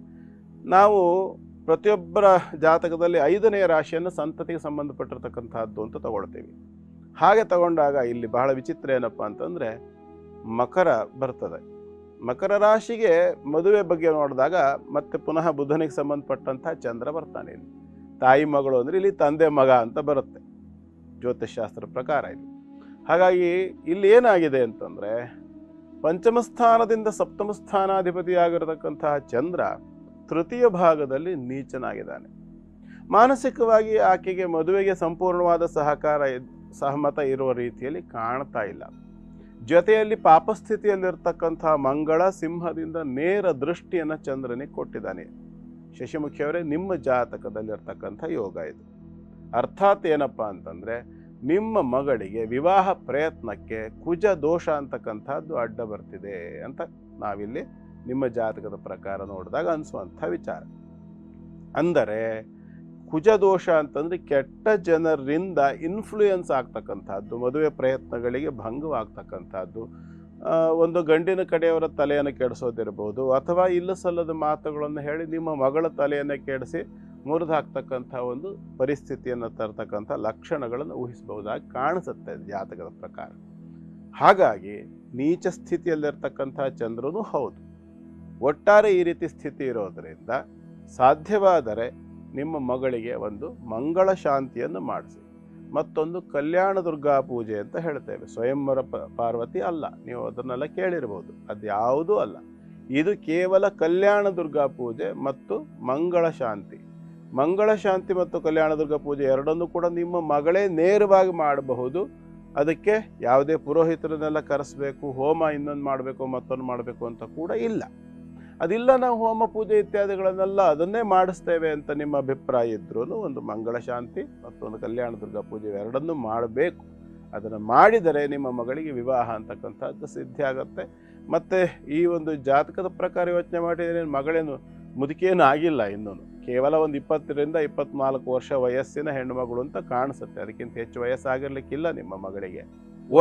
ನಾವು ಪ್ರತಿಯೊಬ್ಬರ ಜಾತಕದಲ್ಲಿ 5ನೇ ರಾಶಿಯನ್ನು ಸಂತತಿಗೆ ಸಂಬಂಧಪಟ್ಟಿರ್ತಕ್ಕಂಥದ್ದು ಅಂತ ತಗೊಳ್ತೀವಿ. ಹಾಗೆ ತಗೊಂಡಾಗ ಇಲ್ಲಿ ಬಹಳ ವಿಚಿತ್ರ ಏನಪ್ಪ ಅಂತಂದರೆ ಮಕರ ಬರ್ತದೆ. ಮಕರ ರಾಶಿಗೆ ಮದುವೆ ಬಗ್ಗೆ ನೋಡಿದಾಗ ಮತ್ತೆ ಪುನಃ ಬುಧನಿಗೆ ಸಂಬಂಧಪಟ್ಟಂಥ ಚಂದ್ರ ಬರ್ತಾನೆ. ಇಲ್ಲಿ ತಾಯಿ ಮಗಳು ಅಂದರೆ ಇಲ್ಲಿ ತಂದೆ ಮಗ ಅಂತ ಬರುತ್ತೆ ಜ್ಯೋತಿಷ್ಶಾಸ್ತ್ರ ಪ್ರಕಾರ ಇಲ್ಲಿ. ಹಾಗಾಗಿ ಇಲ್ಲಿ ಏನಾಗಿದೆ ಅಂತಂದರೆ, ಪಂಚಮ ಸ್ಥಾನದಿಂದ ಸಪ್ತಮ ಸ್ಥಾನಾಧಿಪತಿಯಾಗಿರತಕ್ಕಂತಹ ಚಂದ್ರ ತೃತೀಯ ಭಾಗದಲ್ಲಿ ನೀಚನಾಗಿದ್ದಾನೆ. ಮಾನಸಿಕವಾಗಿ ಆಕೆಗೆ ಮದುವೆಗೆ ಸಂಪೂರ್ಣವಾದ ಸಹಕಾರ ಸಹಮತ ಇರುವ ರೀತಿಯಲ್ಲಿ ಕಾಣ್ತಾ ಇಲ್ಲ. ಜೊತೆಯಲ್ಲಿ ಪಾಪಸ್ಥಿತಿಯಲ್ಲಿರ್ತಕ್ಕಂಥ ಮಂಗಳ ಸಿಂಹದಿಂದ ನೇರ ದೃಷ್ಟಿಯನ್ನು ಚಂದ್ರನಿಗೆ ಕೊಟ್ಟಿದ್ದಾನೆ. ಶಶಿಮುಖಿಯವರೇ, ನಿಮ್ಮ ಜಾತಕದಲ್ಲಿರ್ತಕ್ಕಂಥ ಯೋಗ ಇದು. ಅರ್ಥಾತ್ ಏನಪ್ಪ ಅಂತಂದರೆ, ನಿಮ್ಮ ಮಗಳಿಗೆ ವಿವಾಹ ಪ್ರಯತ್ನಕ್ಕೆ ಕುಜ ದೋಷ ಅಂತಕ್ಕಂಥದ್ದು ಅಡ್ಡ ಬರ್ತಿದೆ ಅಂತ ನಾವಿಲ್ಲಿ ನಿಮ್ಮ ಜಾತಕದ ಪ್ರಕಾರ ನೋಡಿದಾಗ ಅನಿಸುವಂಥ ವಿಚಾರ. ಅಂದರೆ ಕುಜ ದೋಷ ಅಂತಂದರೆ ಕೆಟ್ಟ ಜನರಿಂದ ಇನ್ಫ್ಲೂಯೆನ್ಸ್ ಆಗ್ತಕ್ಕಂಥದ್ದು, ಮದುವೆ ಪ್ರಯತ್ನಗಳಿಗೆ ಭಂಗವಾಗ್ತಕ್ಕಂಥದ್ದು, ಒಂದು ಗಂಡಿನ ಕಡೆಯವರ ತಲೆಯನ್ನು ಕೆಡಿಸೋದಿರ್ಬೋದು, ಅಥವಾ ಇಲ್ಲ ಸಲ್ಲದ ಮಾತುಗಳನ್ನು ಹೇಳಿ ನಿಮ್ಮ ಮಗಳ ತಲೆಯನ್ನು ಕೆಡಿಸಿ ಮುರಿದು ಹಾಕ್ತಕ್ಕಂಥ ಒಂದು ಪರಿಸ್ಥಿತಿಯನ್ನು ತರ್ತಕ್ಕಂಥ ಲಕ್ಷಣಗಳನ್ನು ಊಹಿಸಬಹುದಾಗಿ ಕಾಣಿಸುತ್ತೆ ಜಾತಕದ ಪ್ರಕಾರ. ಹಾಗಾಗಿ ನೀಚ ಸ್ಥಿತಿಯಲ್ಲಿರ್ತಕ್ಕಂಥ ಚಂದ್ರನೂ ಹೌದು. ಒಟ್ಟಾರೆ ಈ ರೀತಿ ಸ್ಥಿತಿ ಇರೋದರಿಂದ ಸಾಧ್ಯವಾದರೆ ನಿಮ್ಮ ಮಗಳಿಗೆ ಒಂದು ಮಂಗಳ ಶಾಂತಿಯನ್ನು ಮಾಡಿಸಿ. ಮತ್ತೊಂದು ಕಲ್ಯಾಣ ದುರ್ಗಾ ಪೂಜೆ ಅಂತ ಹೇಳ್ತೇವೆ. ಸ್ವಯಂವರ ಪಾರ್ವತಿ ಅಲ್ಲ, ನೀವು ಅದನ್ನೆಲ್ಲ ಕೇಳಿರ್ಬೋದು, ಅದು ಯಾವುದೂ ಅಲ್ಲ. ಇದು ಕೇವಲ ಕಲ್ಯಾಣ ದುರ್ಗಾ ಪೂಜೆ ಮತ್ತು ಮಂಗಳ ಶಾಂತಿ. ಮಂಗಳ ಶಾಂತಿ ಮತ್ತು ಕಲ್ಯಾಣ ದುರ್ಗಾ ಪೂಜೆ ಎರಡನ್ನೂ ಕೂಡ ನಿಮ್ಮ ಮಗಳೇ ನೇರವಾಗಿ ಮಾಡಬಹುದು. ಅದಕ್ಕೆ ಯಾವುದೇ ಪುರೋಹಿತರನ್ನೆಲ್ಲ ಕರೆಸಬೇಕು, ಹೋಮ ಇನ್ನೊಂದು ಮಾಡಬೇಕು ಮತ್ತೊಂದು ಮಾಡಬೇಕು ಅಂತ ಕೂಡ ಇಲ್ಲ. ಅದಿಲ್ಲ, ನಾವು ಹೋಮ ಪೂಜೆ ಇತ್ಯಾದಿಗಳನ್ನೆಲ್ಲ ಅದನ್ನೇ ಮಾಡಿಸ್ತೇವೆ ಅಂತ ನಿಮ್ಮ ಅಭಿಪ್ರಾಯ ಇದ್ರೂ ಒಂದು ಮಂಗಳ ಶಾಂತಿ ಮತ್ತೊಂದು ಕಲ್ಯಾಣ ದುರ್ಗಾ ಪೂಜೆ ಎರಡನ್ನೂ ಮಾಡಬೇಕು. ಅದನ್ನು ಮಾಡಿದರೆ ನಿಮ್ಮ ಮಗಳಿಗೆ ವಿವಾಹ ಅಂತಕ್ಕಂಥದ್ದು ಸಿದ್ಧಿ ಆಗುತ್ತೆ. ಮತ್ತು ಈ ಒಂದು ಜಾತಕದ ಪ್ರಕಾರ ಯೋಚನೆ ಮಾಡಿದರೆ ಮಗಳೇನು ಮುದುಕೇನು ಆಗಿಲ್ಲ, ಇನ್ನೂ ಕೇವಲ ಒಂದು 20ರಿಂದ 24 ವರ್ಷ ವಯಸ್ಸಿನ ಹೆಣ್ಣುಮಗಳು ಅಂತ ಕಾಣಿಸುತ್ತೆ. ಅದಕ್ಕಿಂತ ಹೆಚ್ಚು ವಯಸ್ಸಾಗಿರ್ಲಿಕ್ಕಿಲ್ಲ ನಿಮ್ಮ ಮಗಳಿಗೆ.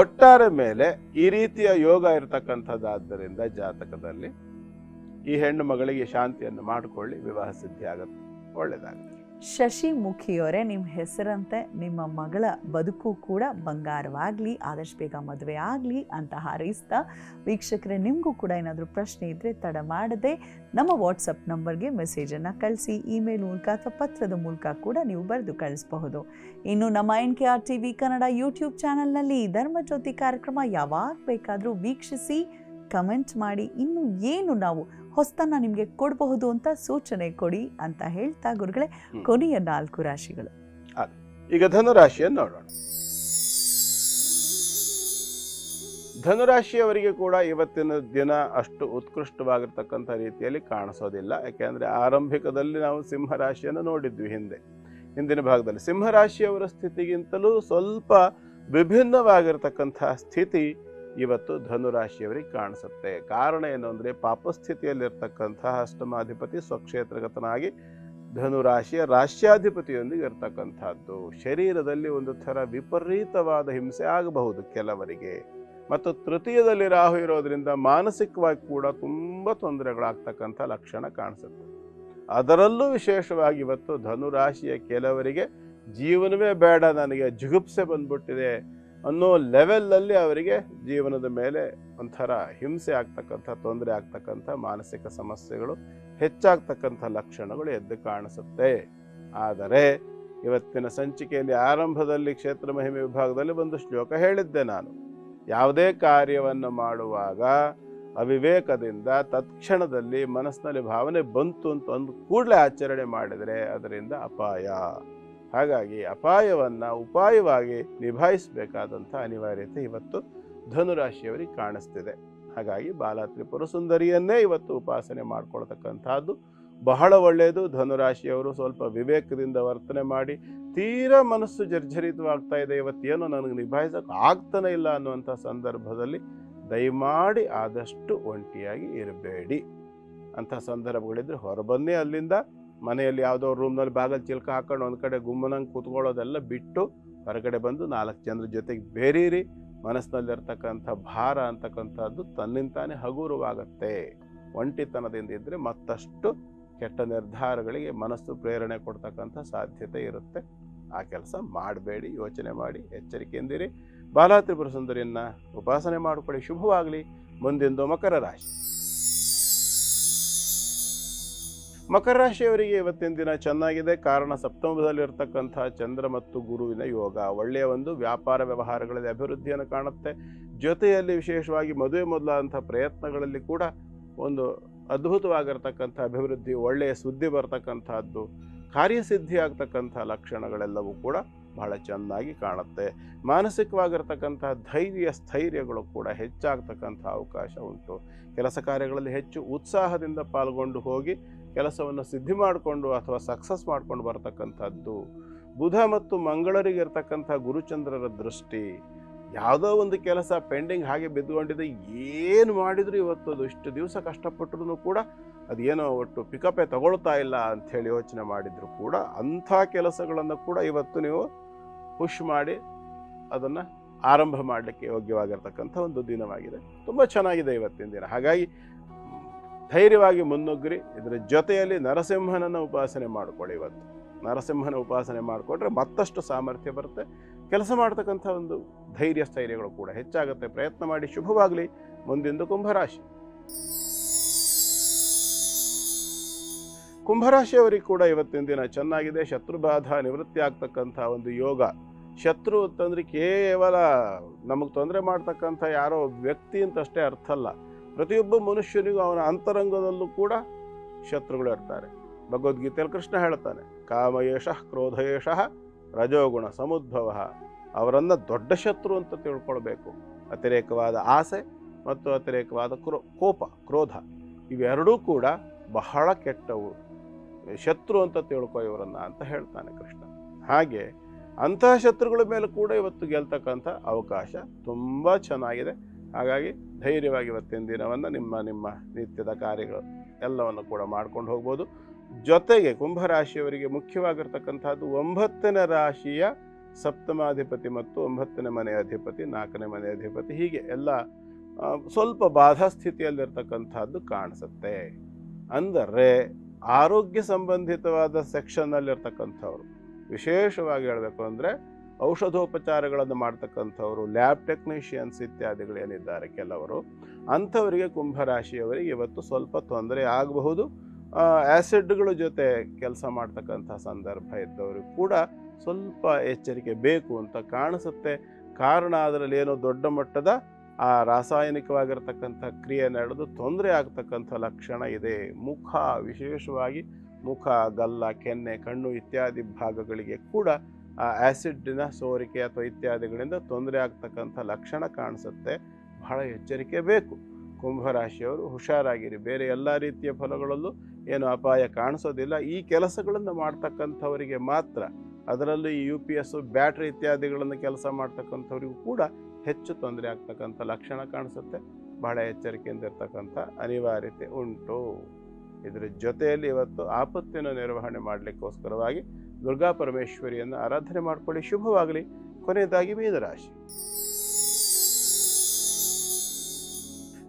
ಒಟ್ಟಾರೆ ಮೇಲೆ ಈ ರೀತಿಯ ಯೋಗ ಇರತಕ್ಕಂಥದ್ದಾದ್ದರಿಂದ ಜಾತಕದಲ್ಲಿ ಈ ಹೆಣ್ಣು ಮಗಳಿಗೆ ಶಾಂತಿಯನ್ನು ಮಾಡಿಕೊಳ್ಳಿ, ವಿವಾಹ ಸಿದ್ಧಿ ಆಗುತ್ತೆ, ಒಳ್ಳೆಯದಾಗುತ್ತೆ. ಶಶಿಮುಖಿಯವರೇ, ನಿಮ್ಮ ಹೆಸರಂತೆ ನಿಮ್ಮ ಮಗಳ ಬದುಕು ಕೂಡ ಬಂಗಾರವಾಗಲಿ, ಆದಷ್ಟು ಬೇಗ ಮದುವೆ ಆಗಲಿ ಅಂತ ಹಾರೈಸ್ತಾ, ವೀಕ್ಷಕರೇ ನಿಮಗೂ ಕೂಡ ಏನಾದರೂ ಪ್ರಶ್ನೆ ಇದ್ದರೆ ತಡ ಮಾಡದೆ ನಮ್ಮ ವಾಟ್ಸಪ್ ನಂಬರ್ಗೆ ಮೆಸೇಜನ್ನು ಕಳಿಸಿ. ಇಮೇಲ್ ಮೂಲಕ ಅಥವಾ ಪತ್ರದ ಮೂಲಕ ಕೂಡ ನೀವು ಬರೆದು ಕಳಿಸಬಹುದು. ಇನ್ನು ನಮ್ಮ NKR TV ಕನ್ನಡ ಯೂಟ್ಯೂಬ್ ಚಾನಲ್ನಲ್ಲಿ ಧರ್ಮಜ್ಯೋತಿ ಕಾರ್ಯಕ್ರಮ ಯಾವಾಗ ಬೇಕಾದರೂ ವೀಕ್ಷಿಸಿ, ಕಮೆಂಟ್ ಮಾಡಿ, ಇನ್ನು ಏನು ನಾವು ಹೊಸ್ತನ್ನ ನಿಮಗೆ ಕೊಡಬಹುದು ಅಂತ ಸೂಚನೆ ಕೊಡಿ ಅಂತ ಹೇಳ್ತಾ, ಗುರುಗಳೇ ಕೊನೆಯ 4 ರಾಶಿಗಳು. ಈಗ ಧನುರಾಶಿಯನ್ನು ನೋಡೋಣ. ಧನುರಾಶಿಯವರಿಗೆ ಕೂಡ ಇವತ್ತಿನ ದಿನ ಅಷ್ಟು ಉತ್ಕೃಷ್ಟವಾಗಿರ್ತಕ್ಕಂಥ ರೀತಿಯಲ್ಲಿ ಕಾಣಿಸೋದಿಲ್ಲ. ಯಾಕೆಂದರೆ ಆರಂಭಿಕದಲ್ಲಿ ನಾವು ಸಿಂಹರಾಶಿಯನ್ನು ನೋಡಿದ್ವಿ ಹಿಂದಿನ ಭಾಗದಲ್ಲಿ. ಸಿಂಹರಾಶಿಯವರ ಸ್ಥಿತಿಗಿಂತಲೂ ಸ್ವಲ್ಪ ವಿಭಿನ್ನವಾಗಿರ್ತಕ್ಕಂಥ ಸ್ಥಿತಿ ಇವತ್ತು ಧನುರಾಶಿಯವರಿಗೆ ಕಾಣಿಸುತ್ತೆ. ಕಾರಣ ಏನು ಅಂದರೆ, ಪಾಪಸ್ಥಿತಿಯಲ್ಲಿರ್ತಕ್ಕಂತಹ ಅಷ್ಟಮಾಧಿಪತಿ ಸ್ವಕ್ಷೇತ್ರಗತನಾಗಿ ಧನುರಾಶಿಯ ರಾಶ್ಯಾಧಿಪತಿಯೊಂದಿಗೆ ಇರ್ತಕ್ಕಂಥದ್ದು. ಶರೀರದಲ್ಲಿ ಒಂದು ಥರ ವಿಪರೀತವಾದ ಹಿಂಸೆ ಆಗಬಹುದು ಕೆಲವರಿಗೆ. ಮತ್ತು ತೃತೀಯದಲ್ಲಿ ರಾಹು ಇರೋದ್ರಿಂದ ಮಾನಸಿಕವಾಗಿ ಕೂಡ ತುಂಬ ತೊಂದರೆಗಳಾಗ್ತಕ್ಕಂಥ ಲಕ್ಷಣ ಕಾಣಿಸುತ್ತೆ. ಅದರಲ್ಲೂ ವಿಶೇಷವಾಗಿ ಇವತ್ತು ಧನುರಾಶಿಯ ಕೆಲವರಿಗೆ ಜೀವನವೇ ಬೇಡ, ನನಗೆ ಜುಗುಪ್ಸೆ ಬಂದ್ಬಿಟ್ಟಿದೆ ಅನ್ನೋ ಲೆವೆಲಲ್ಲಿ ಅವರಿಗೆ ಜೀವನದ ಮೇಲೆ ಒಂಥರ ಹಿಂಸೆ ಆಗ್ತಕ್ಕಂಥ, ತೊಂದರೆ ಆಗ್ತಕ್ಕಂಥ ಮಾನಸಿಕ ಸಮಸ್ಯೆಗಳು ಹೆಚ್ಚಾಗ್ತಕ್ಕಂಥ ಲಕ್ಷಣಗಳು ಎದ್ದು ಕಾಣಿಸುತ್ತೆ. ಆದರೆ ಇವತ್ತಿನ ಸಂಚಿಕೆಯಲ್ಲಿ ಆರಂಭದಲ್ಲಿ ಕ್ಷೇತ್ರ ಮಹಿಮೆ ವಿಭಾಗದಲ್ಲಿ ಒಂದು ಶ್ಲೋಕ ಹೇಳಿದ್ದೆ ನಾನು. ಯಾವುದೇ ಕಾರ್ಯವನ್ನು ಮಾಡುವಾಗ ಅವಿವೇಕದಿಂದ ತತ್ಕ್ಷಣದಲ್ಲಿ ಮನಸ್ಸಿನಲ್ಲಿ ಭಾವನೆ ಬಂತು ಅಂತ ಅಂದು ಕೂಡಲೇ ಆಚರಣೆ ಮಾಡಿದರೆ ಅದರಿಂದ ಅಪಾಯ. ಹಾಗಾಗಿ ಅಪಾಯವನ್ನು ಉಪಾಯವಾಗಿ ನಿಭಾಯಿಸಬೇಕಾದಂಥ ಅನಿವಾರ್ಯತೆ ಇವತ್ತು ಧನುರಾಶಿಯವರಿಗೆ ಕಾಣಿಸ್ತಿದೆ. ಹಾಗಾಗಿ ಬಾಲ ತ್ರಿಪುರ ಸುಂದರಿಯನ್ನೇ ಇವತ್ತು ಉಪಾಸನೆ ಮಾಡ್ಕೊಳ್ತಕ್ಕಂಥದ್ದು ಬಹಳ ಒಳ್ಳೆಯದು. ಧನುರಾಶಿಯವರು ಸ್ವಲ್ಪ ವಿವೇಕದಿಂದ ವರ್ತನೆ ಮಾಡಿ, ತೀರಾ ಮನಸ್ಸು ಜರ್ಜರಿತವಾಗ್ತಾ ಇದೆ, ಇವತ್ತೇನೋ ನನಗೆ ನಿಭಾಯಿಸೋಕೆ ಆಗ್ತಾನೆ ಇಲ್ಲ ಅನ್ನುವಂಥ ಸಂದರ್ಭದಲ್ಲಿ ದಯಮಾಡಿ ಆದಷ್ಟು ಒಂಟಿಯಾಗಿ ಇರಬೇಡಿ. ಅಂಥ ಸಂದರ್ಭಗಳಿದ್ರೆ ಹೊರಬನ್ನಿ ಅಲ್ಲಿಂದ. ಮನೆಯಲ್ಲಿ ಯಾವುದೋ ರೂಮ್ನಲ್ಲಿ ಬಾಗಲ್ ಚಿಲ್ಕ ಹಾಕೊಂಡು ಒಂದು ಕಡೆ ಗುಮ್ಮನಂಗೆ ಕೂತ್ಕೊಳ್ಳೋದೆಲ್ಲ ಬಿಟ್ಟು ಹೊರಗಡೆ ಬಂದು 4 ಜನರ ಜೊತೆಗೆ ಬೇರೀರಿ. ಮನಸ್ಸಿನಲ್ಲಿರ್ತಕ್ಕಂಥ ಭಾರ ಅಂತಕ್ಕಂಥದ್ದು ತನ್ನಿಂತಾನೇ ಹಗುರವಾಗತ್ತೆ. ಒಂಟಿತನದಿಂದ ಇದ್ದರೆ ಮತ್ತಷ್ಟು ಕೆಟ್ಟ ನಿರ್ಧಾರಗಳಿಗೆ ಮನಸ್ಸು ಪ್ರೇರಣೆ ಕೊಡ್ತಕ್ಕಂಥ ಸಾಧ್ಯತೆ ಇರುತ್ತೆ. ಆ ಕೆಲಸ ಮಾಡಬೇಡಿ, ಯೋಚನೆ ಮಾಡಿ ಎಚ್ಚರಿಕೆಯಿಂದಿರಿ. ಬಾಲ ತ್ರಿಪುರ ಸುಂದರಿಯನ್ನು ಉಪಾಸನೆ ಮಾಡಿಕೊಳ್ಳಿ. ಶುಭವಾಗಲಿ. ಮುಂದಿಂದು ಮಕರ ರಾಶಿ. ಮಕರ ರಾಶಿಯವರಿಗೆ ಇವತ್ತಿನ ದಿನ ಚೆನ್ನಾಗಿದೆ. ಕಾರಣ ಸಪ್ತಮದಲ್ಲಿರ್ತಕ್ಕಂಥ ಚಂದ್ರ ಮತ್ತು ಗುರುವಿನ ಯೋಗ ಒಳ್ಳೆಯ ಒಂದು ವ್ಯಾಪಾರ ವ್ಯವಹಾರಗಳಲ್ಲಿ ಅಭಿವೃದ್ಧಿಯನ್ನು ಕಾಣುತ್ತೆ. ಜೊತೆಯಲ್ಲಿ ವಿಶೇಷವಾಗಿ ಮದುವೆ ಮೊದಲಾದಂಥ ಪ್ರಯತ್ನಗಳಲ್ಲಿ ಕೂಡ ಒಂದು ಅದ್ಭುತವಾಗಿರ್ತಕ್ಕಂಥ ಅಭಿವೃದ್ಧಿ, ಒಳ್ಳೆಯ ಸುದ್ದಿ ಬರ್ತಕ್ಕಂಥದ್ದು, ಕಾರ್ಯಸಿದ್ಧಿ ಆಗ್ತಕ್ಕಂಥ ಲಕ್ಷಣಗಳೆಲ್ಲವೂ ಕೂಡ ಬಹಳ ಚೆನ್ನಾಗಿ ಕಾಣುತ್ತೆ. ಮಾನಸಿಕವಾಗಿರ್ತಕ್ಕಂಥ ಧೈರ್ಯ ಸ್ಥೈರ್ಯಗಳು ಕೂಡ ಹೆಚ್ಚಾಗ್ತಕ್ಕಂಥ ಅವಕಾಶ ಉಂಟು. ಕೆಲಸ ಕಾರ್ಯಗಳಲ್ಲಿ ಹೆಚ್ಚು ಉತ್ಸಾಹದಿಂದ ಪಾಲ್ಗೊಂಡು ಹೋಗಿ ಕೆಲಸವನ್ನು ಸಿದ್ಧಿ ಮಾಡಿಕೊಂಡು ಅಥವಾ ಸಕ್ಸಸ್ ಮಾಡ್ಕೊಂಡು ಬರ್ತಕ್ಕಂಥದ್ದು. ಬುಧ ಮತ್ತು ಮಂಗಳರಿಗೆ ಇರ್ತಕ್ಕಂಥ ಗುರುಚಂದ್ರರ ದೃಷ್ಟಿ, ಯಾವುದೋ ಒಂದು ಕೆಲಸ ಪೆಂಡಿಂಗ್ ಹಾಗೆ ಬಿದ್ದುಕೊಂಡಿದೆ, ಏನು ಮಾಡಿದ್ರು ಇವತ್ತು ಅದು ಇಷ್ಟು ದಿವಸ ಕಷ್ಟಪಟ್ಟರು ಕೂಡ ಅದೇನೋ ಒಟ್ಟು ಪಿಕಪೇ ತಗೊಳ್ತಾ ಇಲ್ಲ ಅಂಥೇಳಿ ಯೋಚನೆ ಮಾಡಿದ್ರು ಕೂಡ ಅಂಥ ಕೆಲಸಗಳನ್ನು ಕೂಡ ಇವತ್ತು ನೀವು ಪುಷ್ ಮಾಡಿ ಅದನ್ನು ಆರಂಭ ಮಾಡಲಿಕ್ಕೆ ಯೋಗ್ಯವಾಗಿರ್ತಕ್ಕಂಥ ಒಂದು ದಿನವಾಗಿದೆ. ತುಂಬ ಚೆನ್ನಾಗಿದೆ ಇವತ್ತಿನ ದಿನ. ಹಾಗಾಗಿ ಧೈರ್ಯವಾಗಿ ಮುನ್ನುಗ್ಗಿರಿ. ಇದರ ಜೊತೆಯಲ್ಲಿ ನರಸಿಂಹನನ್ನು ಉಪಾಸನೆ ಮಾಡಿಕೊಳ್ಳಿ. ಇವತ್ತು ನರಸಿಂಹನ ಉಪಾಸನೆ ಮಾಡಿಕೊಂಡ್ರೆ ಮತ್ತಷ್ಟು ಸಾಮರ್ಥ್ಯ ಬರುತ್ತೆ. ಕೆಲಸ ಮಾಡ್ತಕ್ಕಂಥ ಒಂದು ಧೈರ್ಯ ಸ್ಥೈರ್ಯಗಳು ಕೂಡ ಹೆಚ್ಚಾಗುತ್ತೆ. ಪ್ರಯತ್ನ ಮಾಡಿ. ಶುಭವಾಗಲಿ. ಮುಂದಿಂದು ಕುಂಭರಾಶಿ. ಕುಂಭರಾಶಿಯವರಿಗೆ ಕೂಡ ಇವತ್ತಿನ ದಿನ ಚೆನ್ನಾಗಿದೆ. ಶತ್ರುಬಾಧ ನಿವೃತ್ತಿ ಆಗ್ತಕ್ಕಂಥ ಒಂದು ಯೋಗ. ಶತ್ರು ಅಂತಂದ್ರೆ ಕೇವಲ ನಮಗೆ ತೊಂದರೆ ಮಾಡ್ತಕ್ಕಂಥ ಯಾರೋ ವ್ಯಕ್ತಿ ಅಂತಷ್ಟೇ ಅರ್ಥ ಅಲ್ಲ. ಪ್ರತಿಯೊಬ್ಬ ಮನುಷ್ಯನಿಗೂ ಅವನ ಅಂತರಂಗದಲ್ಲೂ ಕೂಡ ಶತ್ರುಗಳು ಇರ್ತಾರೆ. ಭಗವದ್ಗೀತೆಯಲ್ಲಿ ಕೃಷ್ಣ ಹೇಳ್ತಾನೆ, ಕಾಮಯೇಷಃ ಕ್ರೋಧಯೇಷಃ ರಜೋಗುಣ ಸಮುದ್ಭವ. ಅವರನ್ನು ದೊಡ್ಡ ಶತ್ರು ಅಂತ ತಿಳ್ಕೊಳ್ಬೇಕು. ಅತಿರೇಕವಾದ ಆಸೆ ಮತ್ತು ಅತಿರೇಕವಾದ ಕೋಪ, ಕ್ರೋಧ ಇವೆರಡೂ ಕೂಡ ಬಹಳ ಕೆಟ್ಟವು. ಶತ್ರು ಅಂತ ತಿಳ್ಕೊ ಇವರನ್ನ ಅಂತ ಹೇಳ್ತಾನೆ ಕೃಷ್ಣ. ಹಾಗೆ ಅಂತಹ ಶತ್ರುಗಳ ಮೇಲೆ ಕೂಡ ಇವತ್ತು ಗೆಲ್ತಕ್ಕಂಥ ಅವಕಾಶ ತುಂಬ ಚೆನ್ನಾಗಿದೆ. ಹಾಗಾಗಿ ಧೈರ್ಯವಾಗಿ ಇವತ್ತಿನ ದಿನವನ್ನು ನಿಮ್ಮ ನಿತ್ಯದ ಕಾರ್ಯಗಳು ಎಲ್ಲವನ್ನು ಕೂಡ ಮಾಡ್ಕೊಂಡು ಹೋಗ್ಬೋದು. ಜೊತೆಗೆ ಕುಂಭರಾಶಿಯವರಿಗೆ ಮುಖ್ಯವಾಗಿರ್ತಕ್ಕಂಥದ್ದು 9ನೇ ರಾಶಿಯ ಸಪ್ತಮಾಧಿಪತಿ ಮತ್ತು 9ನೇ ಮನೆ ಅಧಿಪತಿ, 4ನೇ ಮನೆ ಅಧಿಪತಿ, ಹೀಗೆ ಎಲ್ಲ ಸ್ವಲ್ಪ ಬಾಧಾ ಸ್ಥಿತಿಯಲ್ಲಿರ್ತಕ್ಕಂಥದ್ದು ಕಾಣಿಸುತ್ತೆ. ಅಂದರೆ ಆರೋಗ್ಯ ಸಂಬಂಧಿತವಾದ ಸೆಕ್ಷನ್ನಲ್ಲಿರ್ತಕ್ಕಂಥವ್ರು, ವಿಶೇಷವಾಗಿ ಹೇಳಬೇಕು ಅಂದರೆ ಔಷಧೋಪಚಾರಗಳನ್ನು ಮಾಡ್ತಕ್ಕಂಥವ್ರು, ಲ್ಯಾಬ್ ಟೆಕ್ನಿಷಿಯನ್ಸ್ ಇತ್ಯಾದಿಗಳೇನಿದ್ದಾರೆ ಕೆಲವರು, ಅಂಥವರಿಗೆ ಕುಂಭರಾಶಿಯವರಿಗೆ ಇವತ್ತು ಸ್ವಲ್ಪ ತೊಂದರೆ ಆಗಬಹುದು. ಆ್ಯಸಿಡ್ಗಳ ಜೊತೆ ಕೆಲಸ ಮಾಡ್ತಕ್ಕಂಥ ಸಂದರ್ಭ ಇದ್ದವರು ಕೂಡ ಸ್ವಲ್ಪ ಎಚ್ಚರಿಕೆ ಬೇಕು ಅಂತ ಕಾಣಿಸುತ್ತೆ. ಕಾರಣ ಅದರಲ್ಲಿ ಏನೋ ದೊಡ್ಡ ಮಟ್ಟದ ಆ ರಾಸಾಯನಿಕವಾಗಿರ್ತಕ್ಕಂಥ ಕ್ರಿಯೆ ನಡೆದು ತೊಂದರೆ ಆಗ್ತಕ್ಕಂಥ ಲಕ್ಷಣ ಇದೆ. ಮುಖ, ವಿಶೇಷವಾಗಿ ಮುಖ, ಗಲ್ಲ, ಕೆನ್ನೆ, ಕಣ್ಣು ಇತ್ಯಾದಿ ಭಾಗಗಳಿಗೆ ಕೂಡ ಆ ಆ್ಯಸಿಡ್ಡಿನ ಸೋರಿಕೆ ಅಥವಾ ಇತ್ಯಾದಿಗಳಿಂದ ತೊಂದರೆ ಆಗ್ತಕ್ಕಂಥ ಲಕ್ಷಣ ಕಾಣಿಸುತ್ತೆ. ಬಹಳ ಎಚ್ಚರಿಕೆ ಬೇಕು. ಕುಂಭರಾಶಿಯವರು ಹುಷಾರಾಗಿರಿ. ಬೇರೆ ಎಲ್ಲ ರೀತಿಯ ಫಲಗಳಲ್ಲೂ ಏನು ಅಪಾಯ ಕಾಣಿಸೋದಿಲ್ಲ. ಈ ಕೆಲಸಗಳನ್ನು ಮಾಡ್ತಕ್ಕಂಥವರಿಗೆ ಮಾತ್ರ, ಅದರಲ್ಲೂ ಈ UPS, ಬ್ಯಾಟ್ರಿ ಇತ್ಯಾದಿಗಳನ್ನು ಕೆಲಸ ಮಾಡ್ತಕ್ಕಂಥವ್ರಿಗೂ ಕೂಡ ಹೆಚ್ಚು ತೊಂದರೆ ಆಗ್ತಕ್ಕಂಥ ಲಕ್ಷಣ ಕಾಣಿಸುತ್ತೆ. ಬಹಳ ಎಚ್ಚರಿಕೆಯಿಂದ ಇರ್ತಕ್ಕಂಥ ಅನಿವಾರ್ಯತೆ ಉಂಟು. ಇದರ ಜೊತೆಯಲ್ಲಿ ಇವತ್ತು ಆಪತ್ತಿನ ನಿರ್ವಹಣೆ ಮಾಡಲಿಕ್ಕೋಸ್ಕರವಾಗಿ ದುರ್ಗಾ ಪರಮೇಶ್ವರಿಯನ್ನು ಆರಾಧನೆ ಮಾಡಿಕೊಳ್ಳಿ. ಶುಭವಾಗಲಿ. ಕೊನೆಯದಾಗಿ ಮೀನರಾಶಿ.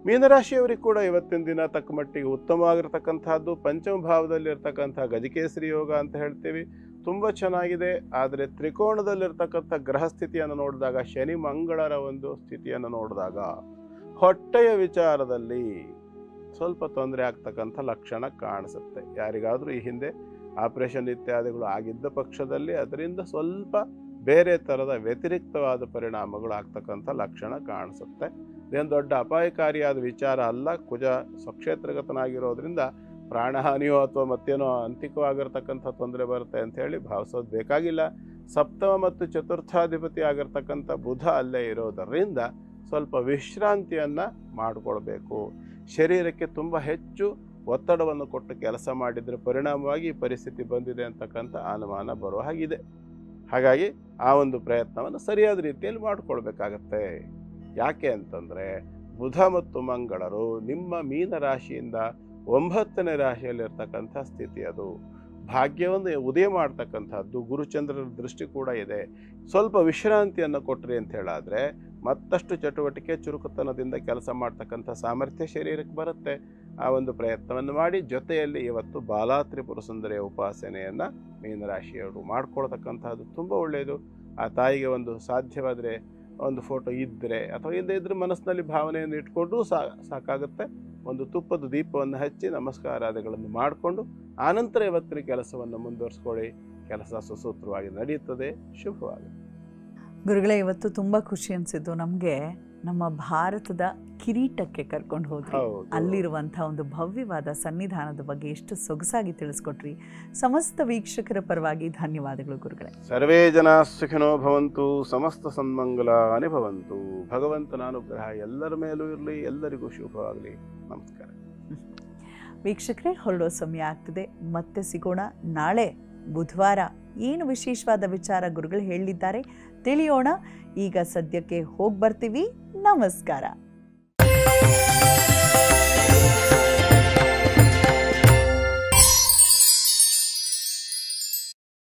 ಮೀನರಾಶಿಯವರಿಗೆ ಕೂಡ ಇವತ್ತಿನ ದಿನ ತಕ್ಕ ಮಟ್ಟಿಗೆ ಉತ್ತಮವಾಗಿರ್ತಕ್ಕಂಥದ್ದು. ಪಂಚಮ ಭಾವದಲ್ಲಿ ಇರ್ತಕ್ಕಂಥ ಗಜಕೇಸರಿ ಯೋಗ ಅಂತ ಹೇಳ್ತೀವಿ, ತುಂಬ ಚೆನ್ನಾಗಿದೆ. ಆದರೆ ತ್ರಿಕೋಣದಲ್ಲಿರ್ತಕ್ಕಂಥ ಗ್ರಹ ಸ್ಥಿತಿಯನ್ನು ನೋಡಿದಾಗ, ಶನಿ ಮಂಗಳರ ಒಂದು ಸ್ಥಿತಿಯನ್ನು ನೋಡಿದಾಗ ಹೊಟ್ಟೆಯ ವಿಚಾರದಲ್ಲಿ ಸ್ವಲ್ಪ ತೊಂದರೆ ಆಗ್ತಕ್ಕಂಥ ಲಕ್ಷಣ ಕಾಣಿಸುತ್ತೆ. ಯಾರಿಗಾದರೂ ಈ ಹಿಂದೆ ಆಪರೇಷನ್ ಇತ್ಯಾದಿಗಳು ಆಗಿದ್ದ ಪಕ್ಷದಲ್ಲಿ ಅದರಿಂದ ಸ್ವಲ್ಪ ಬೇರೆ ಥರದ ವ್ಯತಿರಿಕ್ತವಾದ ಪರಿಣಾಮಗಳು ಆಗ್ತಕ್ಕಂಥ ಲಕ್ಷಣ ಕಾಣಿಸುತ್ತೆ. ಇದೇನು ದೊಡ್ಡ ಅಪಾಯಕಾರಿಯಾದ ವಿಚಾರ ಅಲ್ಲ. ಕುಜ ಸ್ವಕ್ಷೇತ್ರಗತನಾಗಿರೋದ್ರಿಂದ ಪ್ರಾಣಹಾನಿಯೋ ಅಥವಾ ಮತ್ತೇನೋ ಅಂತಿಕವಾಗಿರ್ತಕ್ಕಂಥ ತೊಂದರೆ ಬರುತ್ತೆ ಅಂಥೇಳಿ ಭಾವಿಸೋದು ಬೇಕಾಗಿಲ್ಲ. ಸಪ್ತಮ ಮತ್ತು ಚತುರ್ಥಾಧಿಪತಿ ಆಗಿರ್ತಕ್ಕಂಥ ಬುಧ ಅಲ್ಲೇ ಇರೋದರಿಂದ ಸ್ವಲ್ಪ ವಿಶ್ರಾಂತಿಯನ್ನು ಮಾಡಿಕೊಳ್ಬೇಕು. ಶರೀರಕ್ಕೆ ತುಂಬ ಹೆಚ್ಚು ಒತ್ತಡವನ್ನು ಕೊಟ್ಟು ಕೆಲಸ ಮಾಡಿದರೆ ಪರಿಣಾಮವಾಗಿ ಈ ಪರಿಸ್ಥಿತಿ ಬಂದಿದೆ ಅಂತಕ್ಕಂಥ ಅನುಮಾನ ಬರುವ ಹಾಗಿದೆ. ಹಾಗಾಗಿ ಆ ಒಂದು ಪ್ರಯತ್ನವನ್ನು ಸರಿಯಾದ ರೀತಿಯಲ್ಲಿ ಮಾಡಿಕೊಳ್ಬೇಕಾಗತ್ತೆ. ಯಾಕೆ ಅಂತಂದರೆ ಬುಧ ಮತ್ತು ಮಂಗಳರು ನಿಮ್ಮ ಮೀನರಾಶಿಯಿಂದ 9ನೇ ರಾಶಿಯಲ್ಲಿರ್ತಕ್ಕಂಥ ಸ್ಥಿತಿ. ಅದು ಭಾಗ್ಯವನ್ನು ಉದಯ ಮಾಡ್ತಕ್ಕಂಥದ್ದು. ಗುರುಚಂದ್ರರ ದೃಷ್ಟಿ ಕೂಡ ಇದೆ. ಸ್ವಲ್ಪ ವಿಶ್ರಾಂತಿಯನ್ನು ಕೊಟ್ಟರೆ ಅಂತ ಹೇಳಾದರೆ ಮತ್ತಷ್ಟು ಚಟುವಟಿಕೆ, ಚುರುಕುತನದಿಂದ ಕೆಲಸ ಮಾಡ್ತಕ್ಕಂಥ ಸಾಮರ್ಥ್ಯ ಶರೀರಕ್ಕೆ ಬರುತ್ತೆ. ಆ ಒಂದು ಪ್ರಯತ್ನವನ್ನು ಮಾಡಿ. ಜೊತೆಯಲ್ಲಿ ಇವತ್ತು ಬಾಲಾ ತ್ರಿಪುರ ಸುಂದರಿಯ ಉಪಾಸನೆಯನ್ನು ಮೀನರಾಶಿಯವರು ಮಾಡ್ಕೊಳ್ತಕ್ಕಂಥದ್ದು ತುಂಬ ಒಳ್ಳೆಯದು. ಆ ತಾಯಿಗೆ ಒಂದು ಸಾಧ್ಯವಾದರೆ ಒಂದು ಫೋಟೋ ಇದ್ದರೆ ಅಥವಾ ಇಲ್ಲದೇ ಇದ್ದರೆ ಮನಸ್ಸಿನಲ್ಲಿ ಭಾವನೆಯನ್ನು ಇಟ್ಕೊಂಡು ಸಾಕಾಗುತ್ತೆ. ಒಂದು ತುಪ್ಪದ ದೀಪವನ್ನು ಹಚ್ಚಿ ನಮಸ್ಕಾರಾದಿಗಳನ್ನು ಮಾಡಿಕೊಂಡು ಆನಂತರ ಇವತ್ತಿನ ಕೆಲಸವನ್ನು ಮುಂದುವರಿಸ್ಕೊಳ್ಳಿ. ಕೆಲಸ ಸುಸೂತ್ರವಾಗಿ ನಡೆಯುತ್ತದೆ. ಶುಭವಾಗಿ. ಗುರುಗಳೇ, ಇವತ್ತು ತುಂಬ ಖುಷಿ ಅನಿಸಿದ್ದು ನಮಗೆ. ನಮ್ಮ ಭಾರತದ ಕಿರೀಟಕ್ಕೆ ಕರ್ಕೊಂಡು ಹೋದ್ರಿ. ಹೌದು. ಅಲ್ಲಿರುವಂತಹ ಒಂದು ಭವ್ಯವಾದ ಸನ್ನಿಧಾನದ ಬಗ್ಗೆ ಎಷ್ಟು ಸೊಗಸಾಗಿ ತಿಳಿಸ್ಕೊಟ್ರಿ. ಸಮಸ್ತ ವೀಕ್ಷಕರ ಪರವಾಗಿ ಧನ್ಯವಾದಗಳು ಗುರುಗಳೇ. ಸರ್ವೇ ಜನ ಸುಖಿನೋ ಭವಂತು, ಸಮಸ್ತ ಸನ್ಮಂಗಲಾನಿ ಭವಂತು. ಭಗವಂತನ ಅನುಗ್ರಹ ಎಲ್ಲರ ಮೇಲೂ ಇರಲಿ, ಎಲ್ಲರಿಗೂ ಶುಭವಾಗಲಿ. ನಮಸ್ಕಾರ. ವೀಕ್ಷಕರೇ, ಹೊರಡೋ ಸಮಯ ಆಗ್ತದೆ. ಮತ್ತೆ ಸಿಗೋಣ ನಾಳೆ ಬುಧವಾರ. ಏನು ವಿಶೇಷವಾದ ವಿಚಾರ ಗುರುಗಳು ಹೇಳಿದ್ದಾರೆ ತಿಳಿಯೋಣ. ಈಗ ಸದ್ಯಕ್ಕೆ ಹೋಗಿ ಬರ್ತೀವಿ. ನಮಸ್ಕಾರ.